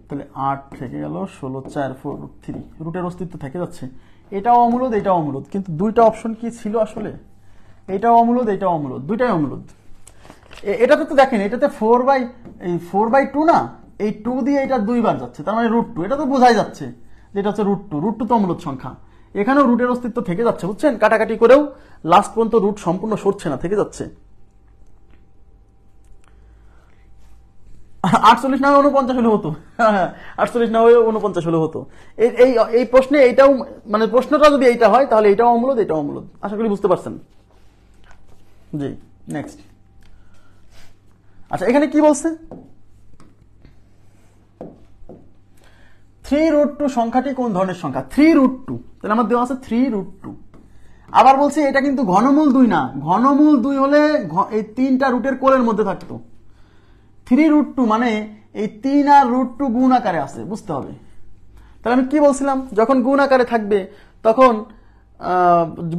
তাহলে 8 থেকে গেল 16, 4, 4 √3, রুটের অস্তিত্ব থেকে যাচ্ছে। এটাও অমূলদ, এটাও অমূলদ, কিন্তু দুইটা অপশন কি ছিল আসলে, এটাও অমূলদ, এটাও অমূলদ, দুইটাই অমূলদ। এটাতে তো দেখেন, এটাতে 4/2 না, এই 2 দিয়ে এটা 2 বার যাচ্ছে, তার মানে √2, এটা তো বোঝাই যাচ্ছে যেটা হচ্ছে √2। √2 তো অমূলদ সংখ্যা, এখানেও রুটের অস্তিত্ব থেকে যাচ্ছে, বুঝছেন? কাটাকাটি করেও লাস্ট পর্যন্ত রুট সম্পূর্ণ সরছে না, থেকে যাচ্ছে। 48 না হয়ে 49 হলে হতো। 48 না হয়ে 49 হলে হতো। এই প্রশ্নে এইটাও, মানে প্রশ্নটা যদি এইটা হয় তাহলে এটাও অমূলদ, এটাও অমূলদ। আশা করি বুঝতে পারছেন। জি, নেক্সট। আচ্ছা, এখানে কি বলছে? 3√2 সংখ্যাটি কোন ধরনের সংখ্যা? 3√2, তাহলে আমার দেওয়া আছে 3√2। আবার বলছে এটা কিন্তু ঘনমূল 2 না, ঘনমূল 2 হলে এই 3টা রুটের কোলের মধ্যে থাকতো। 3√2 মানে এই 3 আর √2 গুণ আকারে আছে, বুঝতে হবে। তাহলে আমি কি বলছিলাম, যখন গুণ আকারে থাকবে তখন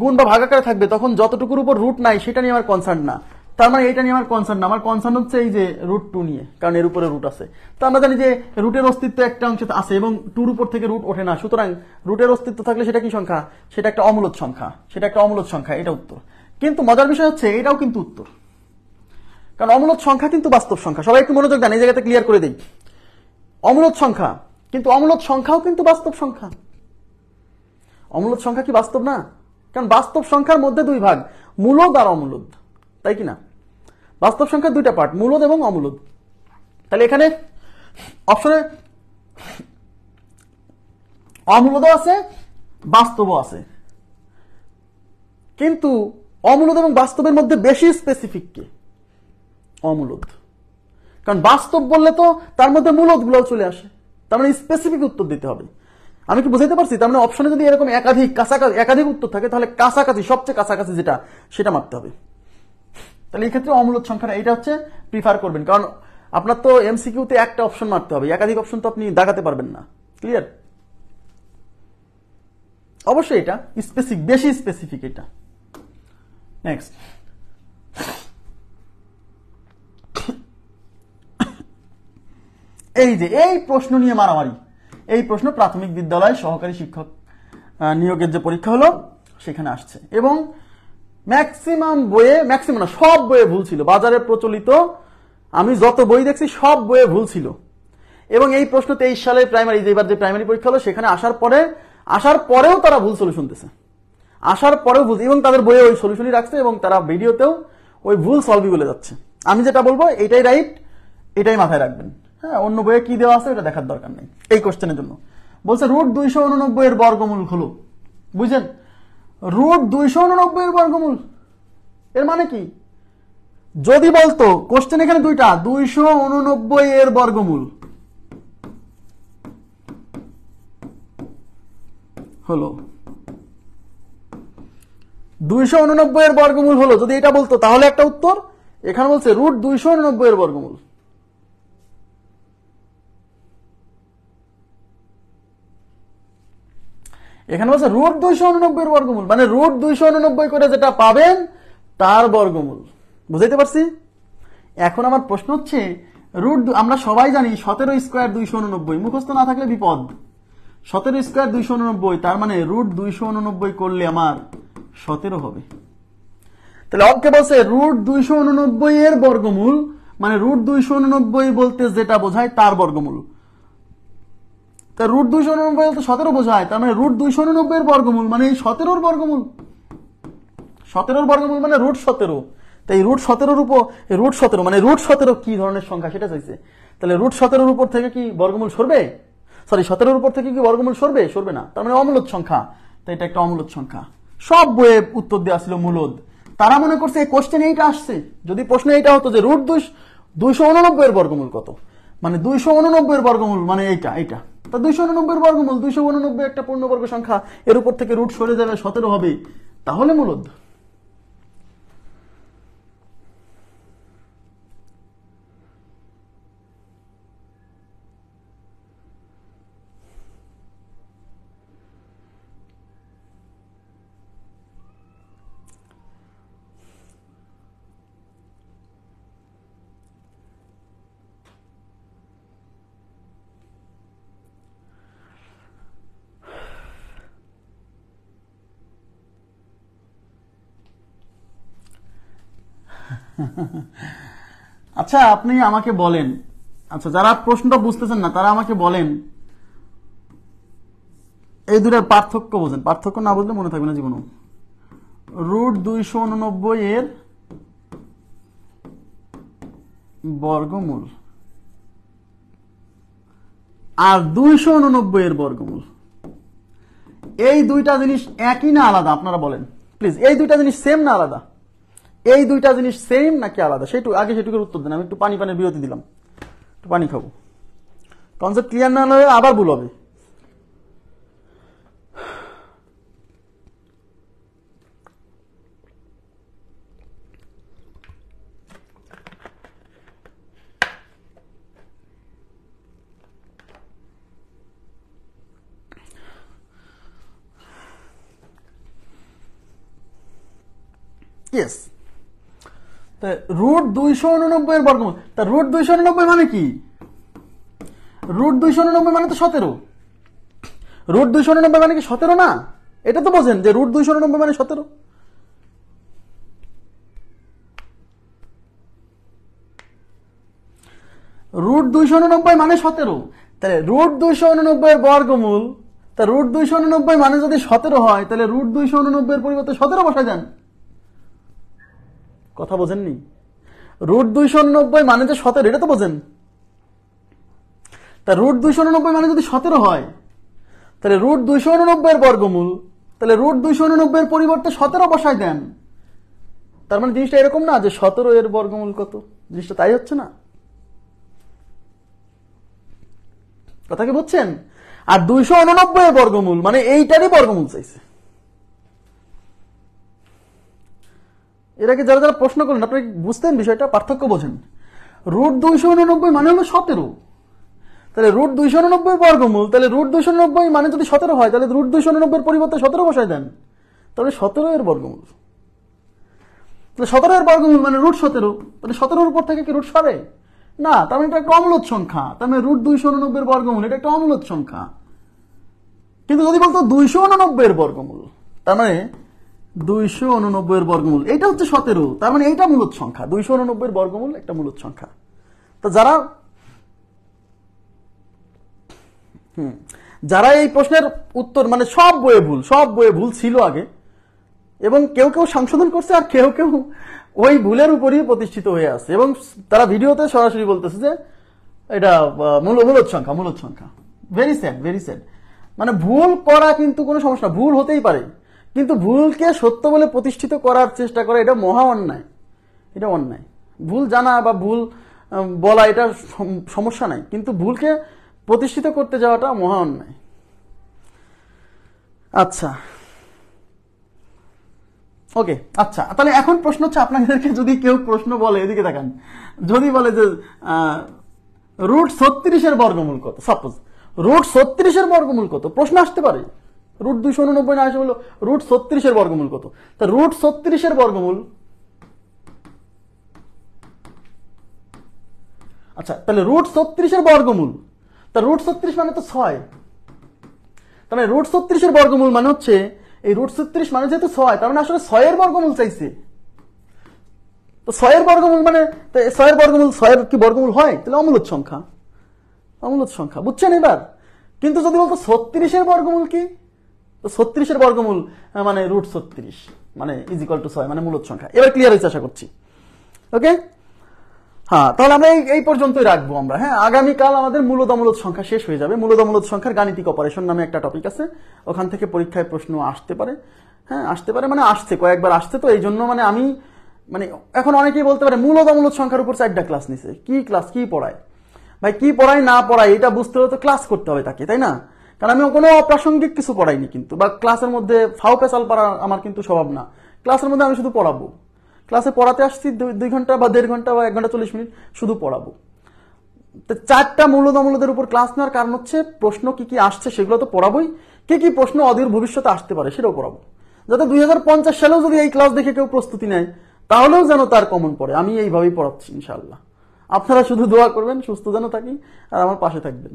গুণ বা ভাগ আকারে থাকবে তখন যতটুকুর উপর রুট নাই সেটা নিয়ে আমার কনসার্ন না। তার মানে এটা নিয়ে আমার কনসার্ন না, আমার কনসার্ন হচ্ছে এই যে √2 নিয়ে, কারণ এর উপরে রুট আছে। তো আমরা জানি যে রুটের অস্তিত্ব একটা অংশে আছে এবং 2-র উপর থেকে রুট ওঠে না, সুতরাং রুটের অস্তিত্ব থাকলে সেটা কি সংখ্যা? সেটা একটা অমূলদ সংখ্যা, সেটা একটা অমূলদ সংখ্যা, এটা উত্তর। কিন্তু মজার বিষয় হচ্ছে এটাও কিন্তু উত্তর, কারণ অমূলদ সংখ্যা কিন্তু বাস্তব সংখ্যা। সবাই একটু মনোযোগ দেন, এই জায়গাতে ক্লিয়ার করে দিই। অমূলদ সংখ্যা, কিন্তু অমূলদ সংখ্যাও কিন্তু বাস্তব সংখ্যা। অমূলদ সংখ্যা কি বাস্তব না? কারণ বাস্তব সংখ্যার মধ্যে 2 ভাগ, মূলদ আর অমূলদ, তাই কি না? বাস্তব সংখ্যার 2টা পার্ট, মূলদ এবং অমূলদ। তাহলে এখানে অপশনে অমূলদও আছে, বাস্তবও আছে, কিন্তু অমূলদ এবং বাস্তবের মধ্যে বেশি স্পেসিফিক কে? অমূলদ। কারণ বাস্তব বললে তো তার মধ্যে মূলদ গুলো চলে আসে, তার মানে স্পেসিফিক উত্তর দিতে হবে। আমি কি বুঝাইতে পারছি? তার মানে অপশনে যদি এরকম একাধিক উত্তর থাকে তাহলে কাছাকাছি, সবচেয়ে কাছাকাছি যেটা সেটা মারতে হবে। তাহলে এই ক্ষেত্রে অমূলদ সংখ্যাটা এটা হচ্ছে প্রিফার করবেন, কারণ আপনার তো এমসিকিউতে একটা অপশন মারতে হবে, একাধিক অপশন তো আপনি দেখাতে পারবেন না। ক্লিয়ার? অবশ্যই এটা স্পেসিফিক, বেশি স্পেসিফিক এটা। নেক্সট। এই যে এই প্রশ্ন নিয়ে মারামারি, এই প্রশ্ন প্রাথমিক বিদ্যালয় সহকারী শিক্ষক নিয়োগের যে পরীক্ষা হলো সেখানে আসছে, এবং ম্যাক্সিমাম বইয়ে, ম্যাক্সিমাম না সব বইয়ে ভুল ছিল। বাজারে প্রচলিত আমি যত বই দেখছি সব বইয়ে ভুল ছিল। এবং এই প্রশ্ন 23 সালে প্রাইমারি, যেবার যে প্রাইমারি পরীক্ষা হলো সেখানে আসার পরেও তারা ভুল সলিউশন দিতেছে, আসার পরেও ভুল, এবং তাদের বইয়ে ওই সলিউশনই রাখছে এবং তারা ভিডিওতেও ওই ভুল সলভই বলে যাচ্ছে। আমি যেটা বলবো এটাই রাইট, এটাই মাথায় রাখবেন। হ্যাঁ, অন্য বইয়ে কি দেওয়া আছে এটা দেখার দরকার নেই এই কোশ্চেনের জন্য। বলছে √289 এর বর্গমূল হলো, বুঝছেন? √289 এর বর্গমূল এর মানে কি? যদি বলতো কোশ্চেন এখানে 2টা, 289 এর বর্গমূল হলো, 289 এর বর্গমূল হলো, যদি এটা বলতো তাহলে একটা উত্তর। এখানে বলছে √289 এর বর্গমূল। এখানে বলছে √289 এর বর্গমূল, মানে √289 করে যেটা পাবেন তার বর্গমূল। বুঝাইতে পারছি? এখন আমার প্রশ্ন হচ্ছে আমরা সবাই জানি 17² 289, মুখস্থ না থাকলে বিপদ। 17² 289, তার মানে √289 করলে আমার 17 হবে। তাহলে অঙ্কে বলছে √289 এর বর্গমূল, মানে √289 বলতে যেটা বোঝায় তার বর্গমূল। তা √289 বলতে 17 বোঝায়, তার মানে √289 এর বর্গমূল মানে 17 এর বর্গমূল। 17 এর বর্গমূল মানে √17। তাই √17 উপর √17 মানে √17 কি ধরনের সংখ্যা সেটা চাইছে। তাহলে √17 উপর থেকে কি বর্গমূল সরবে? সরি, 17 উপর থেকে কি বর্গমূল সরবে? সরবে না, তার মানে অমূলদ সংখ্যা। তাই এটা একটা অমূলদ সংখ্যা। সব বইয়ে উত্তর দেওয়া ছিল মূলদ, তারা মনে করছে এই কোশ্চেন এইটা আসছে। যদি প্রশ্ন এইটা হতো যে √289 এর বর্গমূল কত, মানে 289 এর বর্গমূল মানে এইটা তা 289 এর বর্গমূল, 289 একটা পূর্ণবর্গ সংখ্যা, এর উপর থেকে রুট সরে যাবে, 17 হবে, তাহলে মূলদ। আচ্ছা, আপনি আমাকে বলেন, আচ্ছা যারা প্রশ্নটা বুঝতেছেন না তারা আমাকে বলেন এই দুটার পার্থক্য বোঝেন, পার্থক্য না বুঝলে মনে থাকবে না জীবন। √289 এর বর্গমূল আর 289 এর বর্গমূল, এই দুইটা জিনিস একই না আলাদা? আপনারা বলেন প্লিজ, এই দুইটা জিনিস সেম না আলাদা? এই দুইটা জিনিস সেম নাকি আলাদা? সেটুকুর উত্তর দেন। আমি একটু পানির বিরতি দিলাম, একটু পানি খাবো। কনসেপ্ট ক্লিয়ার না হলে আবার ভুল হবে। ইয়েস, √289 এর বর্গমূল। তা √289 মানে কি? √289 মানে তো 17। √289 মানে কি 17 না? এটা তো বোঝেন যে √289 মানে 17। √289 মানে 17, তাহলে √289 এর বর্গমূল, তা √289 মানে যদি 17 হয়, তাহলে √289 এর পরিবর্তে 17 বসায় দেন। কথা বোঝেননি? √289 মানে যে 17, এটা তো বোঝেন। তা √289 মানে যদি 17 হয়, তাহলে √289 এর বর্গমূল, তাহলে √289 এর পরিবর্তে 17 বসায় দেন। তার মানে জিনিসটা এরকম না যে 17 এর বর্গমূল কত, জিনিসটা তাই হচ্ছে না? কথা কি বুঝছেন? আর 289 এর বর্গমূল মানে এইটারই বর্গমূল চাইছে। এটাকে যারা যারা প্রশ্ন করেন আপনি বুঝতেন বিষয়টা, পার্থক্য বোঝেন। √289 মানে হলো 17, তাহলে √289 বর্গমূল, তাহলে √289 মানে যদি 17 হয়, তাহলে √289 এর পরিবর্তে 17 বসায় দেন, তাহলে 17 এর বর্গমূল। তাহলে 17 এর বর্গমূল মানে √17, তাহলে 17 এর উপর থেকে কি রুট সরে না? তার মানে এটা একটা অমূলদ সংখ্যা। তার মানে √289 এর বর্গমূল এটা একটা অমূলদ সংখ্যা। কিন্তু যদি বলতো 289 এর বর্গমূল, তার মানে 289 এর বর্গমূল এটা হচ্ছে 17, তার মানে এইটা মূলদ সংখ্যা। 289 এর বর্গমূল একটা মূলদ সংখ্যা। তো যারা এই প্রশ্নের উত্তর মানে সব বইয়ে ভুল ছিল আগে, এবং কেউ কেউ সংশোধন করছে আর কেউ কেউ ওই ভুলের উপরই প্রতিষ্ঠিত হয়ে আছে, এবং তারা ভিডিওতে সরাসরি বলতেছে যে এটা মূলদ সংখ্যা। Very sad. মানে ভুল করা কিন্তু কোনো সমস্যা, ভুল হতেই পারে, কিন্তু ভুলকে সত্য বলে প্রতিষ্ঠিত করার চেষ্টা করা এটা মহা অন্যায়। এটা অন্যায়। ভুল জানা বা ভুল বলা এটা সমস্যা নাই, কিন্তু ভুলকে প্রতিষ্ঠিত করতে যাওয়াটা মহা অন্যায়। আচ্ছা, ওকে। আচ্ছা, তাহলে এখন প্রশ্ন হচ্ছে আপনাদেরকে যদি কেউ প্রশ্ন বলে, এদিকে তাকান, যদি বলে যে √36 এর বর্গমূল কত, সাপোজ √36 এর বর্গমূল কত, প্রশ্ন আসতে পারে। √289 না আসে বললো √36 এর বর্গমূল কত। তা √36 এর বর্গমূল, আচ্ছা তাহলে √36 এর বর্গমূল, তা √36 মানে তো 6, তার মানে √36 এর বর্গমূল মানে হচ্ছে এই √36 মানে যেহেতু 6, তার মানে আসলে 6 এর বর্গমূল চাইছে। তো 6 এর বর্গমূল মানে 6 এর বর্গমূল 6 এর কি বর্গমূল হয়? তাহলে অমূলদ সংখ্যা। বুঝছেন এবার? কিন্তু যদি বলতো 36 এর বর্গমূল কি, তো 36 এর বর্গমূল মানে √36 মানে = 6 মানে মূলদ সংখ্যা। এবার ক্লিয়ার হয়েছে আশা করছি। ওকে, হ্যাঁ, তাহলে আমরা এই পর্যন্তই রাখবো আমরা। হ্যাঁ, আগামীকাল আমাদের মূলদ অমূলদ সংখ্যা শেষ হয়ে যাবে। মূলদ অমূলদ সংখ্যার গাণিতিক অপারেশন নামে একটা টপিক আছে, ওখান থেকে পরীক্ষায় প্রশ্ন আসতে পারে। হ্যাঁ, আসতে পারে মানে আসছে, কয়েকবার আসছে। তো এই জন্য মানে আমি এখন অনেকেই বলতে পারে মূলদ অমূলদ সংখ্যার উপর 4টা ক্লাস নিছে। কি ক্লাস, কি পড়ায় ভাই? কি পড়ায় না পড়ায় এটা বুঝতে হলে তো ক্লাস করতে হবে তাকে, তাই না? কারণ আমি কোনো অপ্রাসঙ্গিক কিছু পড়াইনি কিন্তু, বা ক্লাসের মধ্যে ফাও পেশাল পড়া আমার কিন্তু স্বভাব না। ক্লাসের মধ্যে আমি শুধু পড়াবো। ক্লাসে পড়াতে আসছি 2 ঘন্টা বা 1.5 ঘন্টা বা 1 ঘন্টা 40 মিনিট শুধু পড়াবো। তো 4টা মূলদ অমূলদের উপর ক্লাস নেওয়ার কারণ হচ্ছে প্রশ্ন কি কি আসছে সেগুলো তো পড়াবোই, কি কি প্রশ্ন অদূর ভবিষ্যতে আসতে পারে সেটাও পড়াবো, যাতে 2050 সালেও যদি এই ক্লাস দেখে কেউ প্রস্তুতি নেয় তাহলেও যেন তার কমন পড়ে। আমি এইভাবেই পড়াচ্ছি ইনশাআল্লাহ। আপনারা শুধু দোয়া করবেন সুস্থ যেন থাকি আর আমার পাশে থাকবেন,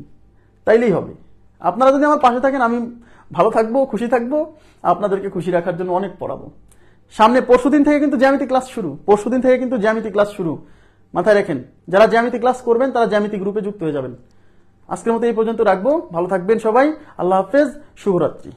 তাইলেই হবে। আপনারা যদি আমার পাশে থাকেন আমি ভালো থাকবো, খুশি থাকবো, আপনাদেরকে খুশি রাখার জন্য অনেক পড়াবো। সামনে পরশুদিন থেকে কিন্তু জ্যামিতি ক্লাস শুরু। মাথায় রাখেন, যারা জ্যামিতি ক্লাস করবেন তারা জ্যামিতি গ্রুপে যুক্ত হয়ে যাবেন। আজকের মতো এই পর্যন্ত রাখবো। ভালো থাকবেন সবাই। আল্লাহ হাফেজ, শুভরাত্রি।